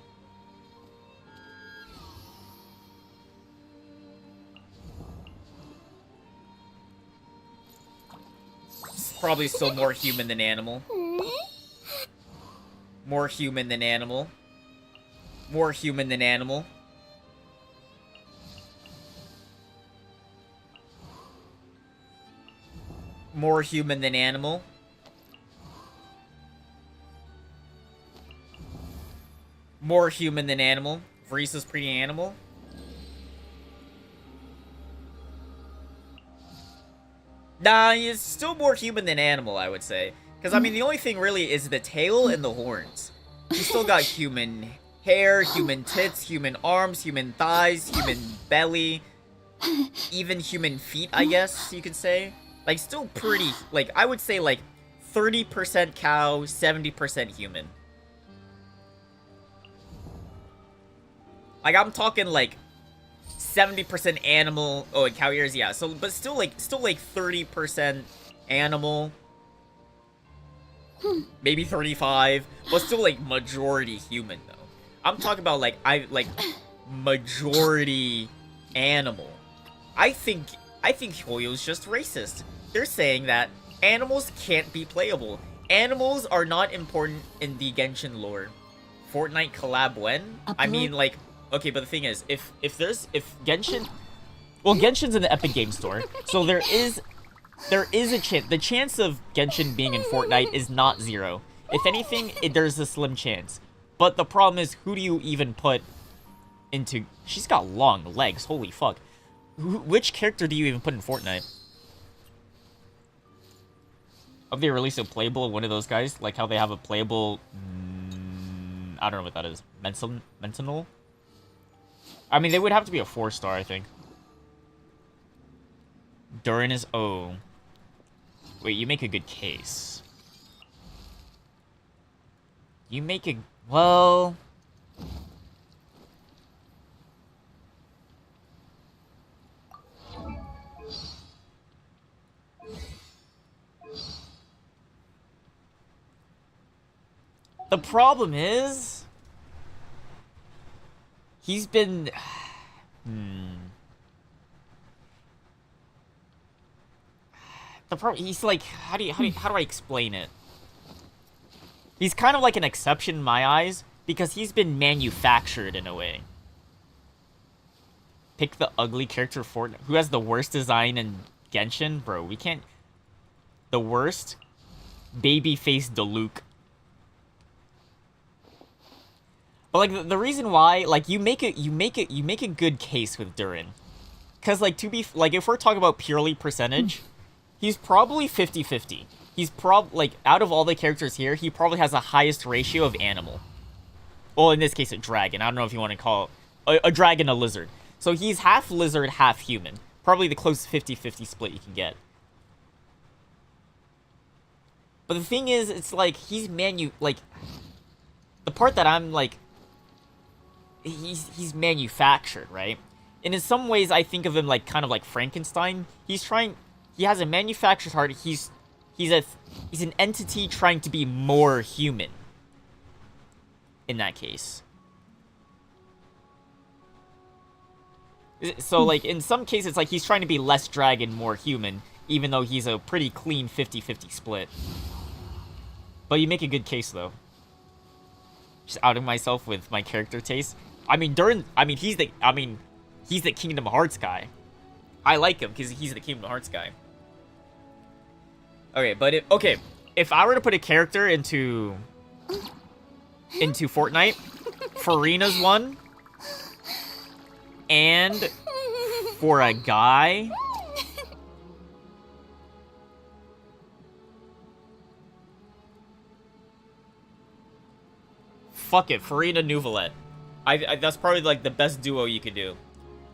It's probably still more human than animal. More human than animal. More human than animal. More human than animal. More human than animal. Vrisa's pretty animal. Nah, it's still more human than animal, I would say. Because, I mean, the only thing really is the tail and the horns. You still got human hair, human tits, human arms, human thighs, human belly. Even human feet, I guess you could say. Like, still pretty, like, I would say, like, 30% cow, 70% human. Like, I'm talking, like, 70% animal. Oh, and cow ears, yeah. So, but still, like, 30% animal. Maybe 35. But still, like, majority human, though. I'm talking about, like, majority animal. I think Hoyo's just racist. They're saying that animals can't be playable. Animals are not important in the Genshin lore. Fortnite collab when? I mean, like, okay, but the thing is, if Genshin, well, Genshin's in the Epic Game Store, so there is a chance. The chance of Genshin being in Fortnite is not zero. If anything, there's a slim chance. But the problem is, who do you even put into? She's got long legs. Holy fuck. Which character do you even put in Fortnite? If they release a playable one of those guys, like how they have a playable, I don't know what that is, Mentinel? I mean, they would have to be a 4-star, I think. Durin is O. Wait, you make a good case. You make a, well... The problem is... He's been... The problem... He's like... How do I explain it? He's kind of like an exception in my eyes, because he's been manufactured in a way. Pick the ugly character for... Who has the worst design in Genshin? Bro, we can't... The worst? Babyface Diluc. But like the reason why, like, you make a good case with Durin, because like if we're talking about purely percentage, he's probably 50-50. He's like out of all the characters here, he probably has the highest ratio of animal. Well, in this case, a dragon. I don't know if you want to call it a dragon, a lizard. So he's half lizard, half human. Probably the closest 50-50 split you can get. But the thing is, it's like he's like the part that I'm like. He's manufactured, right? And in some ways, I think of him like kind of like Frankenstein. He has a manufactured heart. He's an entity trying to be more human. In that case. So like in some cases, it's like he's trying to be less dragon, more human, even though he's a pretty clean 50-50 split. But you make a good case though. Just outing myself with my character taste. I mean, he's the Kingdom Hearts guy. I like him because he's the Kingdom Hearts guy. Okay, but if I were to put a character into Fortnite, Farina's one, and for a guy, fuck it, Farina Nouvelette. That's probably like the best duo you could do.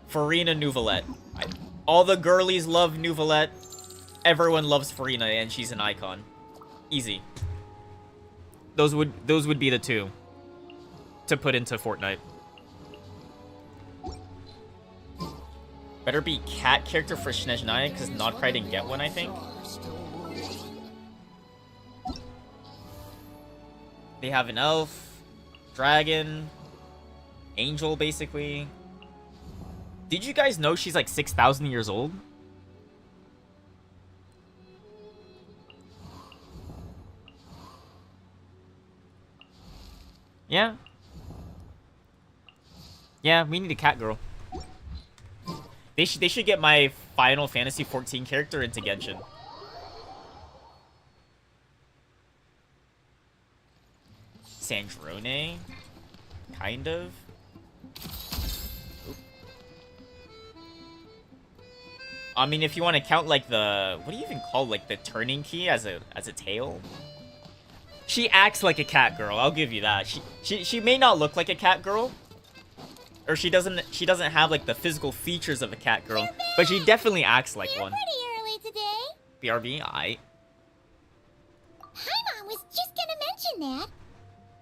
Farina Nouvelette. All the girlies love Nouvelette. Everyone loves Farina, and she's an icon. Easy. Those would be the two. to put into Fortnite. Better be cat character for Snezhnaya, because Nodcry didn't get one, I think. They have an elf, dragon, angel, basically. Did you guys know she's like 6,000 years old? Yeah. Yeah, we need a cat girl. They should get my Final Fantasy 14 character into Genshin. Sandrone? Kind of. Oop. I mean, if you want to count like the, what do you even call like the turning key as a tail? She acts like a cat girl. I'll give you that. She may not look like a cat girl, or she doesn't have like the physical features of a cat girl, but she definitely acts like one. Pretty early today. BRB, I. Paimon was just gonna mention that.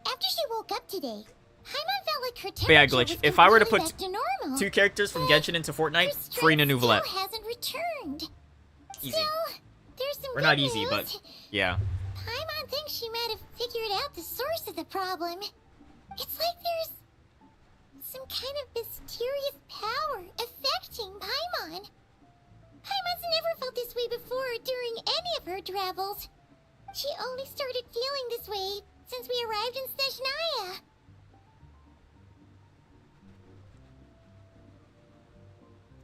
After she woke up today, Paimon felt like her But yeah, temperature Glitch, was if I were to completely put back to normal. 2 characters from Genshin into Fortnite, Her free strength Nouvellette. still hasn't returned. Easy. Still, there's some Or not good easy, news. but yeah. Paimon thinks she might have figured out the source of the problem. It's like there's some kind of mysterious power affecting Paimon. Paimon's never felt this way before during any of her travels. She only started feeling this way since we arrived in Snezhnaya.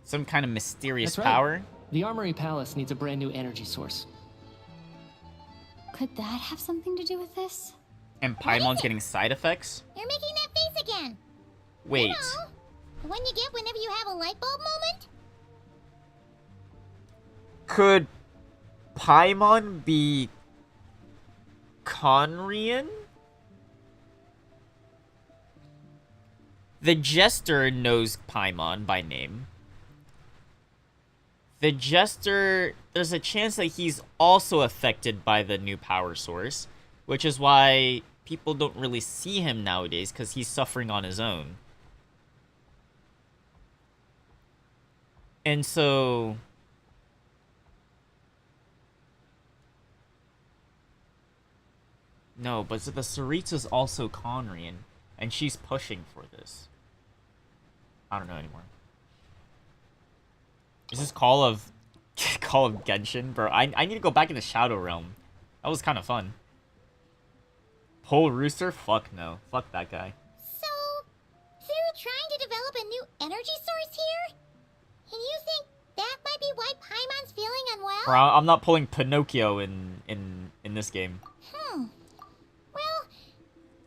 Some kind of mysterious That's right. power. The Armory Palace needs a brand new energy source. Could that have something to do with this? And Paimon's getting side effects? You're making that face again. Wait. You know, the one you get whenever you have a light bulb moment? Could Paimon be Conrian? The Jester knows Paimon by name. The Jester, there's a chance that he's also affected by the new power source, which is why people don't really see him nowadays, because he's suffering on his own. And so... No, but the Sarita's also Conrian, and she's pushing for this. I don't know anymore. Is this Call of Genshin? Bro, I need to go back in the Shadow Realm. That was kind of fun. Pole Rooster? Fuck no. Fuck that guy. So, they're trying to develop a new energy source here? And you think that might be why Paimon's feeling unwell? Bro, I'm not pulling Pinocchio in this game. Well,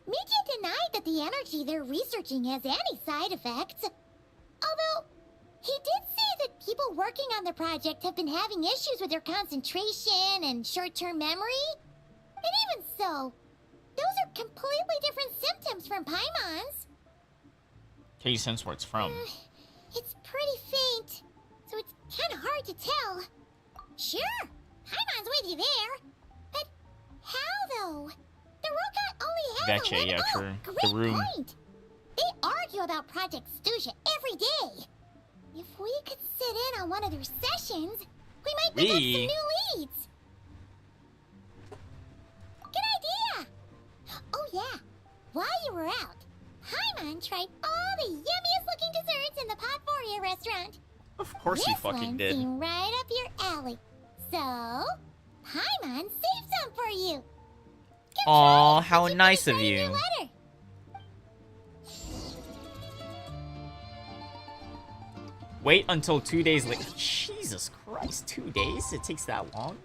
Miki denied that the energy they're researching has any side effects. Although, he did say that people working on the project have been having issues with their concentration and short-term memory. And even so, those are completely different symptoms from Paimon's. Can you sense where it's from? It's pretty faint, so it's kind of hard to tell. Sure, Paimon's with you there. But how, though? The robot only has Veche, yeah, true. Great The room. point. They argue about Project Stuja every day. If we could sit in on one of their sessions, we might pick up some new leads. Good idea. Oh yeah, while you were out, Paimon tried all the yummiest looking desserts in the Podvoria restaurant. Of course he fucking did. This one seemed right up your alley. So, Paimon saved some for you. Aw, how nice of you. Wait until 2 days later. Jesus Christ, 2 days? It takes that long?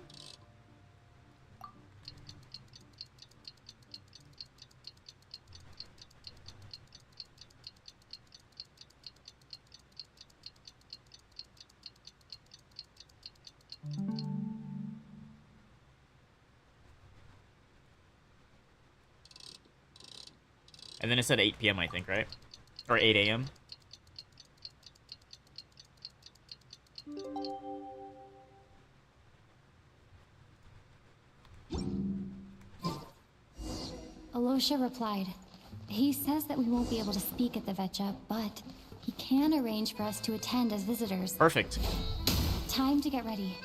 And then it said 8 PM, I think, right? Or 8 AM. Alosha replied, He says that we won't be able to speak at the Vetcha, but he can arrange for us to attend as visitors. Perfect. Time to get ready.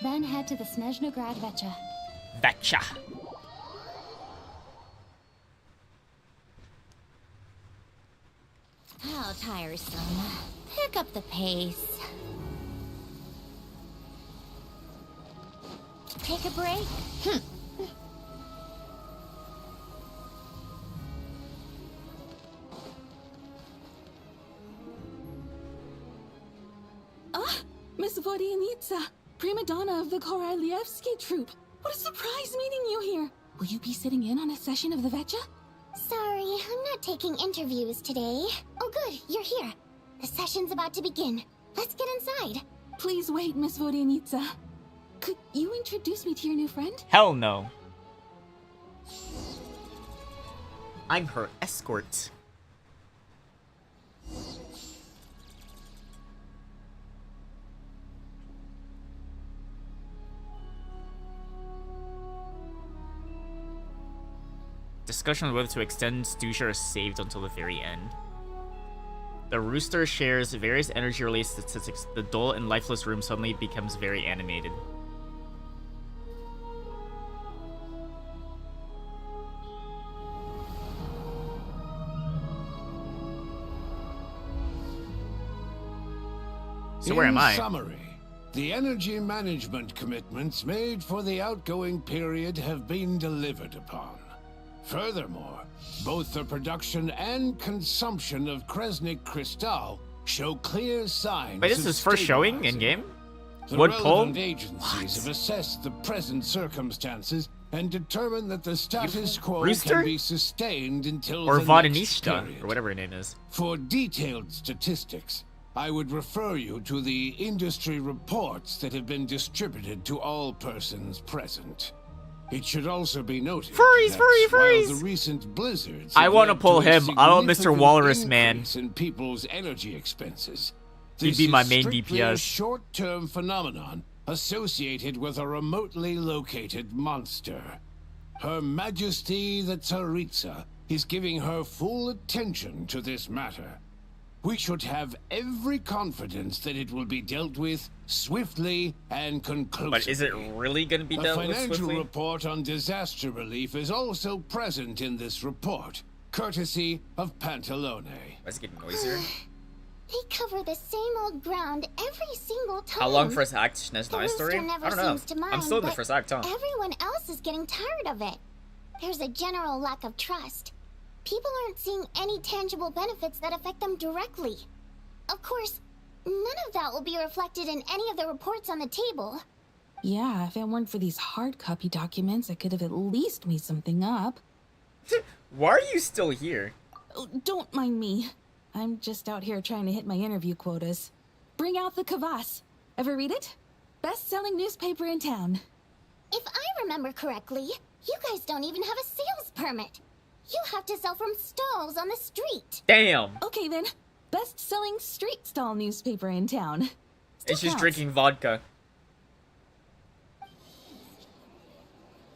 Then head to the Snezhnograd Vetcha. Vetcha. How tiresome. Pick up the pace. Take a break? Miss Vodyanitsa, prima donna of the Korolievsky troupe. What a surprise meeting you here. Will you be sitting in on a session of the Vetcha? Sorry, I'm not taking interviews today. Oh good, you're here. The session's about to begin. Let's get inside. Please wait, Miss Vodyanitsa. Could you introduce me to your new friend? Hell no. I'm her escort. Discussion on whether to extend Stuzha are saved until the very end. The rooster shares various energy-related statistics. The dull and lifeless room suddenly becomes very animated. So where am I? In summary, the energy management commitments made for the outgoing period have been delivered upon. Furthermore, both the production and consumption of Kresnik Crystal show clear signs. Wait, this is first showing in game? The Wood pull? relevant agencies have assessed the present circumstances and determined that the status quo Rooster? can be sustained until Or the next Vodyanishta, period. or whatever her name is. For detailed statistics, I would refer you to the industry reports that have been distributed to all persons present. It should also be noted Furries, that while furries! the recent blizzards I have want to led pull a him. I want Mr. significant Walrus, man. increase in people's energy expenses. He'd This be my is main strictly a DPS. short-term phenomenon associated with a remotely located monster. Her Majesty the Tsaritsa is giving her full attention to this matter. We should have every confidence that it will be dealt with swiftly and conclusively. But is it really going to be dealt with A financial swiftly? report on disaster relief is also present in this report, courtesy of Pantalone. Why is it getting noisier? They cover the same old ground every single time. How long first act Snezhnaya The story? rooster never I don't know. seems to mind, I'm still in the but first act, huh? Everyone else is getting tired of it. There's a general lack of trust. People aren't seeing any tangible benefits that affect them directly. Of course, none of that will be reflected in any of the reports on the table. Yeah, if it weren't for these hard copy documents, I could have at least made something up. Why are you still here? Oh, don't mind me. I'm just out here trying to hit my interview quotas. Bring out the Kvass. Ever read it? Best-selling newspaper in town. If I remember correctly, you guys don't even have a sales permit. You have to sell from stalls on the street. Damn. Okay then, best-selling street stall newspaper in town. It's just drinking vodka.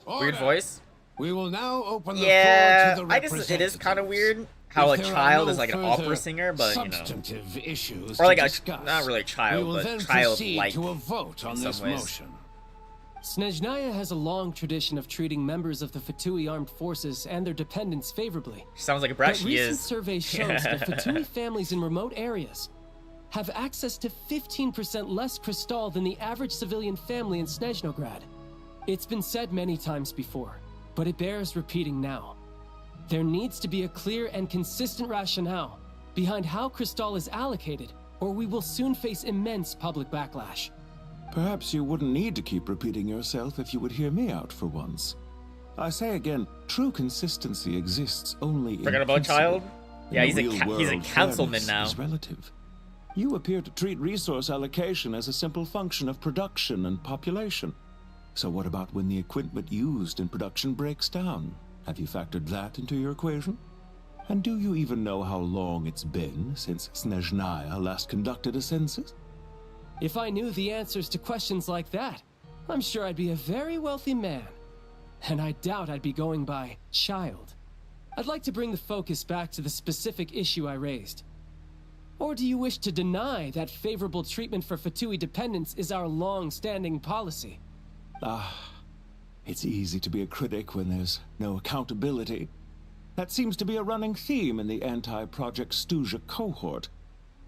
Weird voice? We will now open the floor Yeah, to the I guess it is kind of weird how a If there are child no is like an further opera singer, but you know. substantive issues Or like to a, discuss, not really a we child, will but then child-like proceed to a vote on in this some ways. motion. Snezhnaya has a long tradition of treating members of the Fatui armed forces and their dependents favorably. She sounds like a brat, But she recent is. surveys shows that Fatui families in remote areas have access to 15% less crystal than the average civilian family in Snezhnograd. It's been said many times before, but it bears repeating now. There needs to be a clear and consistent rationale behind how crystal is allocated, or we will soon face immense public backlash. Perhaps you wouldn't need to keep repeating yourself if you would hear me out for once. I say again, true consistency exists only in Forgot about principle. child? In Yeah, the he's a real he's a world, councilman fairness now. is relative. You appear to treat resource allocation as a simple function of production and population. So what about when the equipment used in production breaks down? Have you factored that into your equation? And do you even know how long it's been since Snezhnaya last conducted a census? If I knew the answers to questions like that, I'm sure I'd be a very wealthy man. And I doubt I'd be going by child. I'd like to bring the focus back to the specific issue I raised. Or do you wish to deny that favorable treatment for Fatui dependents is our long-standing policy? It's easy to be a critic when there's no accountability. That seems to be a running theme in the anti-Project Stuja cohort.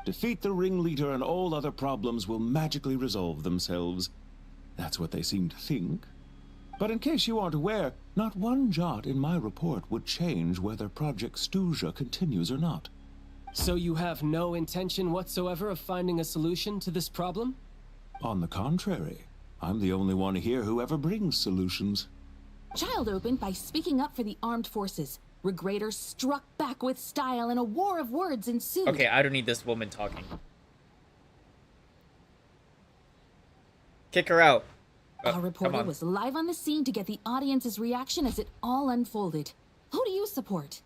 Defeat the ringleader and all other problems will magically resolve themselves. That's what they seem to think. But in case you aren't aware, not one jot in my report would change whether Project Stuja continues or not. So you have no intention whatsoever of finding a solution to this problem? On the contrary, I'm the only one here who ever brings solutions. Child opened by speaking up for the armed forces. Regrator struck back with style and a war of words ensued. Okay, I don't need this woman talking. Kick her out. Our reporter was live on the scene to get the audience's reaction as it all unfolded. Who do you support?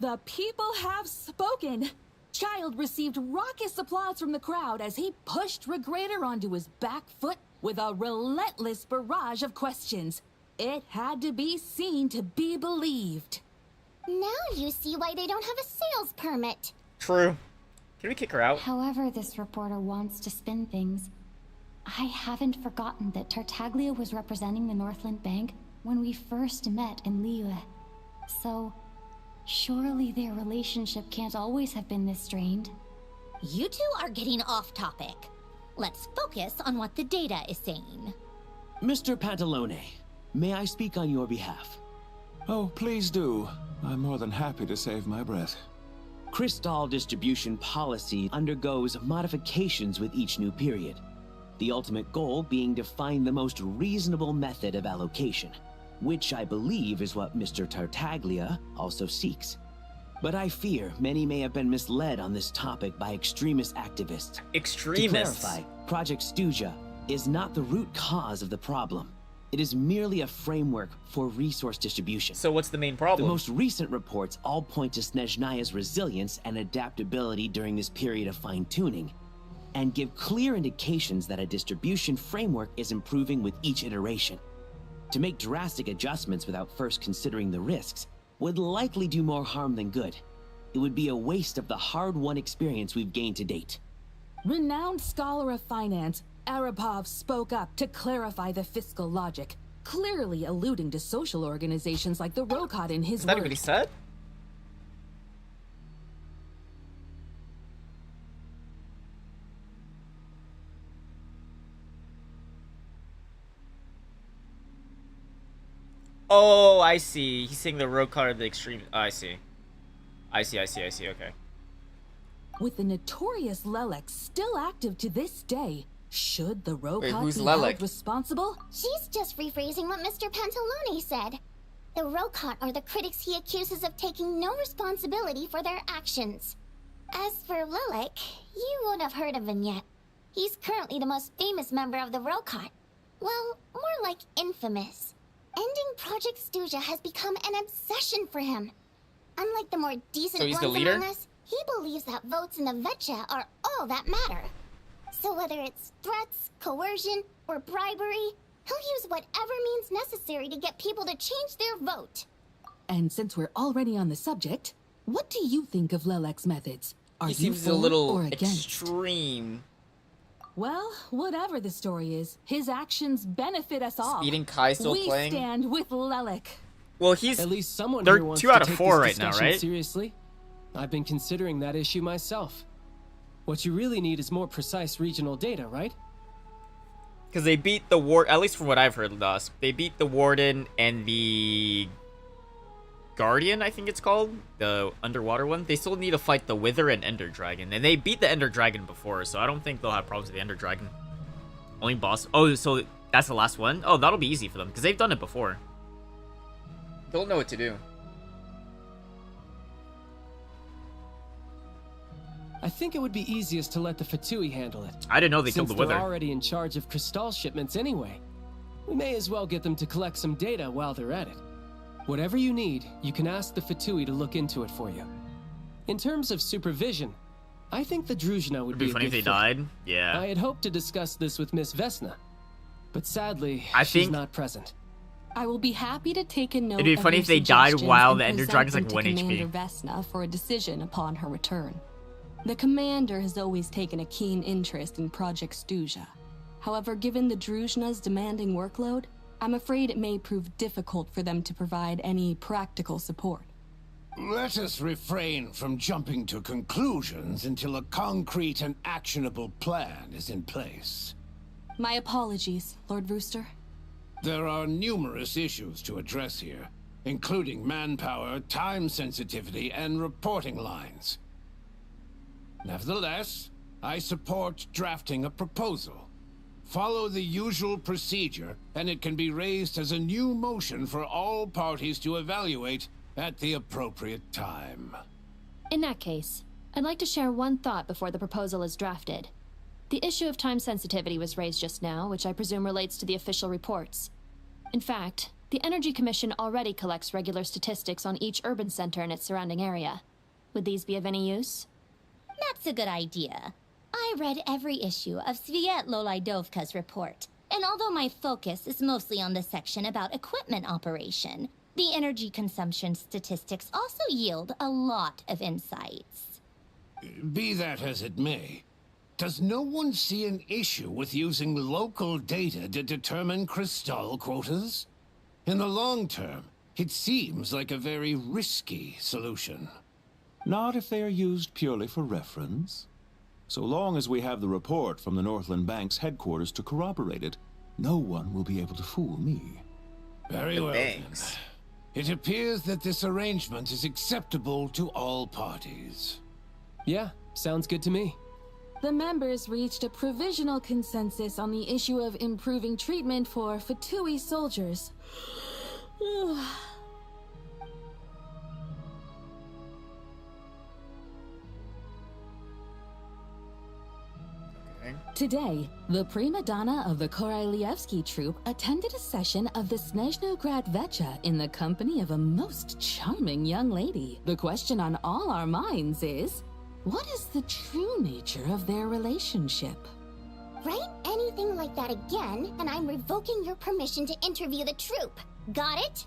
The people have spoken. Child received raucous applause from the crowd as he pushed Regrator onto his back foot with a relentless barrage of questions. It had to be seen to be believed. Now you see why they don't have a sales permit. True. Can we kick her out? However this reporter wants to spin things, I haven't forgotten that Tartaglia was representing the Northland Bank when we first met in Liyue. So, surely their relationship can't always have been this strained. You two are getting off topic. Let's focus on what the data is saying. Mr. Pantalone, may I speak on your behalf? Oh, please do. I'm more than happy to save my breath. Crystal distribution policy undergoes modifications with each new period. The ultimate goal being to find the most reasonable method of allocation, which I believe is what Mr. Tartaglia also seeks. But I fear many may have been misled on this topic by extremist activists. Extremists? To clarify, Project Stuja is not the root cause of the problem. It is merely a framework for resource distribution. So what's the main problem? The most recent reports all point to Snezhnaya's resilience and adaptability during this period of fine-tuning, and give clear indications that a distribution framework is improving with each iteration. To make drastic adjustments without first considering the risks would likely do more harm than good. It would be a waste of the hard-won experience we've gained to date. Renowned scholar of finance, Arapov spoke up to clarify the fiscal logic, clearly alluding to social organizations like the Rokot in his Is that work. what he said? Oh, I see. He's saying the Rokot are the extreme. Oh, I see. I see, okay. With the notorious Lelek still active to this day, should the Rokot who's be Lelek? held responsible? She's just rephrasing what Mr. Pantalone said. The Rokot are the critics he accuses of taking no responsibility for their actions. As for Lelek, you won't have heard of him yet. He's currently the most famous member of the Rokot. Well, more like infamous. Ending Project Stuja has become an obsession for him. Unlike the more decent So he's ones the leader? among us, he believes that votes in the Vetcha are all that matter. So whether it's threats, coercion, or bribery, he'll use whatever means necessary to get people to change their vote. And since we're already on the subject, what do you think of Lelek's methods? Are He you seems a for little or against? extreme. Well, whatever the story is, his actions benefit us all. Speeding Kai still we playing? stand with Lelek. Well, he's At least someone they're here wants 2 to out of take 4 this right now, discussion right? Seriously? I've been considering that issue myself. What you really need is more precise regional data, right? Because they beat the ward, at least from what I've heard, they beat the Warden and the Guardian, I think it's called, the underwater one. They still need to fight the Wither and Ender Dragon, and they beat the Ender Dragon before, so I don't think they'll have problems with the Ender Dragon. Only boss. Oh, so that's the last one? Oh, that'll be easy for them, because they've done it before. They'll know what to do. I think it would be easiest to let the Fatui handle it. I didn't know they killed the Since Wither. they're already in charge of Crystal shipments anyway. We may as well get them to collect some data while they're at it. Whatever you need, you can ask the Fatui to look into it for you. In terms of supervision, I think the Druzhna would It'd be a funny good if they fit. died. Yeah. I had hoped to discuss this with Miss Vesna, but sadly, I she's think- not present. I will be happy to take a note. It'd be funny if they died while the Ender Dragon's like 1 Commander HP. Vesna for a decision upon her return. The commander has always taken a keen interest in Project Stuja. However, given the Druzhna's demanding workload, I'm afraid it may prove difficult for them to provide any practical support. Let us refrain from jumping to conclusions until a concrete and actionable plan is in place. My apologies, Lord Rooster. There are numerous issues to address here, including manpower, time sensitivity, and reporting lines. Nevertheless, I support drafting a proposal. Follow the usual procedure, and it can be raised as a new motion for all parties to evaluate at the appropriate time. In that case, I'd like to share one thought before the proposal is drafted. The issue of time sensitivity was raised just now, which I presume relates to the official reports. In fact, the Energy Commission already collects regular statistics on each urban center and its surrounding area. Would these be of any use? That's a good idea. I read every issue of Svietlolaidovka's report, and although my focus is mostly on the section about equipment operation, the energy consumption statistics also yield a lot of insights. Be that as it may, does no one see an issue with using local data to determine crystal quotas? In the long term, it seems like a very risky solution. Not if they are used purely for reference. So long as we have the report from the Northland Bank's headquarters to corroborate it, no one will be able to fool me. Very well, then. It appears that this arrangement is acceptable to all parties. Yeah, sounds good to me. The members reached a provisional consensus on the issue of improving treatment for Fatui soldiers. Today, the prima donna of the Korailievsky troupe attended a session of the Snezhnograd Vecha in the company of a most charming young lady. The question on all our minds is, what is the true nature of their relationship? Write anything like that again, and I'm revoking your permission to interview the troupe. Got it?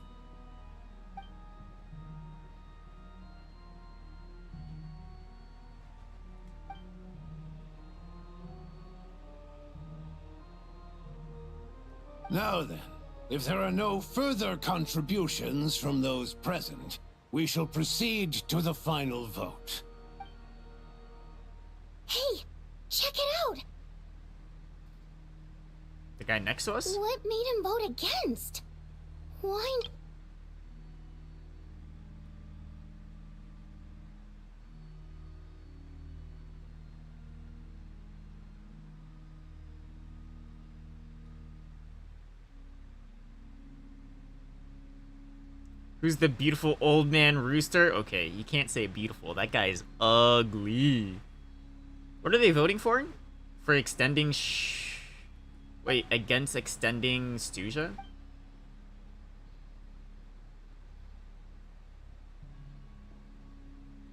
Now then, if there are no further contributions from those present, we shall proceed to the final vote. Hey, check it out! The guy next to us? What made him vote against? Why? Who's the beautiful old man rooster? Okay, you can't say beautiful. That guy is ugly. What are they voting for? For extending wait, against extending Stuja?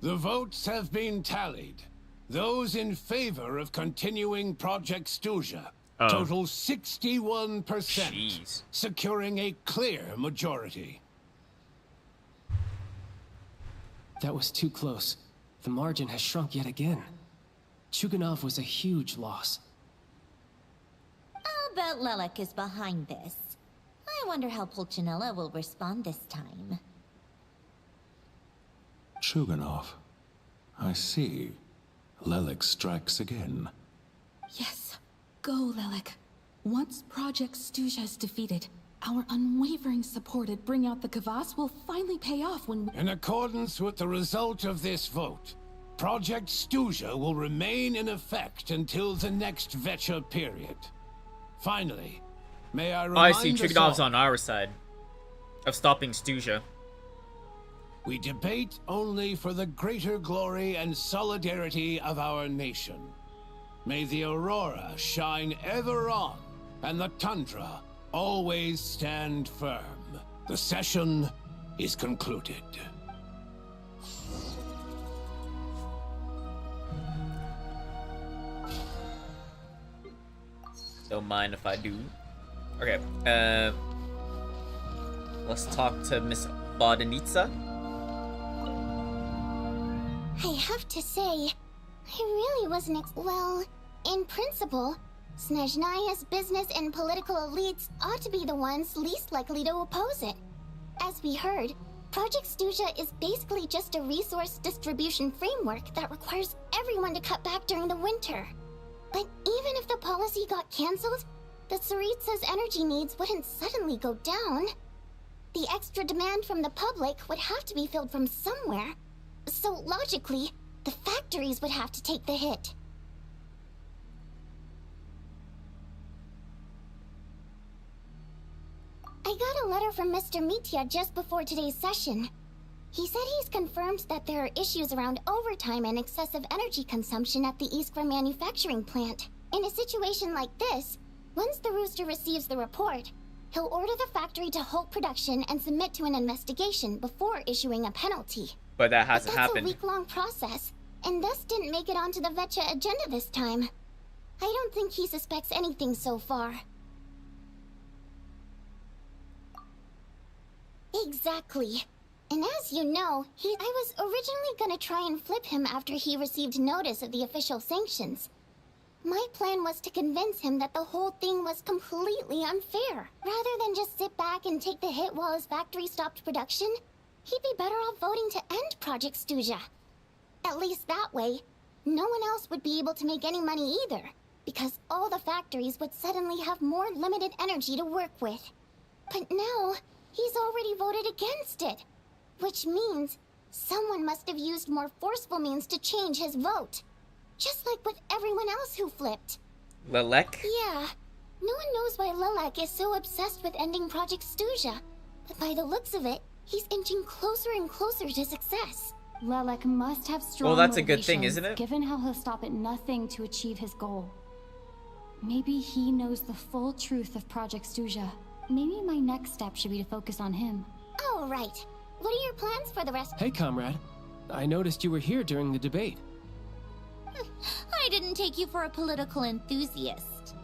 The votes have been tallied. Those in favor of continuing Project Stuja total 61%, Jeez. securing a clear majority. That was too close. The margin has shrunk yet again. Chuganov was a huge loss. I'll bet Lelek is behind this. I wonder how Pulcinella will respond this time. Chuganov. I see. Lelek strikes again. Yes, go, Lelek. Once Project Stuja is defeated, our unwavering support at Bring Out the Kvass will finally pay off when we... In accordance with the result of this vote, Project Stuja will remain in effect until the next Vecha period. Finally, may I remind I see Chuganov's on our side of stopping Stuja. We debate only for the greater glory and solidarity of our nation. May the aurora shine ever on, and the tundra always stand firm. The session is concluded. Don't mind if I do. Okay, Let's talk to Miss Bodanitsa. I have to say, I really wasn't well, in principle, Snezhnaya's business and political elites ought to be the ones least likely to oppose it. As we heard, Project Stuja is basically just a resource distribution framework that requires everyone to cut back during the winter. But even if the policy got cancelled, the Tsaritsa's energy needs wouldn't suddenly go down. The extra demand from the public would have to be filled from somewhere. So logically, the factories would have to take the hit. I got a letter from Mr. Mitya just before today's session. He said he's confirmed that there are issues around overtime and excessive energy consumption at the Iskra manufacturing plant. In a situation like this, once the Rooster receives the report, he'll order the factory to halt production and submit to an investigation before issuing a penalty. But that hasn't happened. That's a week-long process, and thus didn't make it onto the Vetcha agenda this time. I don't think he suspects anything so far. Exactly. And as you know, I was originally gonna try and flip him after he received notice of the official sanctions. My plan was to convince him that the whole thing was completely unfair. Rather than just sit back and take the hit while his factory stopped production, he'd be better off voting to end Project Stuja. At least that way, no one else would be able to make any money either, because all the factories would suddenly have more limited energy to work with. But now, he's already voted against it, which means someone must have used more forceful means to change his vote. Just like with everyone else who flipped. Lelek? Yeah. No one knows why Lelek is so obsessed with ending Project Stuja, but by the looks of it, he's inching closer and closer to success. Lelek must have strong Well, that's a good thing, motivations, isn't it? Given how he'll stop at nothing to achieve his goal. Maybe he knows the full truth of Project Stuja. Maybe my next step should be to focus on him. Oh, right. What are your plans for the rest? Hey, comrade. I noticed you were here during the debate. I didn't take you for a political enthusiast.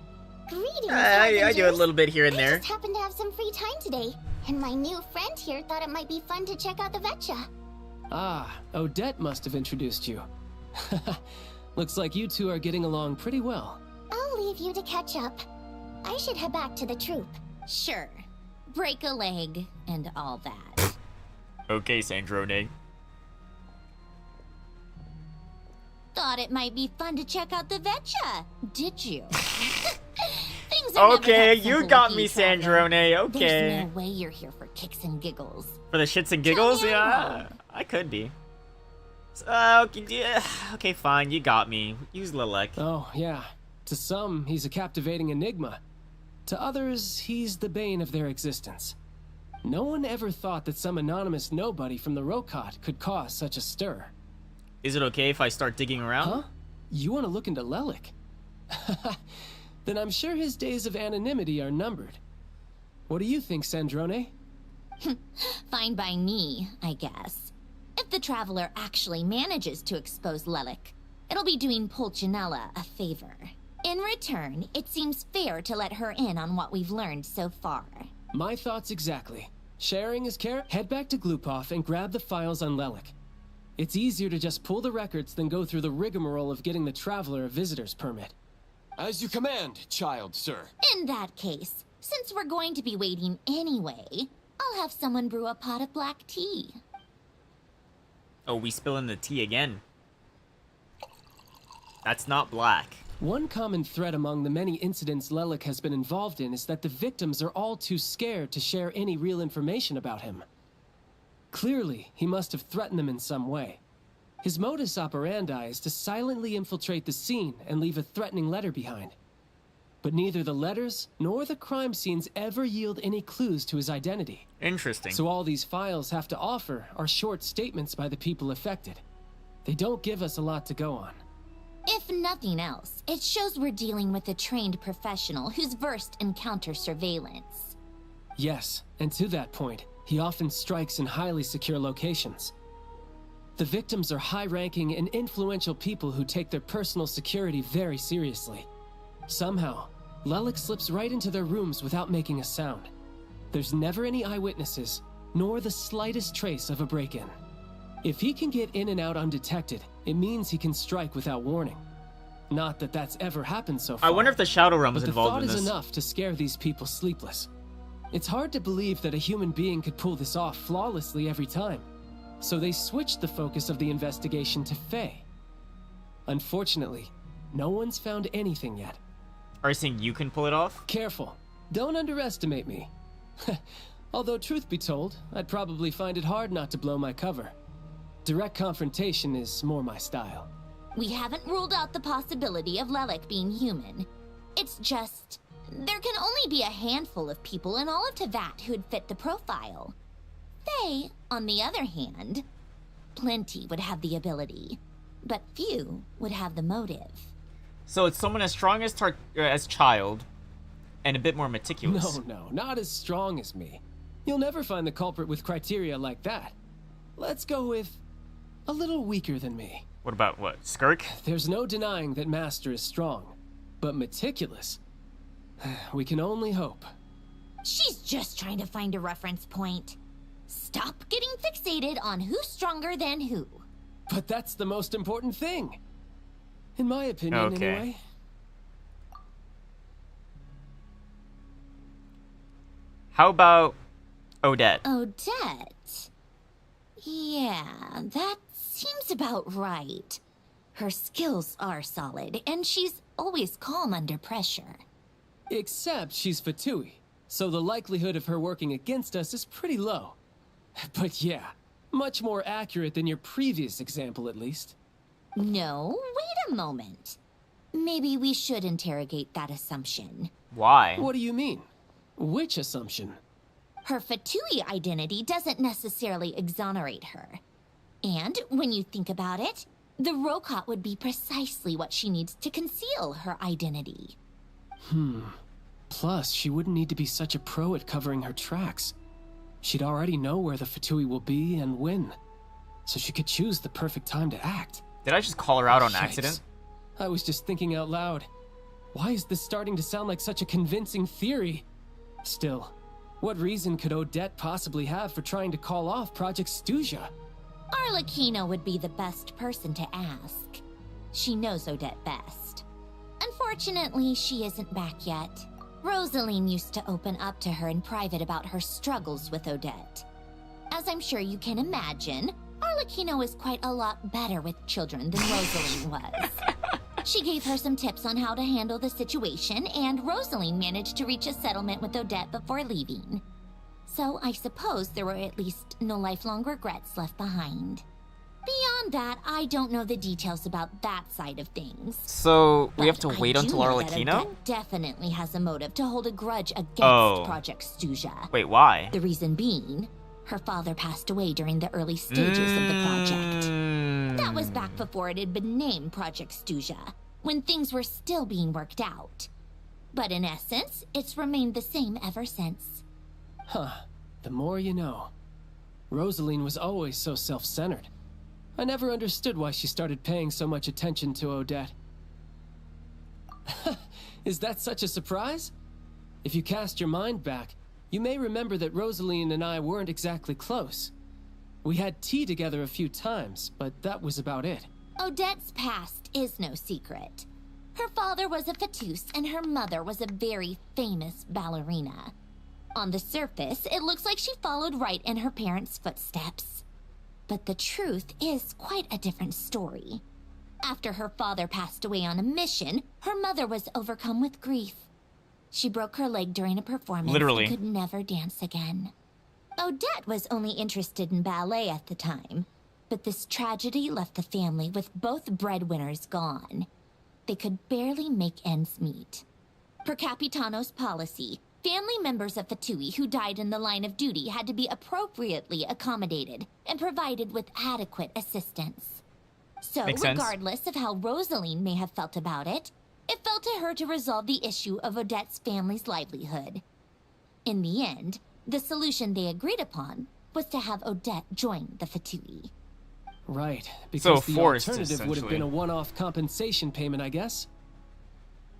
Greetings, I do a little bit here and there. I just happened to have some free time today, and my new friend here thought it might be fun to check out the Vetcha. Ah, Odette must have introduced you. Looks like you two are getting along pretty well. I'll leave you to catch up. I should head back to the troop. Sure. Break a leg and all that. Okay, Sandrone. Thought it might be fun to check out the Vetcha, did you? Okay, you got me, Sandrone. Okay. There's no way you're here for kicks and giggles. For the shits and giggles? Yeah, I could be. Okay, yeah. Okay, fine, you got me. Use Lelek. Oh, yeah. To some, he's a captivating enigma. To others, he's the bane of their existence. No one ever thought that some anonymous nobody from the Rokot could cause such a stir. Is it okay if I start digging around? Huh? You want to look into Lelek? Then I'm sure his days of anonymity are numbered. What do you think, Sandrone? Fine by me, I guess. If the Traveler actually manages to expose Lelek, it'll be doing Pulcinella a favor. In return, it seems fair to let her in on what we've learned so far. My thoughts exactly. Sharing is care. Head back to Glupov and grab the files on Lelek. It's easier to just pull the records than go through the rigmarole of getting the Traveler a visitor's permit. As you command, child, sir. In that case, since we're going to be waiting anyway, I'll have someone brew a pot of black tea. Oh, we spilling the tea again. That's not black. One common thread among the many incidents Lelek has been involved in is that the victims are all too scared to share any real information about him. Clearly, he must have threatened them in some way. His modus operandi is to silently infiltrate the scene and leave a threatening letter behind. But neither the letters nor the crime scenes ever yield any clues to his identity. Interesting. So all these files have to offer are short statements by the people affected. They don't give us a lot to go on. If nothing else, it shows we're dealing with a trained professional who's versed in counter-surveillance. Yes, and to that point, he often strikes in highly secure locations. The victims are high-ranking and influential people who take their personal security very seriously. Somehow, Lelek slips right into their rooms without making a sound. There's never any eyewitnesses, nor the slightest trace of a break-in. If he can get in and out undetected, it means he can strike without warning. Not that that's ever happened so far. I wonder if the Shadow Realm is involved in this. this. The thought is enough to scare these people sleepless. It's hard to believe that a human being could pull this off flawlessly every time. So they switched the focus of the investigation to Faye. Unfortunately, no one's found anything yet. Are you saying you can pull it off? Careful. Don't underestimate me. Although truth be told, I'd probably find it hard not to blow my cover. Direct confrontation is more my style. We haven't ruled out the possibility of Lelik being human. It's just, there can only be a handful of people in all of Teyvat who'd fit the profile. Faye, on the other hand, plenty would have the ability, but few would have the motive. So it's someone as strong as Child, and a bit more meticulous. No, not as strong as me. You'll never find the culprit with criteria like that. Let's go with a little weaker than me. What about what? Skirk? There's no denying that Master is strong, but meticulous? We can only hope. She's just trying to find a reference point. Stop getting fixated on who's stronger than who. But that's the most important thing. In my opinion, anyway. How about Odette? Odette? Yeah, that seems about right. Her skills are solid, and she's always calm under pressure. Except she's Fatui, so the likelihood of her working against us is pretty low. But yeah, much more accurate than your previous example, at least. No, wait a moment. Maybe we should interrogate that assumption. Why? What do you mean? Which assumption? Her Fatui identity doesn't necessarily exonerate her. And when you think about it, the Rokot would be precisely what she needs to conceal her identity. Plus, she wouldn't need to be such a pro at covering her tracks. She'd already know where the Fatui will be and when. So she could choose the perfect time to act. Did I just call her out on accident? I was just thinking out loud. Why is this starting to sound like such a convincing theory? Still, what reason could Odette possibly have for trying to call off Project Stuzha? Arlecchino would be the best person to ask. She knows Odette best. Unfortunately, she isn't back yet. Rosaline used to open up to her in private about her struggles with Odette. As I'm sure you can imagine, Arlecchino is quite a lot better with children than Rosaline was. She gave her some tips on how to handle the situation, and Rosaline managed to reach a settlement with Odette before leaving. So I suppose there were at least no lifelong regrets left behind. Beyond that, I don't know the details about that side of things. So we have to wait until Arlecchino? Odette definitely has a motive to hold a grudge against Project Stuzha. Wait, why? The reason being, her father passed away during the early stages of the project. That was back before it had been named Project Stuzha, when things were still being worked out. But in essence, it's remained the same ever since. The more you know. Rosaline was always so self-centered. I never understood why she started paying so much attention to Odette. Is that such a surprise? If you cast your mind back, you may remember that Rosaline and I weren't exactly close. We had tea together a few times, but that was about it. Odette's past is no secret. Her father was a fatus and her mother was a very famous ballerina. On the surface, it looks like she followed right in her parents' footsteps. But the truth is quite a different story. After her father passed away on a mission, her mother was overcome with grief. She broke her leg during a performance and could never dance again. Odette was only interested in ballet at the time, but this tragedy left the family with both breadwinners gone. They could barely make ends meet. Per Capitano's policy, family members of Fatui who died in the line of duty had to be appropriately accommodated and provided with adequate assistance. So, regardless of how Rosaline may have felt about it, it fell to her to resolve the issue of Odette's family's livelihood. In the end, the solution they agreed upon was to have Odette join the Fatui. Right, because the alternative would have been a one-off compensation payment, I guess.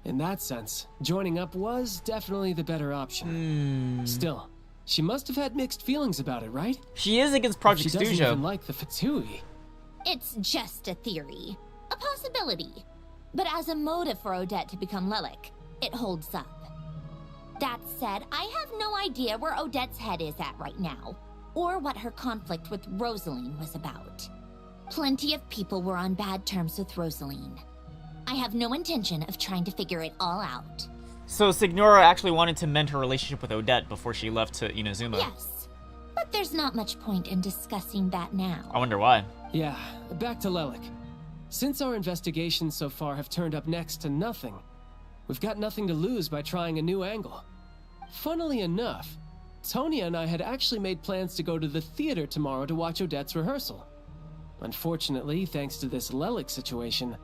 In that sense, joining up was definitely the better option. Still, She must have had mixed feelings about it, right? She is against Project She doesn't Stuja. even like the Fatui. It's just a theory. A possibility. But as a motive for Odette to become Lilac, it holds up. That said, I have no idea where Odette's head is at right now, or what her conflict with Rosaline was about. Plenty of people were on bad terms with Rosaline. I have no intention of trying to figure it all out. So Signora actually wanted to mend her relationship with Odette before she left to Inazuma. Yes, but there's not much point in discussing that now. I wonder why. Yeah, back to Lilac. Since our investigations so far have turned up next to nothing, we've got nothing to lose by trying a new angle. Funnily enough, Tonya and I had actually made plans to go to the theater tomorrow to watch Odette's rehearsal. Unfortunately, thanks to this Lilac situation,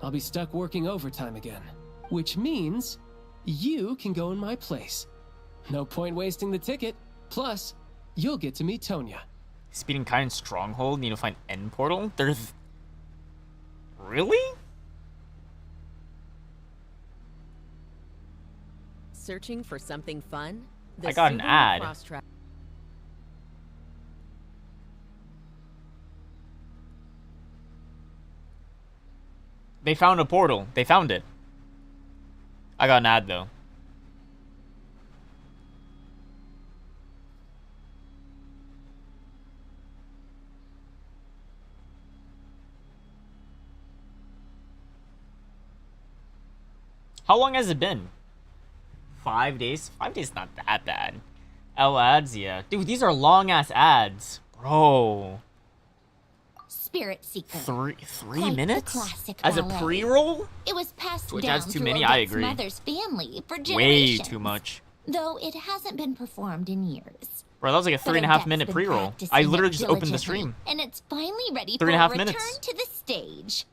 I'll be stuck working overtime again. Which means you can go in my place. No point wasting the ticket. Plus, you'll get to meet Tonya. Speeding Kind Stronghold, need to find End Portal? There's... Really? Searching for something fun? I got an ad. They found a portal. They found it. I got an ad though. How long has it been? 5 days? 5 days not that bad. L ads, yeah. Dude, these are long ass ads. Bro. Spirit Seeker. Three Quite minutes? the classic As a ballet. pre-roll? It was passed Twitch down ads too through many? I Odette's agree. mother's family for Way generations. too much. Though it hasn't been performed in years. Bro, that was like a But 3.5 Odette's minute been pre-roll. practicing I it literally just opened the diligently, stream. And it's finally ready 3.5 for a return minutes. to the stage.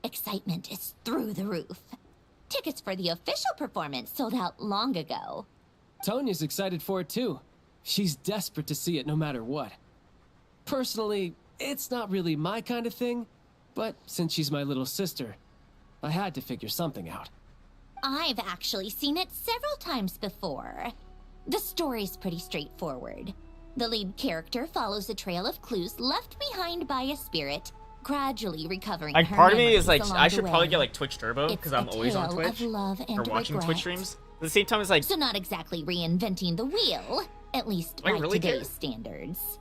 Excitement is through the roof. Tickets for the official performance sold out long ago. Tonya's excited for it too. She's desperate to see it no matter what. Personally, it's not really my kind of thing, but since she's my little sister, I had to figure something out. I've actually seen it several times before. The story's pretty straightforward. The lead character follows a trail of clues left behind by a spirit, gradually recovering Like her part of me memories is like, along I the should probably way. get like Twitch Turbo because I'm It's a always on tale Twitch of love and or watching regret. Twitch streams. At the same time, it's like, So not exactly reinventing the wheel, at least Do I by really today's care? standards.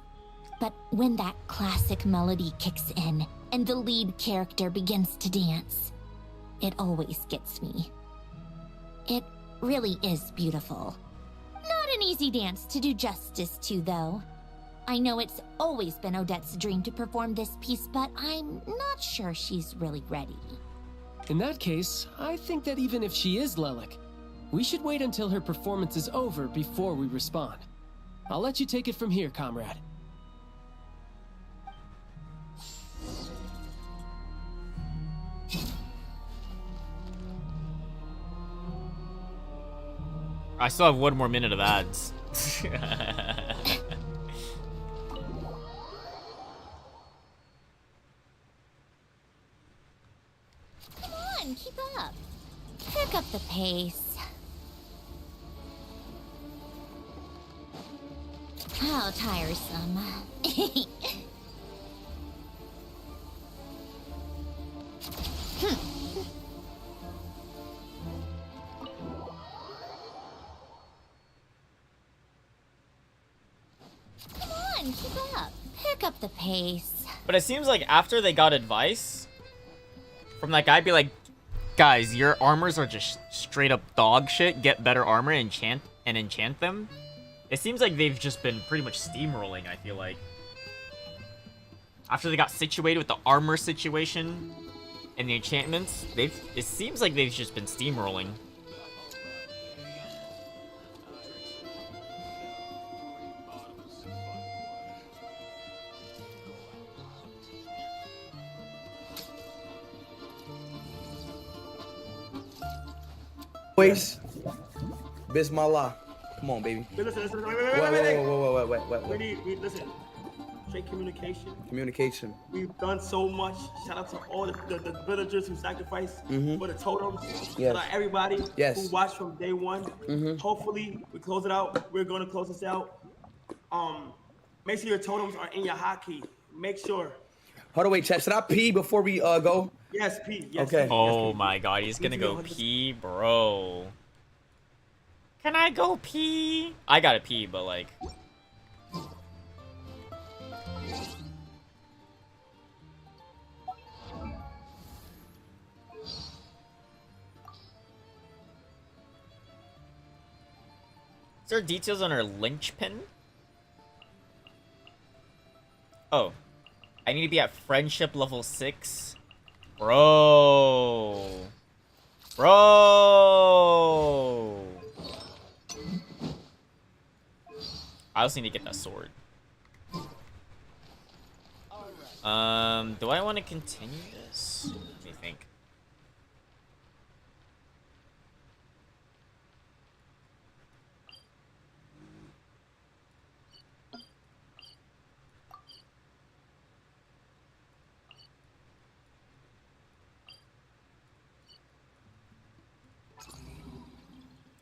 But when that classic melody kicks in and the lead character begins to dance, it always gets me. It really is beautiful. Not an easy dance to do justice to, though. I know it's always been Odette's dream to perform this piece, but I'm not sure she's really ready. In that case, I think that even if she is Lilac, we should wait until her performance is over before we respond. I'll let you take it from here, comrade. I still have 1 more minute of ads. Come on, keep up. Pick up the pace. How tiresome. Come on, keep up. Pick up the pace. But it seems like after they got advice from that guy, be like, guys, your armors are just straight up dog shit. Get better armor and enchant them. It seems like they've just been pretty much steamrolling, I feel like. After they got situated with the armor situation and the enchantments, it seems like they've just been steamrolling. Boys, Bismillah. Come on, baby. Listen, wait. We listen. Straight communication. Communication. We've done so much. Shout out to all the villagers who sacrificed for the totems. Yes. Shout out everybody Yes. who watched from day one. Hopefully, we close it out. We're going to close this out Make sure your totems are in your hotkey. Make sure. Hold on, wait, chat. Should I pee before we go? Yes, P. Yes, Okay. P. Oh my god, he's gonna go pee, bro. Can I go pee? I gotta pee, but like... Is there details on her linchpin? Oh. I need to be at friendship level 6. Bro. Bro. I also need to get that sword. Do I want to continue this? Let me think.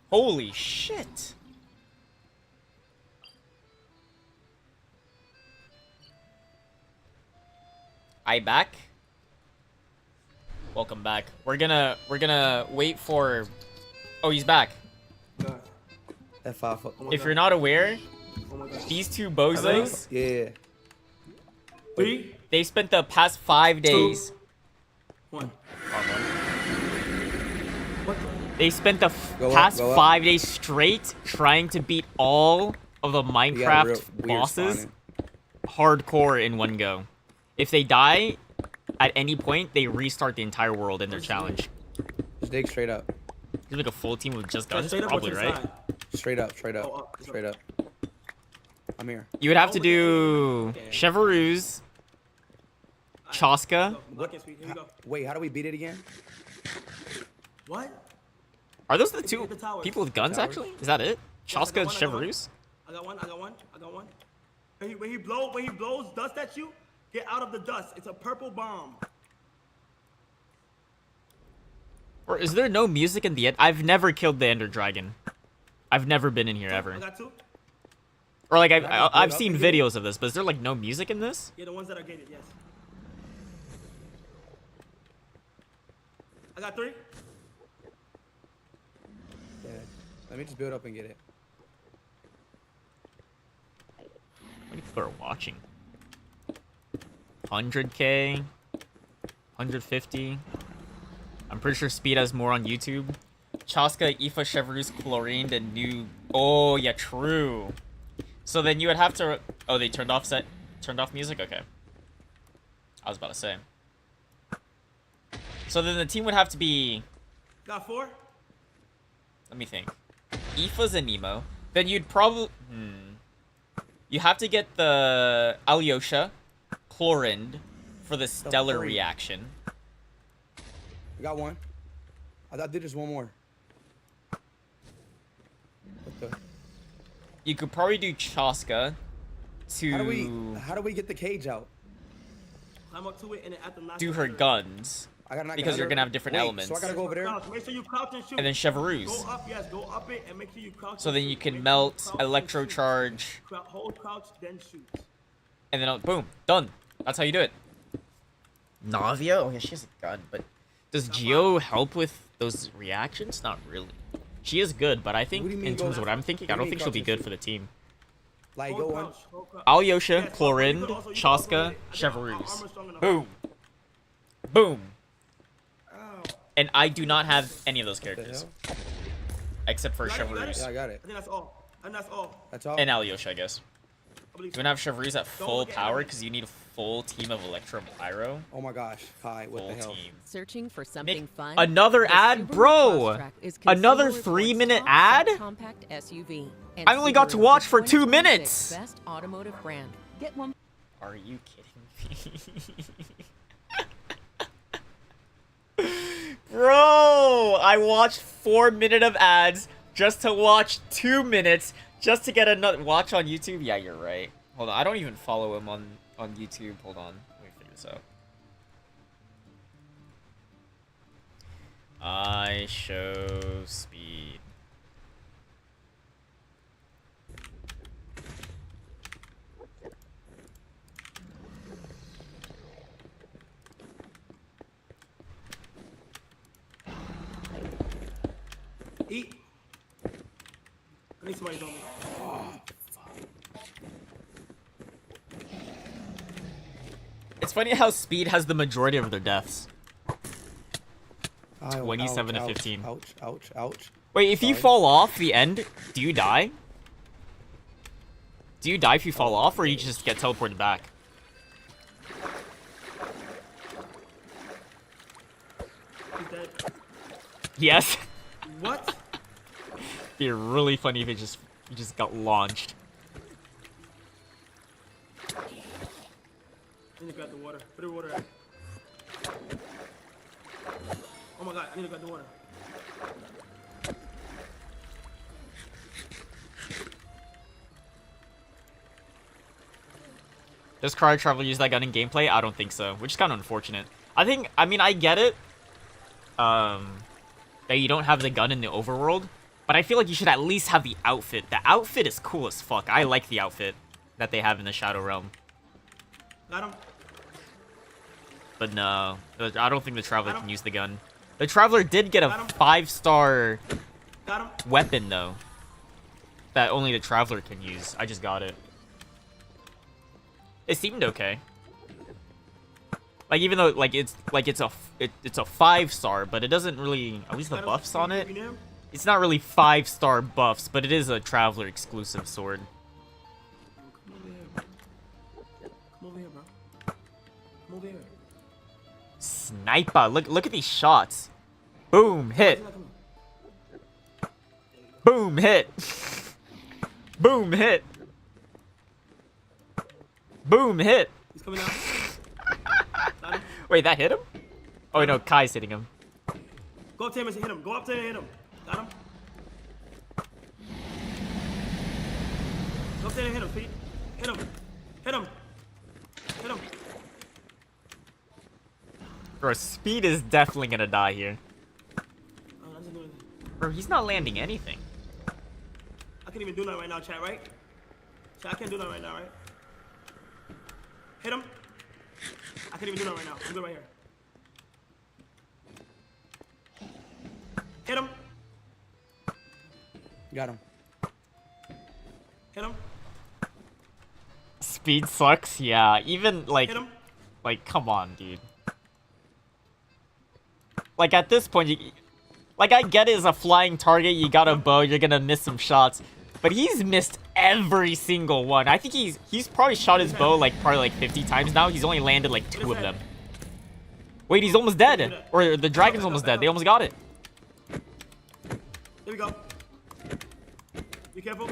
Holy shit. I back? Welcome back. We're gonna wait for... Oh, he's back. F5. If you're not aware, these two bozos... Yeah. They spent the past 5 days... 1. They spent the Go up, past go up. 5 days straight trying to beat all of the Minecraft weird bosses hardcore in one go. If they die at any point, they restart the entire world in their challenge. Just dig straight up. There's like a full team with just guns, Straight up or probably, to the right? side? Straight up, straight Oh, up, straight up. I'm here. You would have to do Chevrouz, Chaska. Wait, how do we beat it again? What? Are those the two people with guns, actually? Is that it? Chaska and I got one. Chevrouz? I got one. When he blows dust at you, get out of the dust. It's a purple bomb. Or is there no music in the end? I've never killed the Ender Dragon. I've never been in here ever. I got 2. Or like I've seen videos of this, but is there like no music in this? Yeah, the ones that are gated, yes. I got 3. Yeah. Let me just build up and get it. How many people are watching? 100K? 150? I'm pretty sure Speed has more on YouTube. Chaska, Aoife, Chevrouz, Chlorine, and new... Oh, yeah, true. So then you would have to... Oh, they turned off music? Okay. I was about to say. So then the team would have to be... Got 4. Let me think. Aoife's a Nemo. Then you'd probably... You have to get the Alyosha, Chlorind, for the stellar reaction. I got one. I did just one more. What the? You could probably do Chaska to... How do we get the cage out? Climb up to it and then at the last... do her guns. Because you're gonna have different elements. So I gotta go over there. Make sure you crouch and shoot. And then Chevrouz. Go up, yes, go up it and make sure you crouch. So then you can melt, electrocharge, Hold crouch, then shoot. and then boom, done. That's how you do it. Navia? Oh yeah, she has a gun, but does Geo help with those reactions? Not really. She is good, but I think in terms of what I'm thinking, I don't think she'll be good for the team. Like go on. Alyosha, Chlorind, Chaska, Chevrouz. Boom. Boom. And I do not have any of those characters. Except for Chevrouz. Yeah, I got it. I think that's all. And that's all. That's all. And Alyosha, I guess. Do you want to have Chevrouz at full power? Because you need a full team of Electro and Pyro. Oh my gosh. Hi, what the hell? Team. Searching for something fun. Another ad? Bro! Another 3-minute ad? Compact SUV. I only got to watch for 2 minutes! Best automotive brand. Get one. Are you kidding me? Bro! I watched 4 minutes of ads just to watch 2 minutes just to get another watch on YouTube. Yeah, you're right. Hold on, I don't even follow him on YouTube. Hold on, let me figure this out. I show speed. Eat. I need somebody's on me. It's funny how Speed has the majority of their deaths. Ow, 27 ouch, to 15. Ouch, ouch, ouch. Wait, if you fall off the end, do you die? Do you die if you fall off, or you just get teleported back? He's dead. Yes. What? Be really funny if you just got launched. I need to grab the water. Put the water out. Oh my god, I need to grab the water. Does Cryo Travel use that gun in gameplay? I don't think so, which is kind of unfortunate. I mean, I get it. That you don't have the gun in the overworld, but I feel like you should at least have the outfit. The outfit is cool as fuck. I like the outfit that they have in the Shadow Realm. Got him. But no, I don't think the Traveler can use the gun. The Traveler did get a 5-star weapon, though, that only the Traveler can use. I just got it. It seemed okay. Like, even though it's a 5-star, but it doesn't really, at least the buffs on it, it's not really 5-star buffs, but it is a Traveler exclusive sword. Come over here, bro. Come over here. Sniper, look at these shots. Boom, hit. Boom, hit. Boom, hit. Boom, hit. He's coming out. Wait, that hit him? Oh, no, Kai's hitting him. Go up to him and hit him. Go up to him and hit him. Got him. Go up to him and hit him, Pete. Hit him. Hit him. Hit him. Bro, Speed is definitely gonna die here. Bro, he's not landing anything. I can't even do nothing right now, chat, right? Chat, I can't do nothing right now, right? Hit him. I can't even do nothing right now. I'm good right here. Hit him. Got him. Hit him. Speed sucks, yeah. Even, like, Hit him. like, come on, dude. Like, at this point, like, I get it as a flying target, you got a bow, you're gonna miss some shots. But he's missed every single one. I think he's probably shot his bow, like, probably, like, 50 times now. He's only landed, like, 2 of them. Wait, he's almost dead. Or the dragon's almost dead. They almost got it. There we go. Be careful.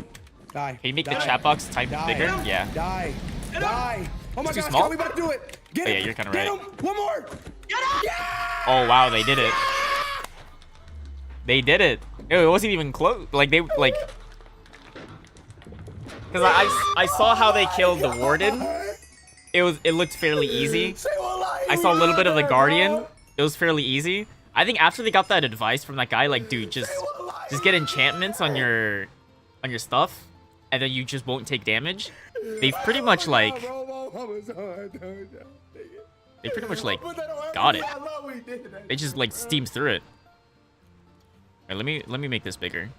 Die. Can you make the chat box type bigger? Yeah. Die. Die. Oh my It's too gosh, small? Cal, we about to do it. Get Oh, him. yeah, you're kinda Get right. him. One more. Oh, wow, they did it. They did it. It wasn't even close. Like, they, like... Because I saw how they killed the Warden. It looked fairly easy. I saw a little bit of the Guardian. It was fairly easy. I think after they got that advice from that guy, like, dude, just get enchantments on your stuff, and then you just won't take damage. They've pretty much, like... They pretty much, like, got it. They just, like, steamed through it. Alright, let me make this bigger.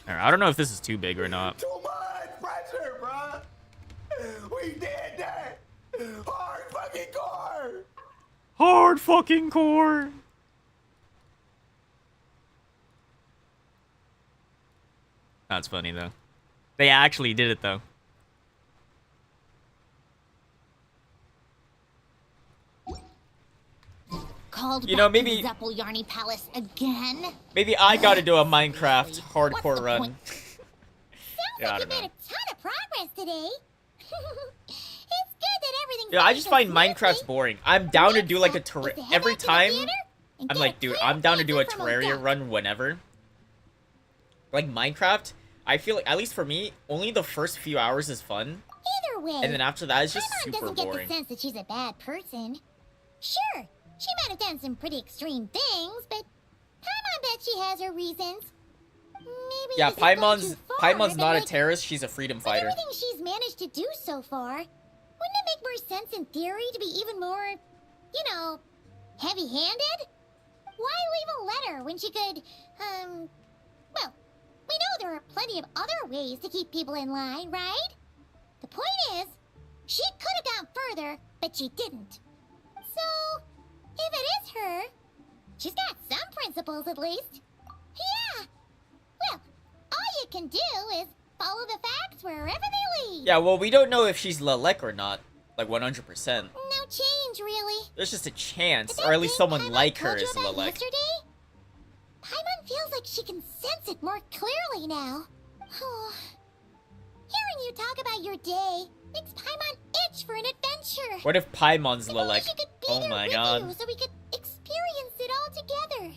Alright, I don't know if this is too big or not. Too much pressure, bro. We did that. Hard fucking core. Hard fucking core. That's funny, though. They actually did it, though. Called You know, back maybe- to the Zeppel Yarny Palace again. Maybe I gotta do a Minecraft hardcore run. Yeah, I You don't know. made a ton of progress today. It's good that everything's Yeah, I going just so find smoothly. Minecraft's boring. I'm down to do like a Is to head every out to the time. theater and I'm get like, a dude, clear I'm down to do a picture from Terraria Odette. run whenever. Like Minecraft, I feel like, at least for me, only the first few hours is fun, Either way, and then after that, it's just Paimon super doesn't get boring. the sense that she's a bad person. Sure, she might have done some pretty extreme things, but Paimon bet she has her reasons. Maybe Yeah, this has gone Paimon's too far, not but, a like, terrorist. She's a freedom with fighter. everything she's managed to do so far, wouldn't it make more sense in theory to be even more you know, heavy-handed? Why leave a letter when she could, well, we know there are plenty of other ways to keep people in line, right? The point is, she could have gone further, but she didn't. So, if it is her, she's got some principles at least. Yeah! Well, all you can do is follow the facts wherever they lead. Yeah, well, we don't know if she's Lelek or not. Like, 100%. No change, really. There's just a chance, or at least someone like her is Lelek. Yesterday? Paimon feels like she can sense it more clearly now. Hearing you talk about your day makes Paimon itch for an adventure. What if Paimon's Lelek? She could be Oh there my with god. you so we could experience it all together.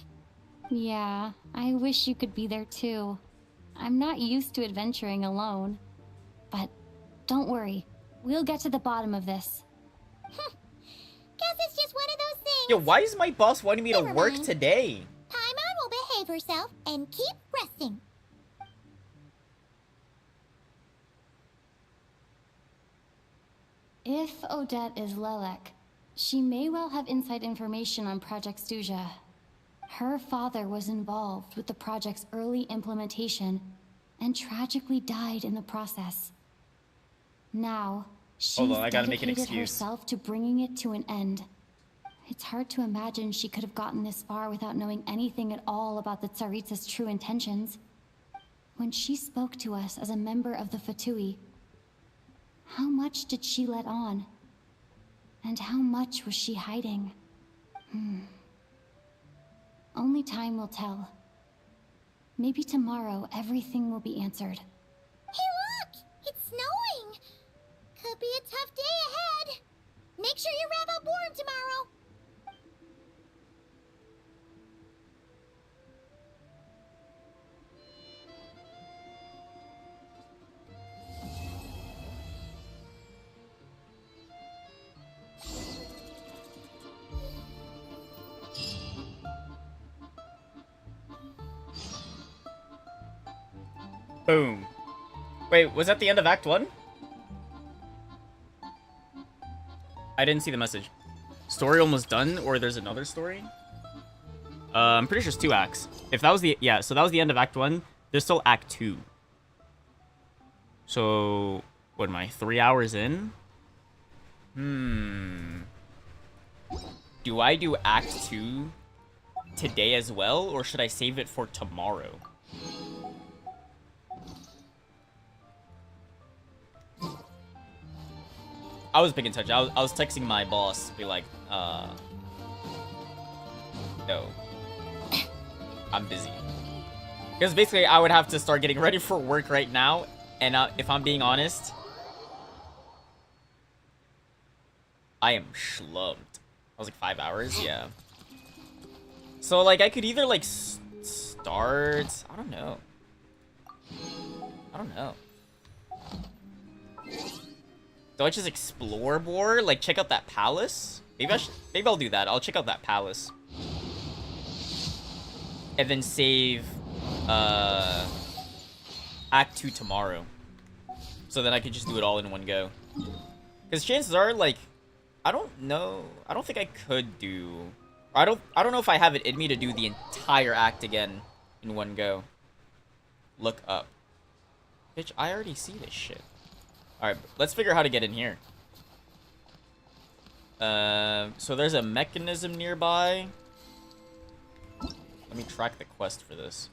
Yeah, I wish you could be there too. I'm not used to adventuring alone. But don't worry, we'll get to the bottom of this. Guess it's just one of those things. Yo, why is my boss wanting me to Never work mind. today? Paimon will behave herself and keep resting. If Odette is Lelek, she may well have inside information on Project Stuja. Her father was involved with the project's early implementation and tragically died in the process. Now, she's Hold on, I gotta make an dedicated excuse. herself to bringing it to an end. It's hard to imagine she could have gotten this far without knowing anything at all about the Tsaritsa's true intentions. When she spoke to us as a member of the Fatui, how much did she let on? And how much was she hiding? Only time will tell. Maybe tomorrow everything will be answered. Hey look! It's snowing! Could be a tough day ahead. Make sure you wrap up warm tomorrow. Boom. Wait, was that the end of Act 1? I didn't see the message. Story almost done, or there's another story? I'm pretty sure it's 2 acts. If that was the... Yeah, so that was the end of Act 1. There's still Act 2. So... What am I? 3 hours in? Do I do Act 2 today as well, or should I save it for tomorrow? I was big in touch. I was texting my boss to be like, no. I'm busy. Because basically, I would have to start getting ready for work right now. And if I'm being honest, I am schlumped. I was like 5 hours, yeah. So, like, I could either, like, start... I don't know. Do I just explore more? Like, check out that palace? Maybe I'll do that. I'll check out that palace. And then save, Act 2 tomorrow. So then I could just do it all in one go. Because chances are, like, I don't know. I don't think I could do... I don't know if I have it in me to do the entire act again in one go. Look up. Bitch, I already see this shit. Alright, let's figure out how to get in here. So there's a mechanism nearby. Let me track the quest for this.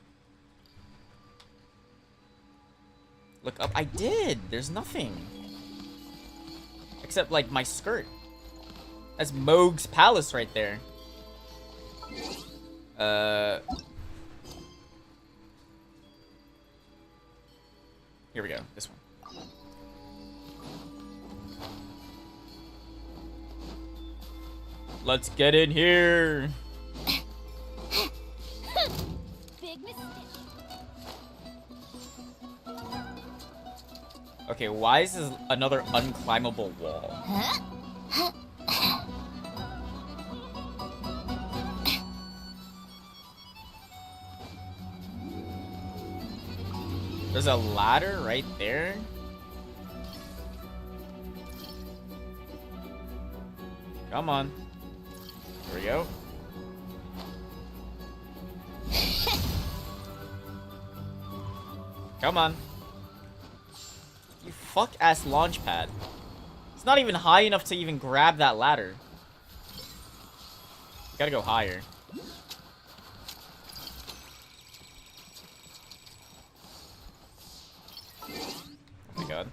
Look up. I did! There's nothing. Except, like, my skirt. That's Moog's palace right there. Here we go. This one. Let's get in here. Big mistake. Okay, why is this another unclimbable wall? There's a ladder right there. Come on. we go. Come on. You fuck-ass launch pad. It's not even high enough to even grab that ladder. Gotta go higher. Oh my god.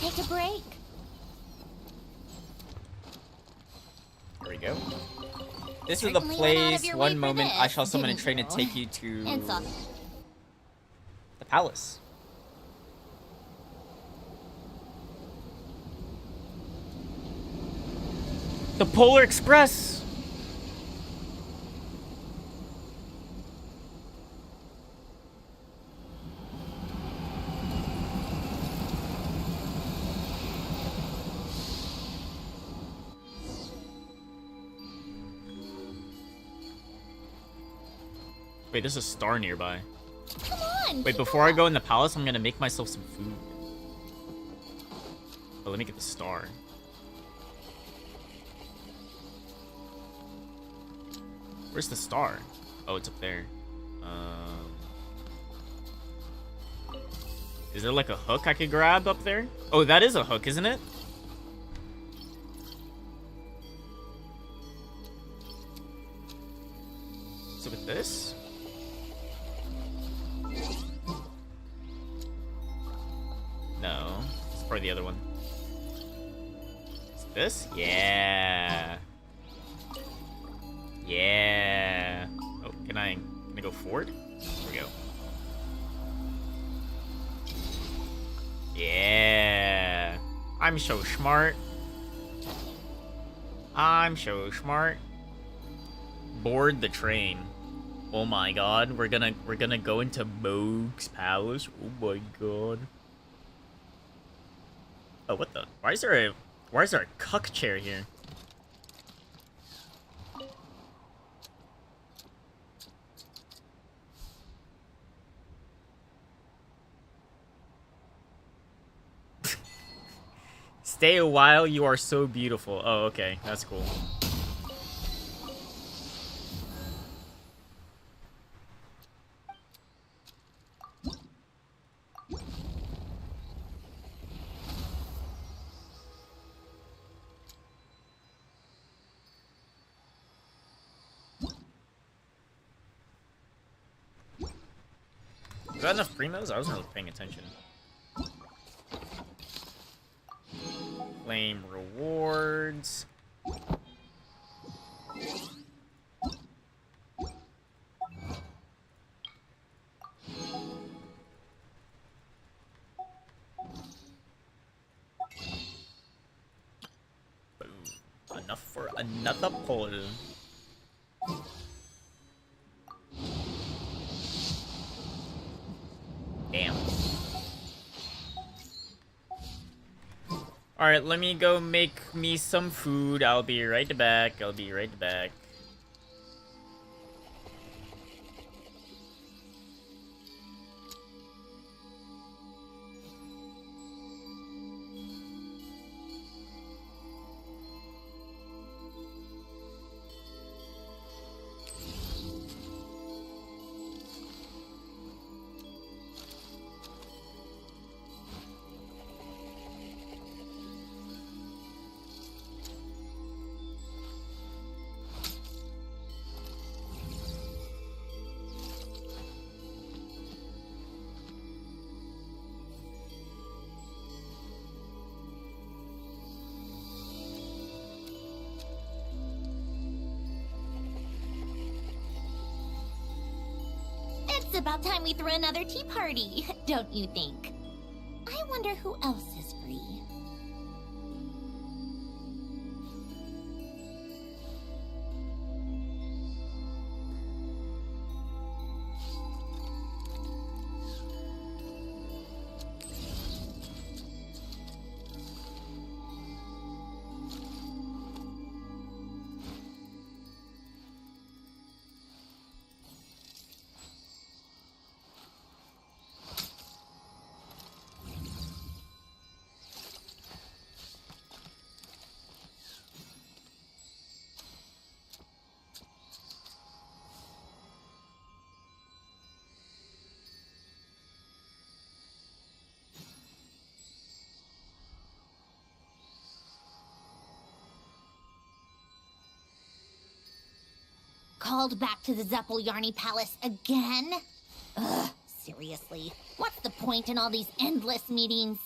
Take a break. Here we go. This is the Certainly went out of place. your One way for moment, I this, shall summon a didn't train and you? take you to And saw the palace. The Polar Express. Wait, there's a star nearby. Come on. Wait, before I go in the palace, I'm gonna make myself some food. But let me get the star. Where's the star? Oh, it's up there. Is there like a hook I could grab up there? Oh, that is a hook, isn't it? So with this? No. It's probably the other one. Is it this? Yeah. Yeah. Oh, can I go forward? There we go. Yeah. I'm so smart. I'm so smart. Board the train. Oh my god, we're gonna go into Moog's palace. Oh my god. Oh, what the? Why is there a cuck chair here? Stay a while, you are so beautiful. Oh, okay, that's cool. Is that enough primos? I wasn't really paying attention. Claim rewards. Boom. Enough for another pull. Damn. Alright, let me go make me some food. I'll be right back. I'll be right back. It's about time we threw another tea party, don't you think? I wonder who else is free. called back to the Zeppeljärni Palace again? Ugh, seriously. What's the point in all these endless meetings?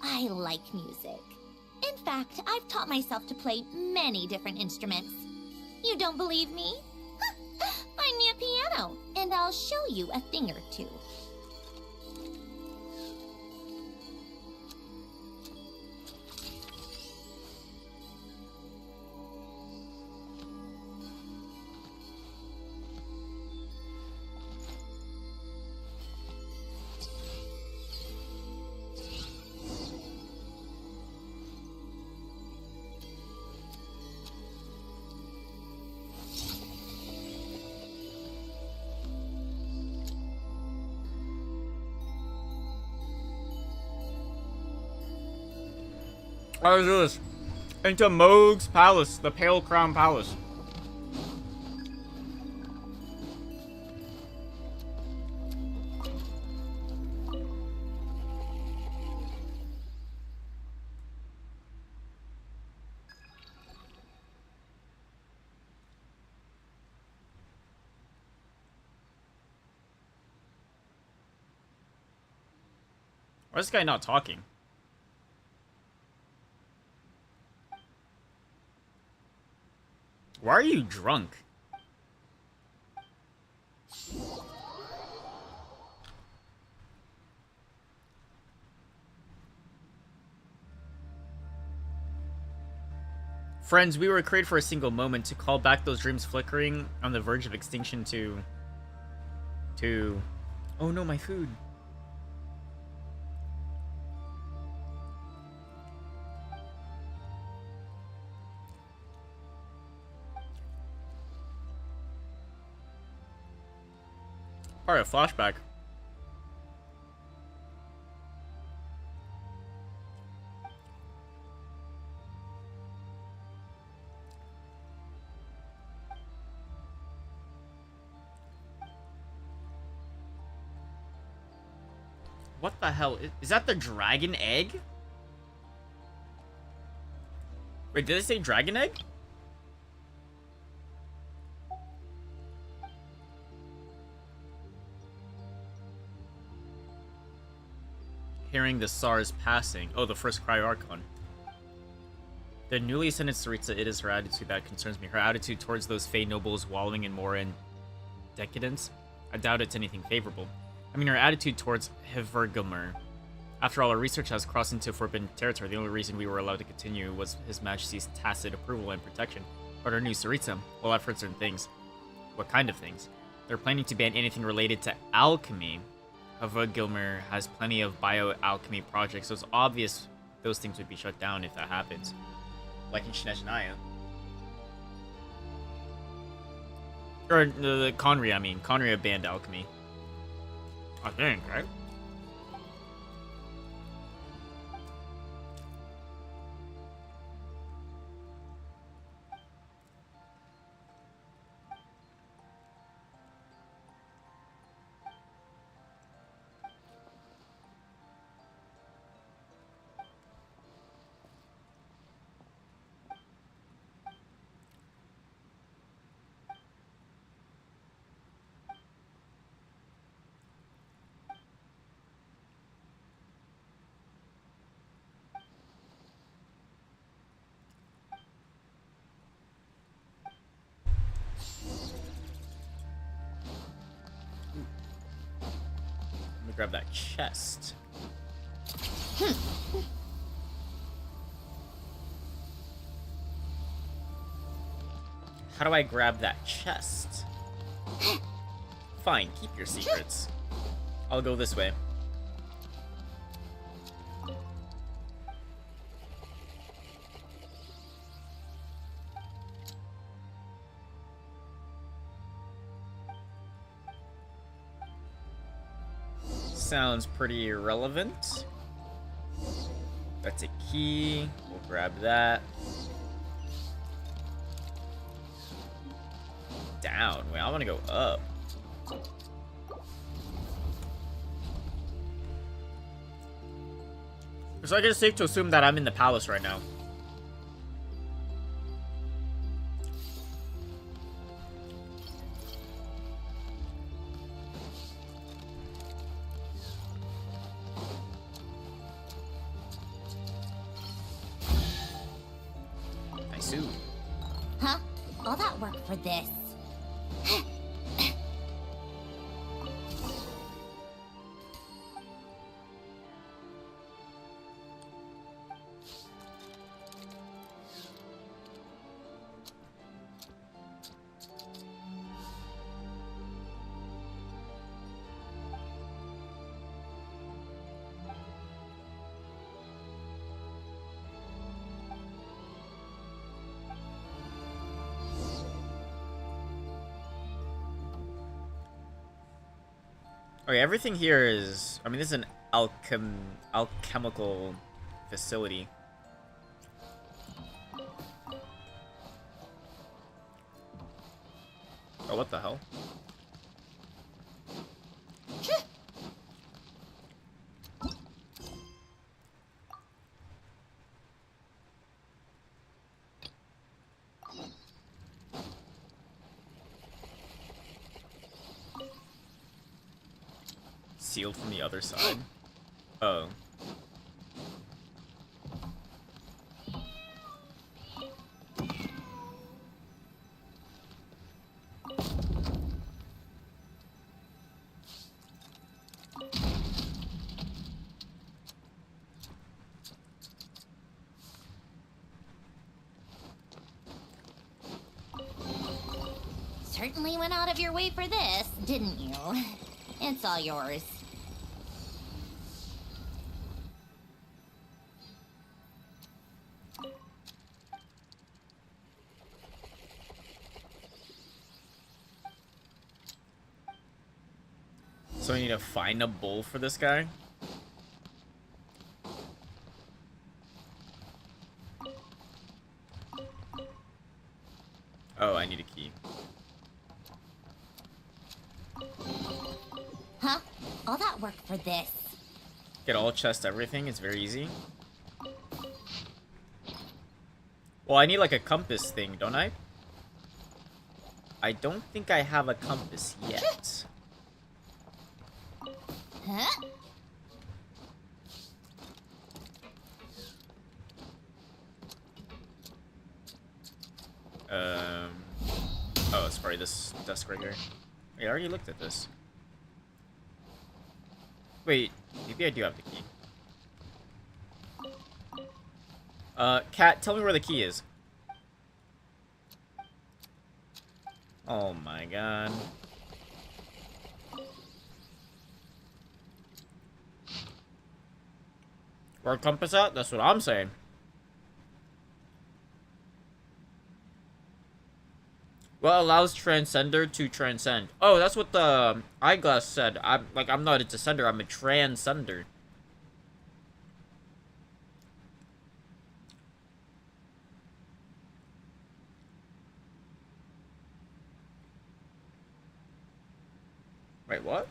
I like music. In fact, I've taught myself to play many different instruments. You don't believe me? Find me a piano, and I'll show you a thing or two. What is this? Into Moog's Palace, the Pale Crown Palace. Why is this guy not talking? Why are you drunk? Friends, we were created for a single moment to call back those dreams flickering on the verge of extinction to... Oh no, my food. Part of flashback. What the hell? Is that the dragon egg? Wait, did they say dragon egg? Hearing the SARS passing. Oh, the first Cryo Archon. The newly ascended Tsaritsa, it is her attitude that concerns me. Her attitude towards those Fey nobles wallowing in more in decadence. I doubt it's anything favorable. I mean, her attitude towards Hvergelmir. After all, our research has crossed into forbidden territory. The only reason we were allowed to continue was His Majesty's tacit approval and protection. But our new Tsaritsa, well, I've heard certain things. What kind of things? They're planning to ban anything related to alchemy. Hvergelmir has plenty of bioalchemy projects, so it's obvious those things would be shut down if that happens. Like in Snezhnaya. Or the Conria, I mean. Conria banned alchemy. I think, right? Grab that chest. How do I grab that chest? Fine, keep your secrets. I'll go this way. Sounds pretty irrelevant. That's a key. We'll grab that. Down. Wait, I want to go up. So I guess it's safe to assume that I'm in the palace right now. Huh? All that work for this? Okay, everything here is... I mean, this is an alchemical facility. Oh, what the hell? Sealed from the other side. Oh. Certainly went out of your way for this, didn't you? It's all yours. So I need to find a bull for this guy? Oh, I need a key. Huh? All that work for this? Get all chest everything, it's very easy. Well, I need like a compass thing, don't I? I don't think I have a compass yet. Huh? Oh, it's probably this desk right here. Wait, I already looked at this. Wait, maybe I do have the key. Cat, tell me where the key is. Oh my god. Where compass at? That's what I'm saying. What allows Transcender to transcend? Oh, that's what the eyeglass said. I'm not a descender, I'm a transcender. Wait, what?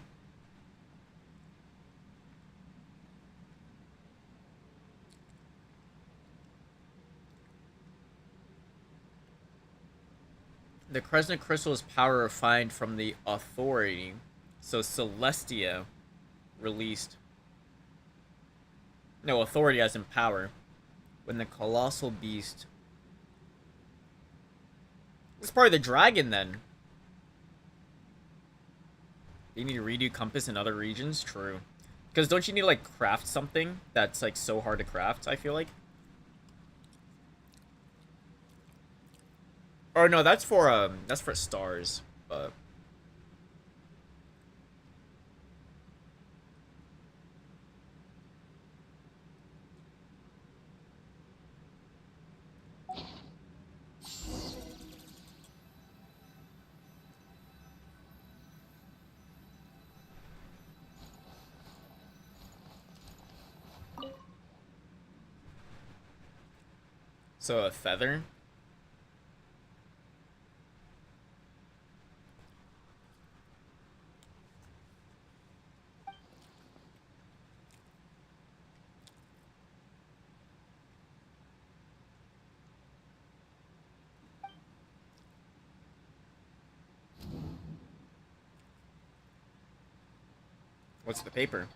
The Crescent Crystal's power refined from the Authority. So Celestia released. No, Authority as in power. When the Colossal Beast. It's probably the dragon then. You need to redo compass in other regions? True. Because don't you need to like craft something that's like so hard to craft, I feel like? Or no, that's for stars, but so a feather. What's the paper?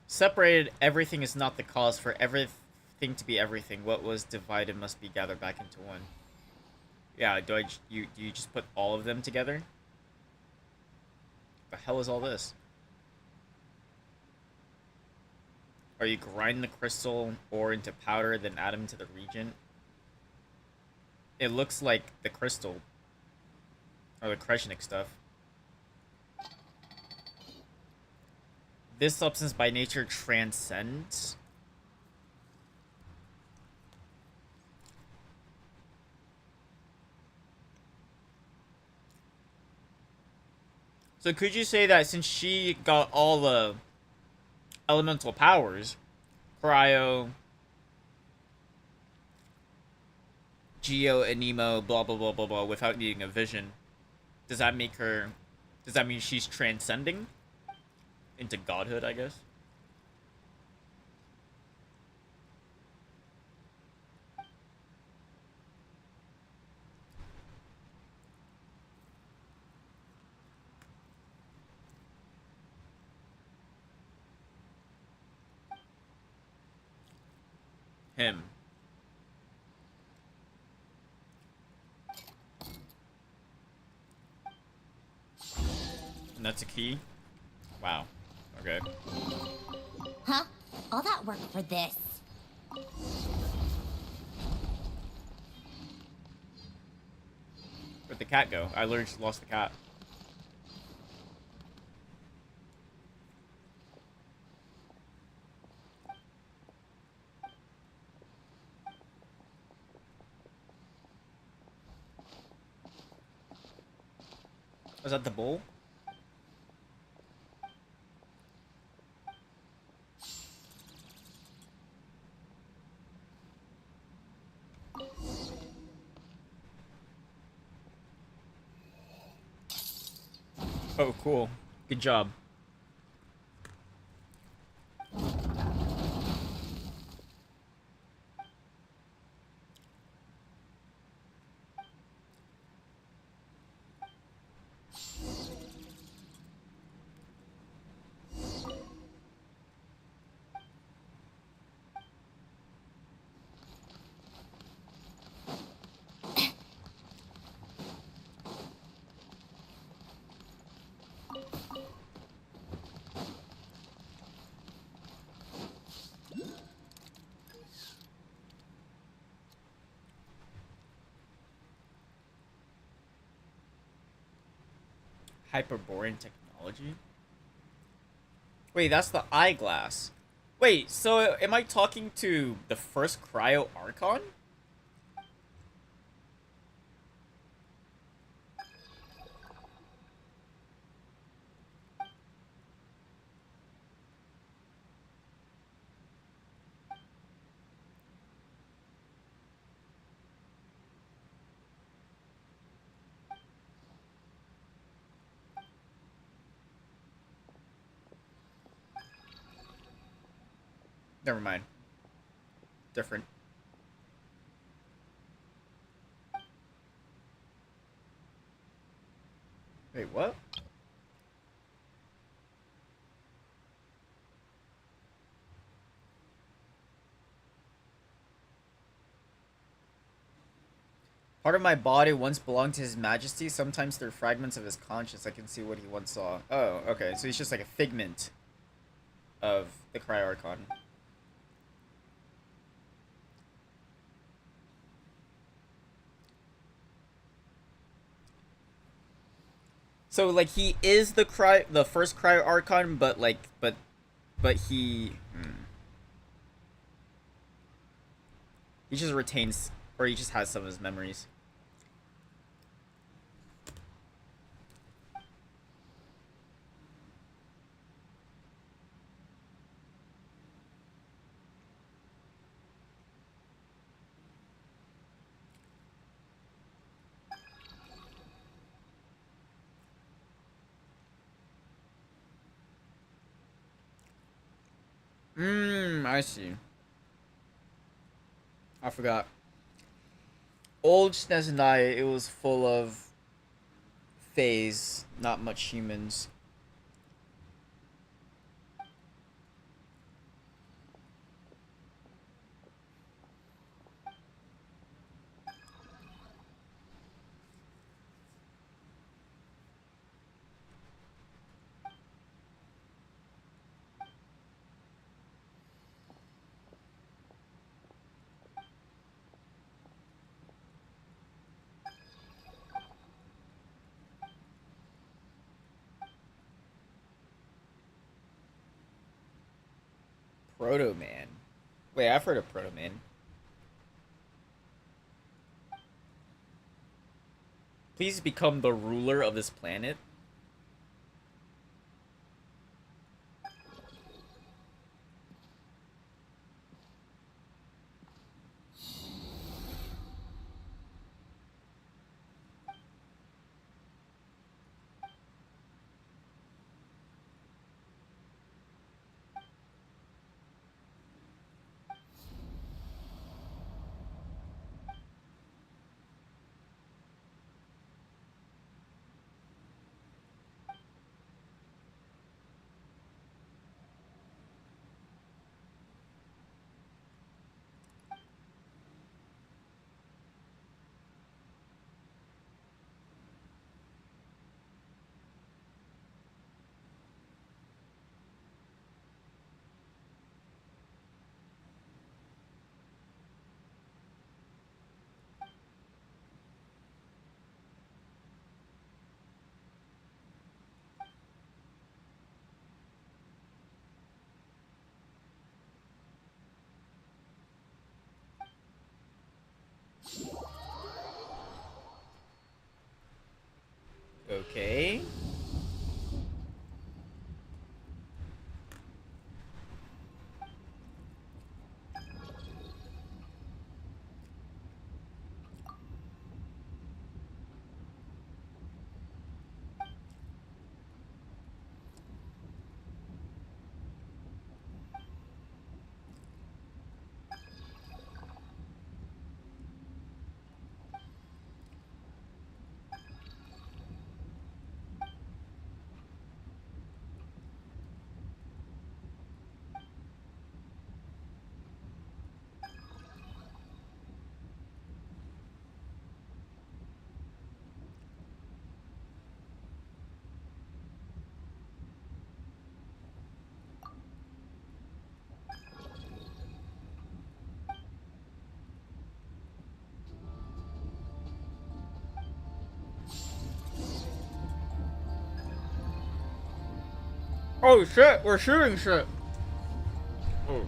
Separated, everything is not the cause for everything to be everything. What was divided must be gathered back into one. Yeah, do you just put all of them together? The hell is all this? Are you grind the crystal ore into powder, then add them to the reagent? It looks like the crystal. Or the Kreshnik stuff. This substance by nature transcends. So could you say that since she got all the elemental powers, cryo, geo, anemo, blah blah blah blah blah, without needing a vision, does that make her? Does that mean she's transcending into godhood, I guess? Him. And that's a key? Wow. Okay. Huh? All that work for this? Where'd the cat go? I literally just lost the cat. Was that the bull? Oh, cool. Good job. Hyperborean technology? Wait, that's the eyeglass. Wait, so am I talking to the first Cryo Archon? Never mind. Different. Wait, what? Part of my body once belonged to His Majesty. Sometimes through fragments of his conscience, I can see what he once saw. Oh, okay. So he's just like a figment of the Cry Archon. So like he is the first Cry Archon, but like, but he, he just retains, or he just has some of his memories. I see. I forgot. Old Snezhnaya, it was full of Fays, not much humans. Proto Man. Wait, I've heard of Proto Man. Please become the ruler of this planet. Okay. Oh shit, we're shooting shit. Oh,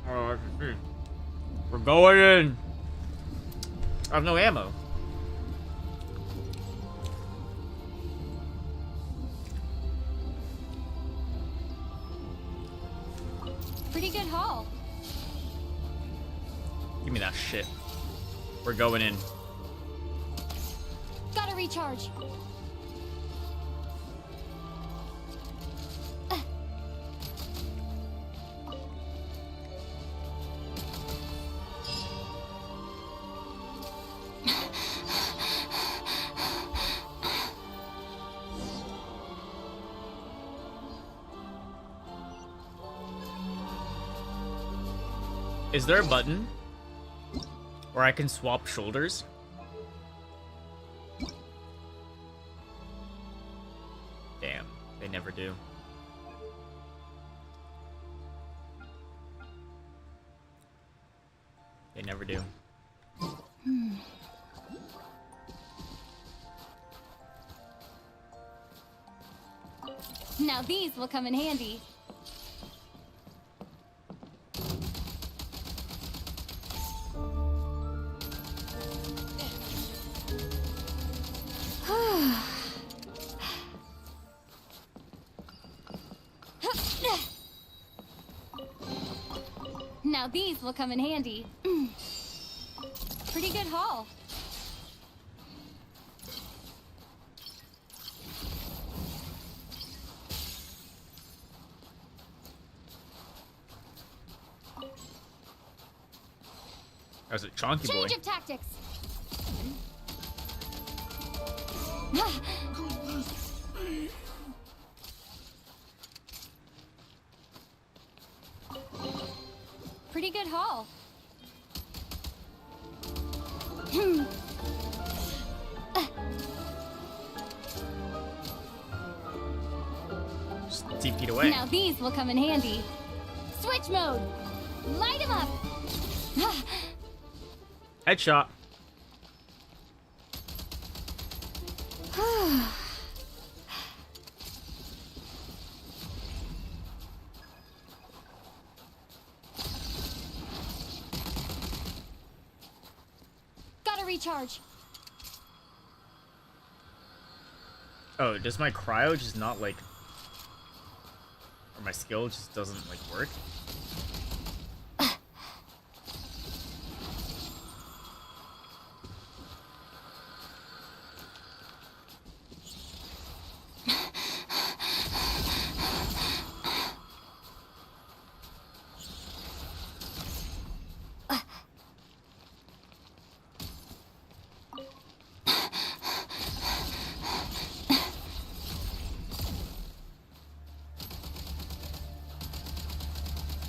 I can see. We're going in. I have no ammo. Pretty good haul. Give me that shit. We're going in. Gotta recharge. Is there a button? Or I can swap shoulders. Damn, they never do. They never do. Now these will come in handy. Now these will come in handy. Pretty good haul. That's a chonky boy. Change of tactics. Pretty good haul. Just TP'd away. Now these will come in handy. Switch mode. Light 'em up. Headshot. Gotta recharge. Oh, does my cryo just not like, or my skill just doesn't like work?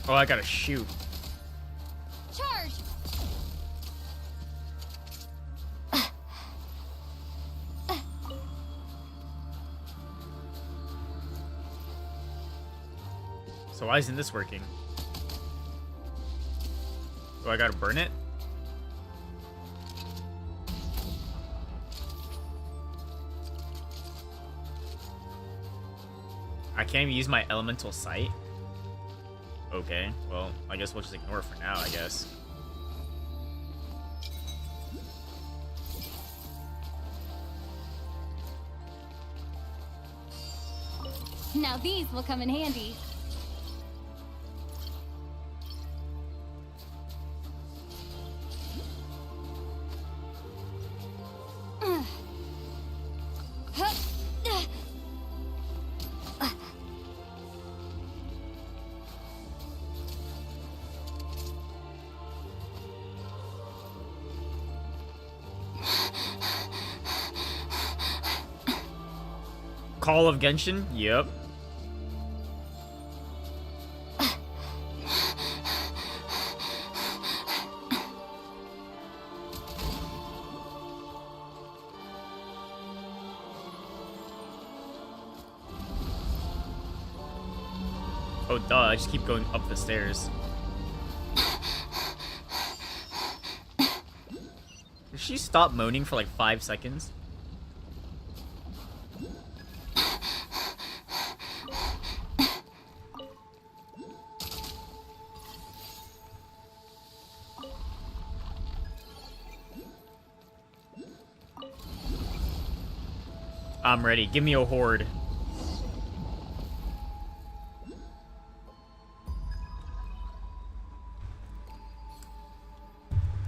Oh, I gotta shoot. Charge. So why isn't this working? Do I gotta burn it? I can't even use my elemental sight. Okay, well, I guess we'll just ignore it for now, I guess. Now these will come in handy. Call of Genshin? Yep. Oh, duh, I just keep going up the stairs. Did she stop moaning for like 5 seconds? I'm ready. Give me a horde.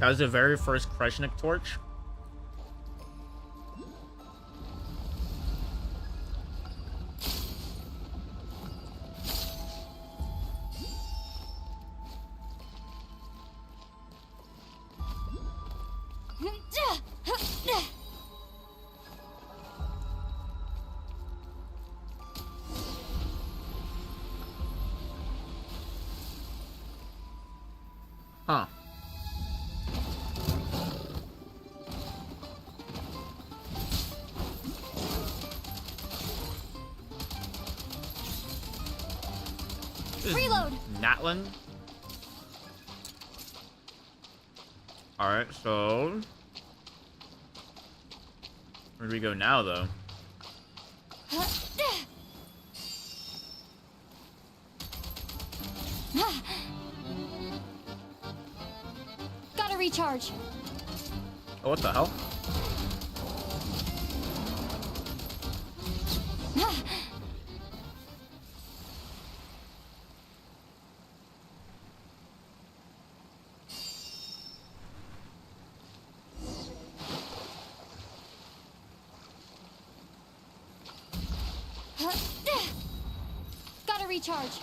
That was the very first Kreshnik torch. Huh. Reload. Natlan. Alright, so where do we go now, though? Gotta recharge. Oh, what the hell? Gotta recharge.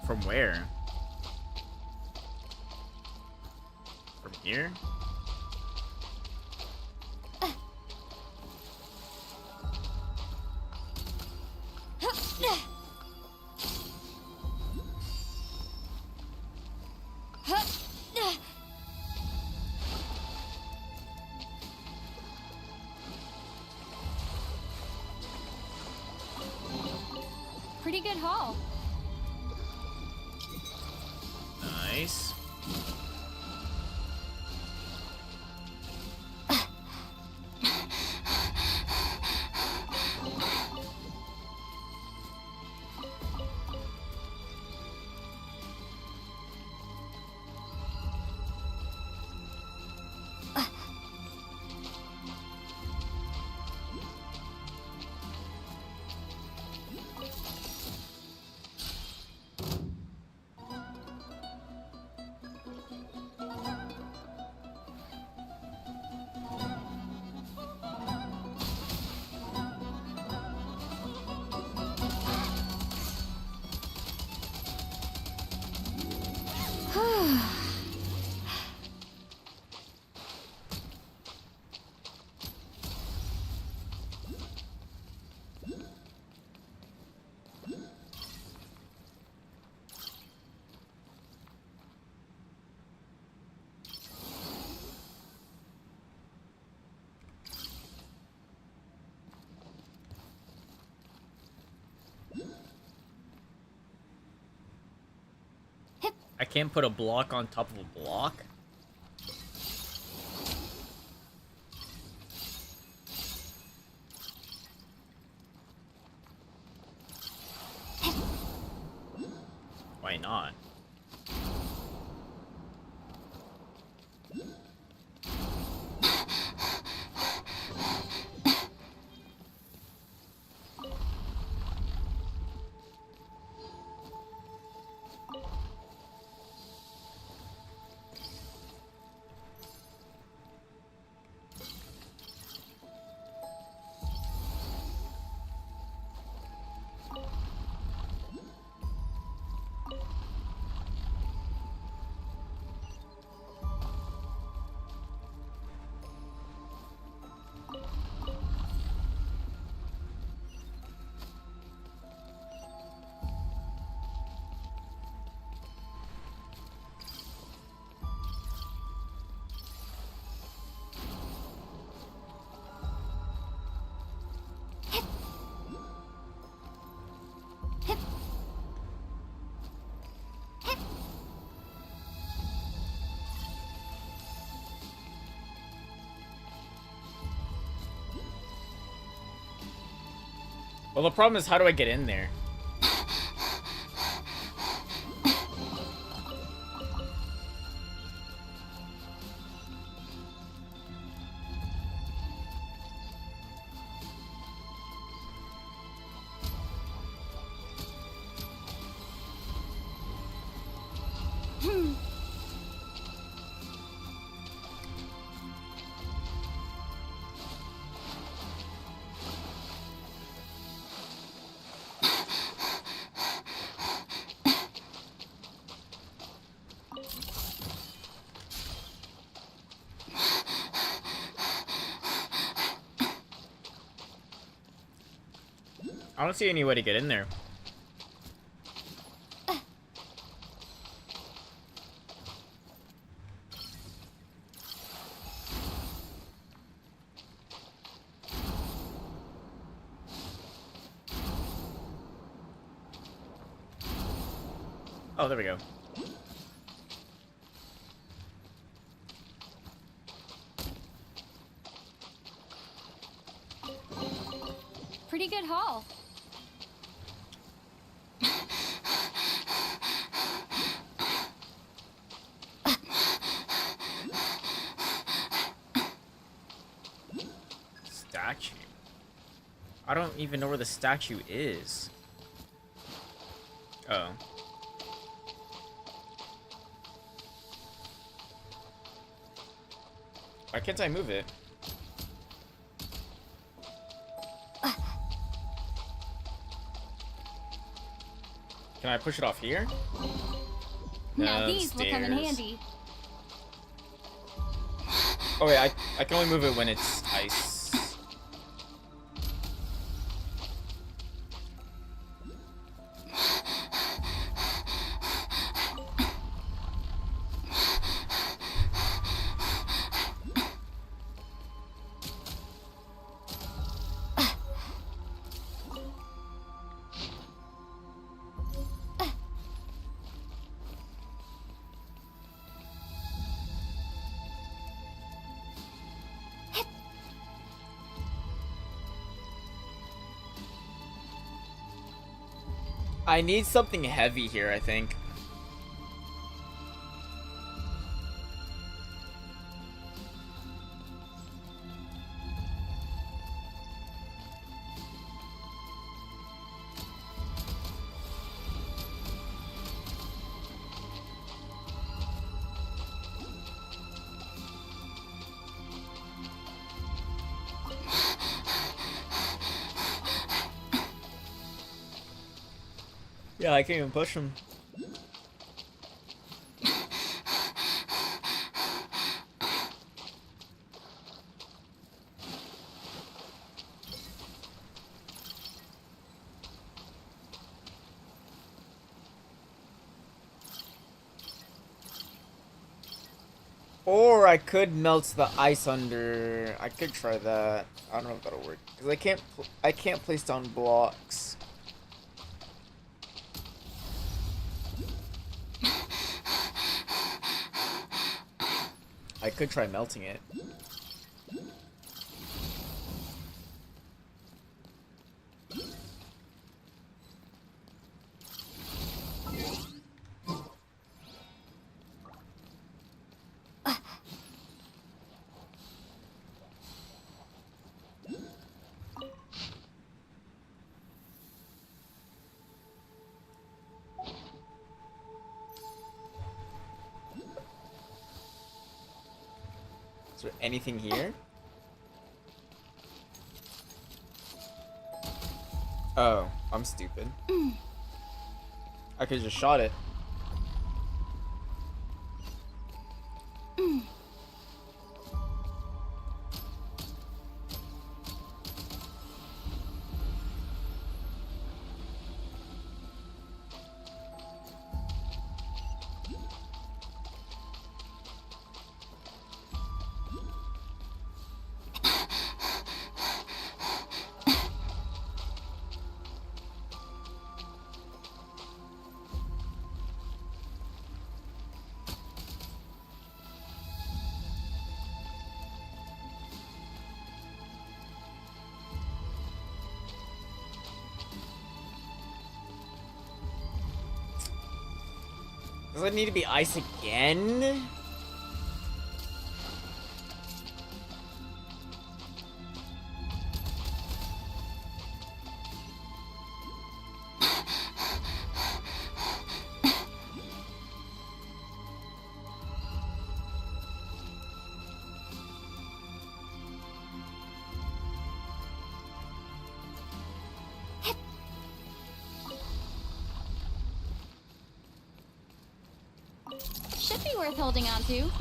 From where? From here? Pretty good haul. Nice. I can't put a block on top of a block? Why not? Well, the problem is, how do I get in there? I don't see any way to get in there. Oh, there we go. Pretty good haul. Statue. I don't even know where the statue is. Oh. Why can't I move it? Can I push it off here? Now No, these will come in stairs. handy. Oh wait, I can only move it when it's ice. I need something heavy here, I think. Yeah, I can't even push him. Or I could melt the ice under. I could try that. I don't know if that'll work because I can't place down blocks. I could try melting it. Is there anything here? Oh, I'm stupid. I could've just shot it. Does it need to be ice again? Should be worth holding on to.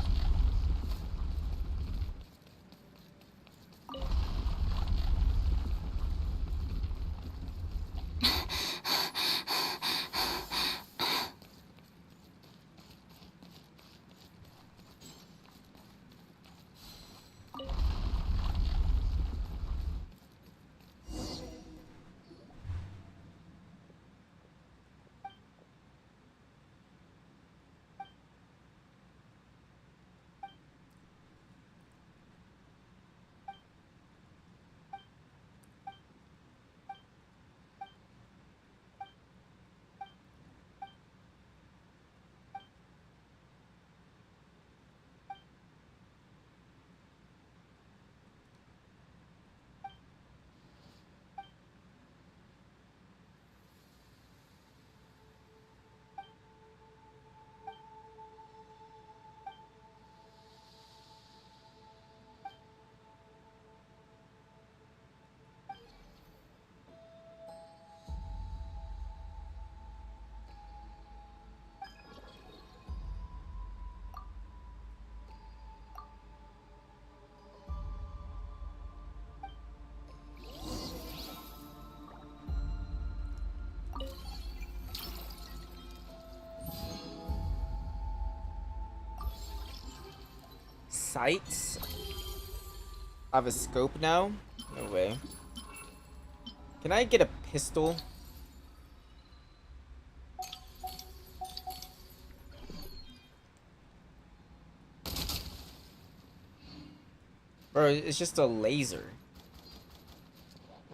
sights? I have a scope now? No way. Can I get a pistol? Bro, it's just a laser.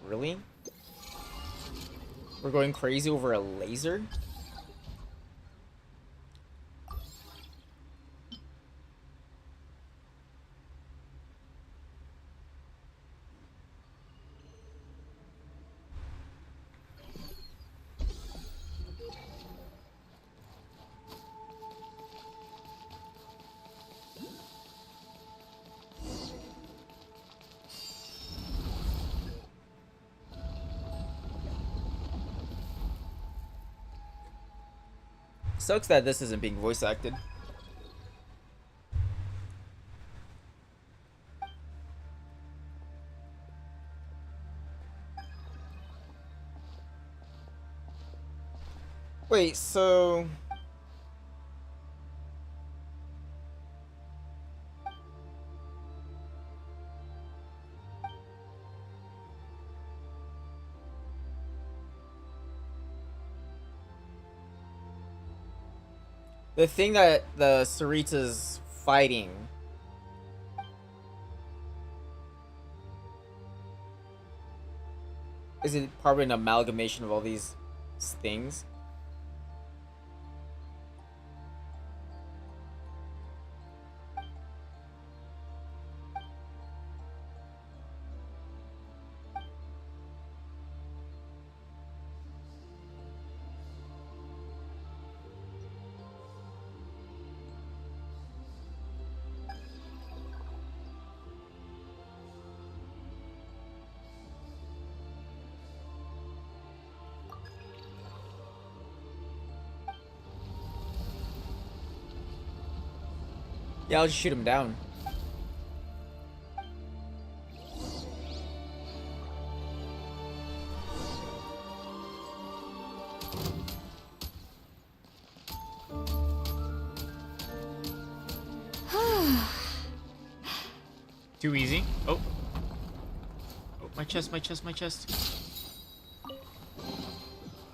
Really? We're going crazy over a laser? Sucks that this isn't being voice acted. Wait, so... the thing that the Sarita's fighting... is it probably an amalgamation of all these things? Yeah, I'll just shoot him down. Too easy. Oh. Oh, my chest, my chest, my chest.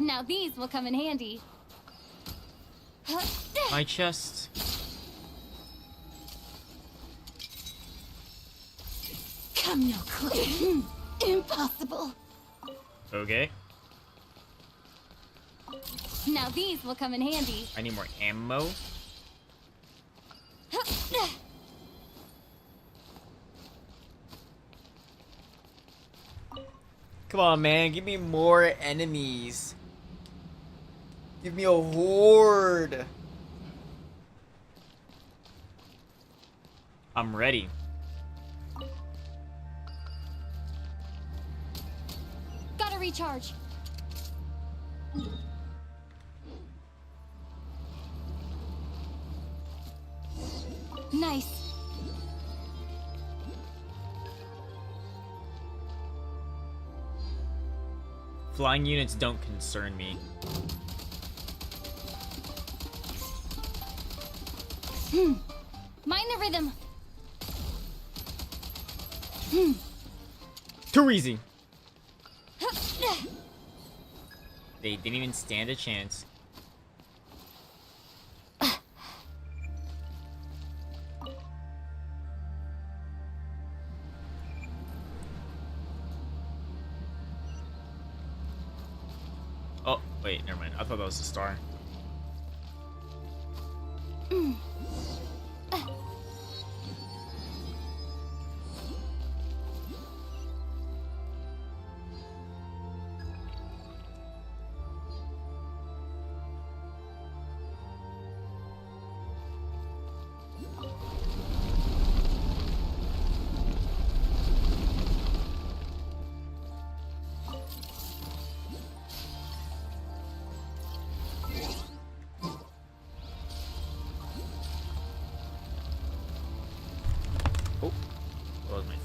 Now these will come in handy. My chest. Come no closer. Impossible. Okay. Now these will come in handy. I need more ammo. Come on, man. Give me more enemies. Give me a horde. I'm ready. Gotta recharge. Nice. Flying units don't concern me. Mind the rhythm. Too easy. They didn't even stand a chance. Oh, wait, never mind. I thought that was a star.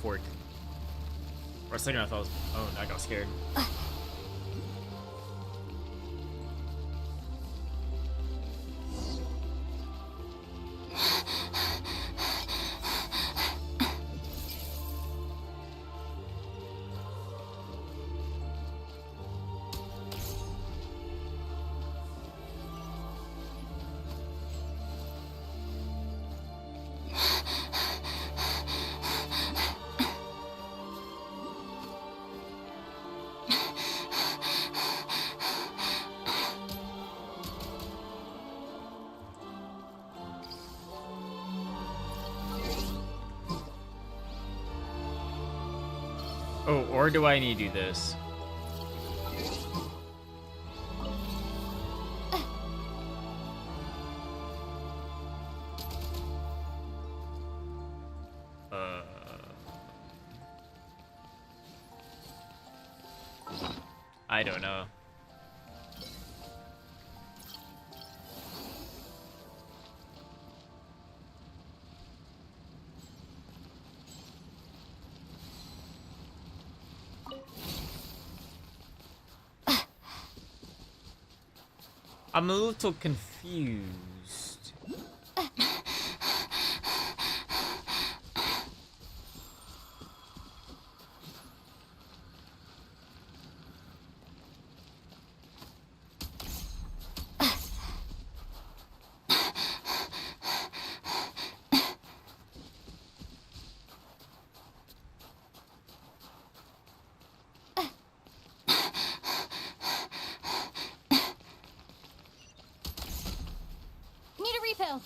Fork. For a second I thought I was... oh, I got scared. Oh, or do I need to do this? I don't know. I'm a little confused. Need a refill.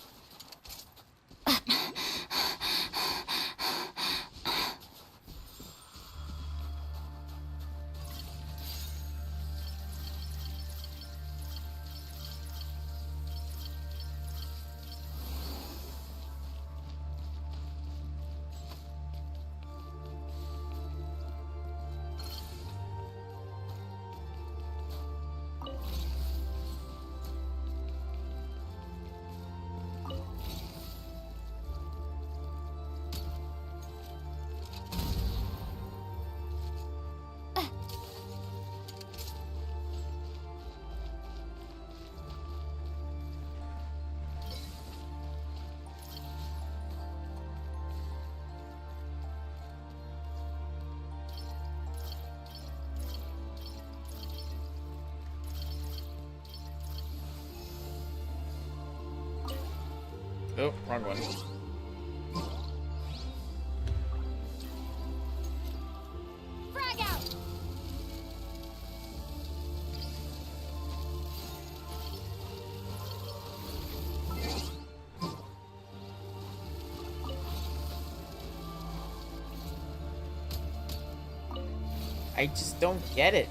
Oh, wrong one. Frag out. I just don't get it.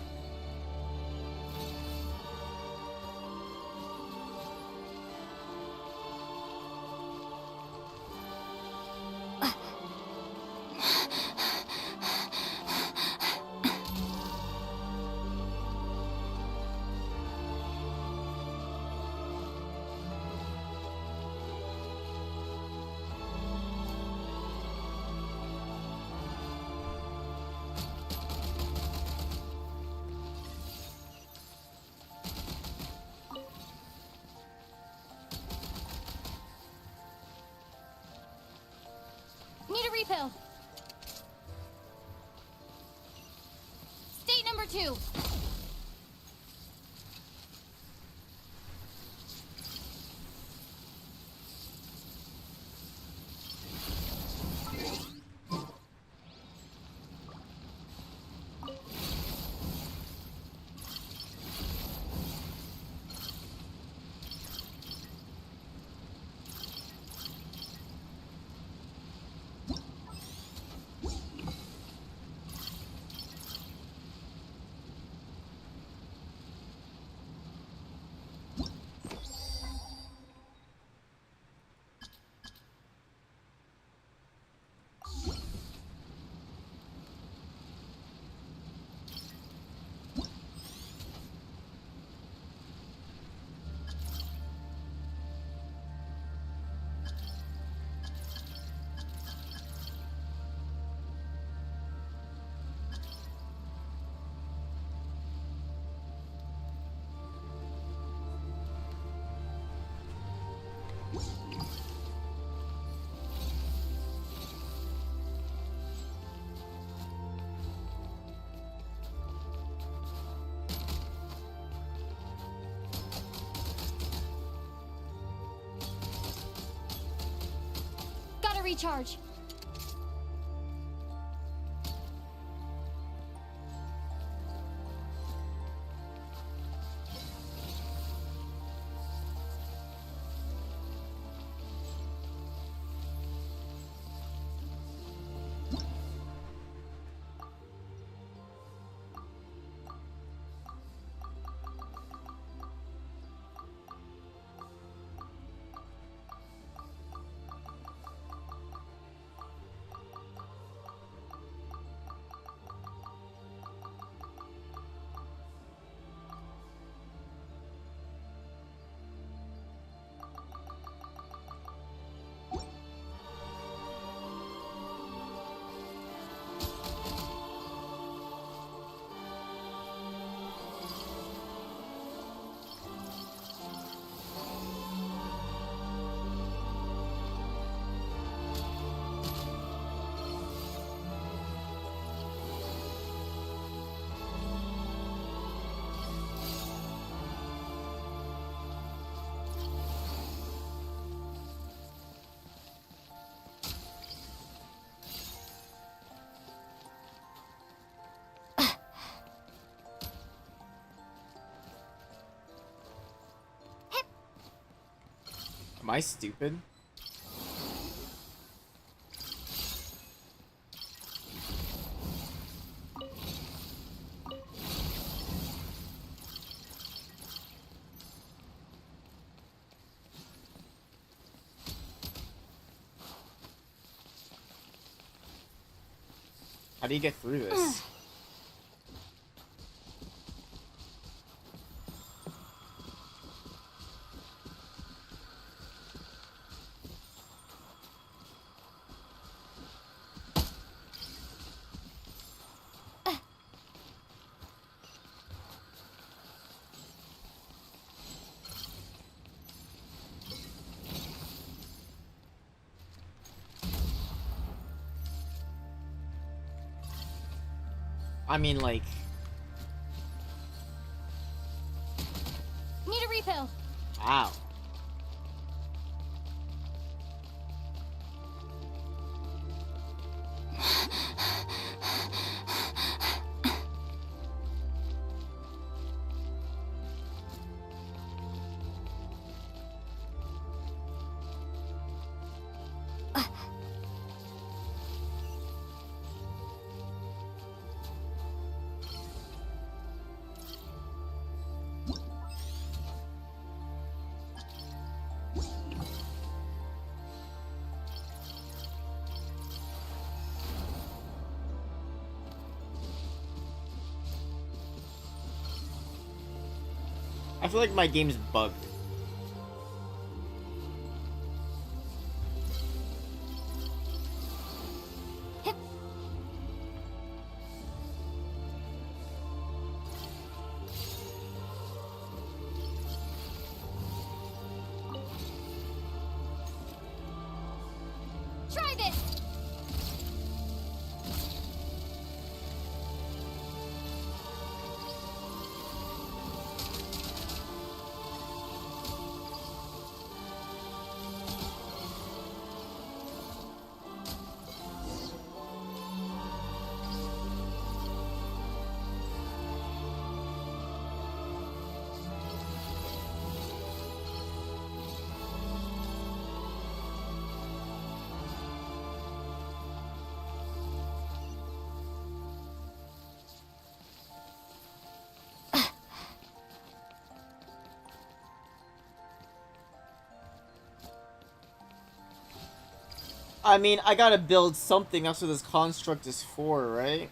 Need a refill. State number 2. Gotta recharge. Am I stupid? How do you get through this? I mean, like... Need a refill. Wow. I feel like my game's bugged. Try this. I mean, I gotta build something after this construct is 4, right?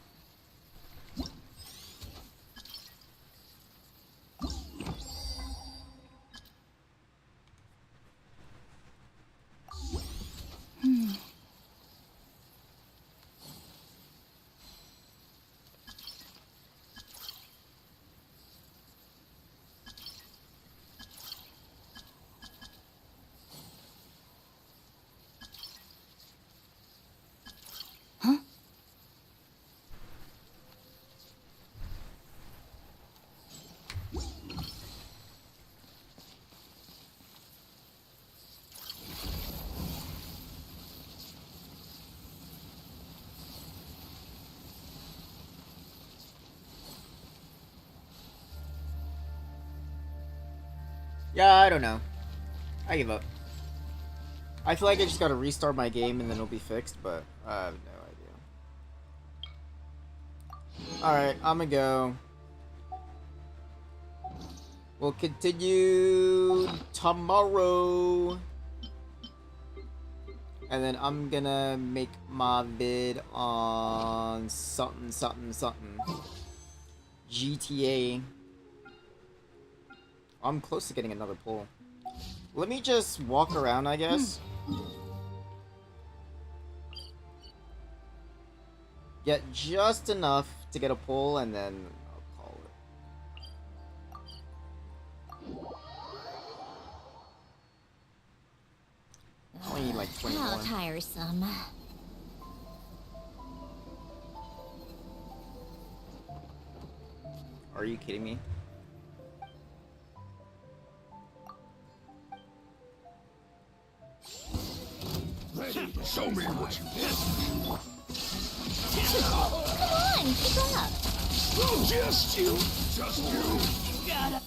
Yeah, I don't know. I give up. I feel like I just gotta restart my game and then it'll be fixed, but I have no idea. Alright, I'm gonna go. We'll continue tomorrow. And then I'm gonna make my vid on something. GTA. I'm close to getting another pull. Let me just walk around, I guess. Get just enough to get a pull, and then I'll call it. I only need like 20 How more. tiresome. Are you kidding me? Ready to show me what you did. Come on, keep up. Oh, just you. Gotta.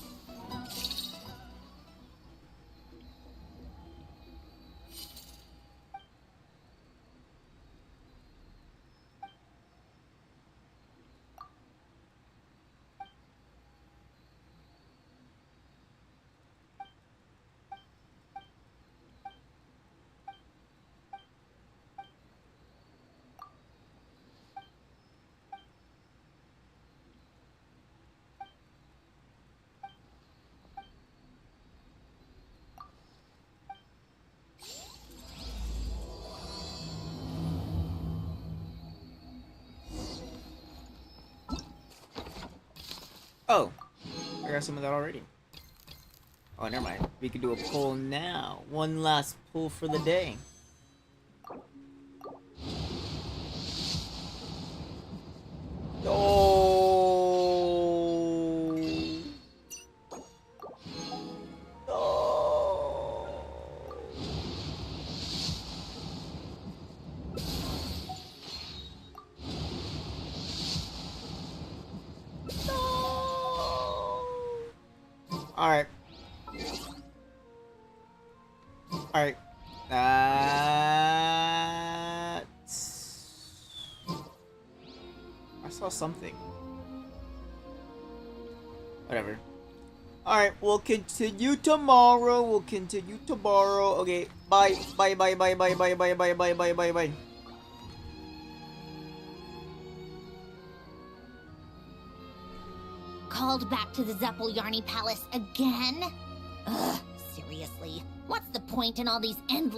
Oh, I got some of that already. Oh, never mind. We can do a pull now. One last pull for the day. Oh. Oh. Alright. Alright. I saw something. Whatever. Alright, we'll continue tomorrow. Okay, bye. Bye. Called back to the Zeppeljärny Palace again? Ugh, seriously. What's the point in all these endless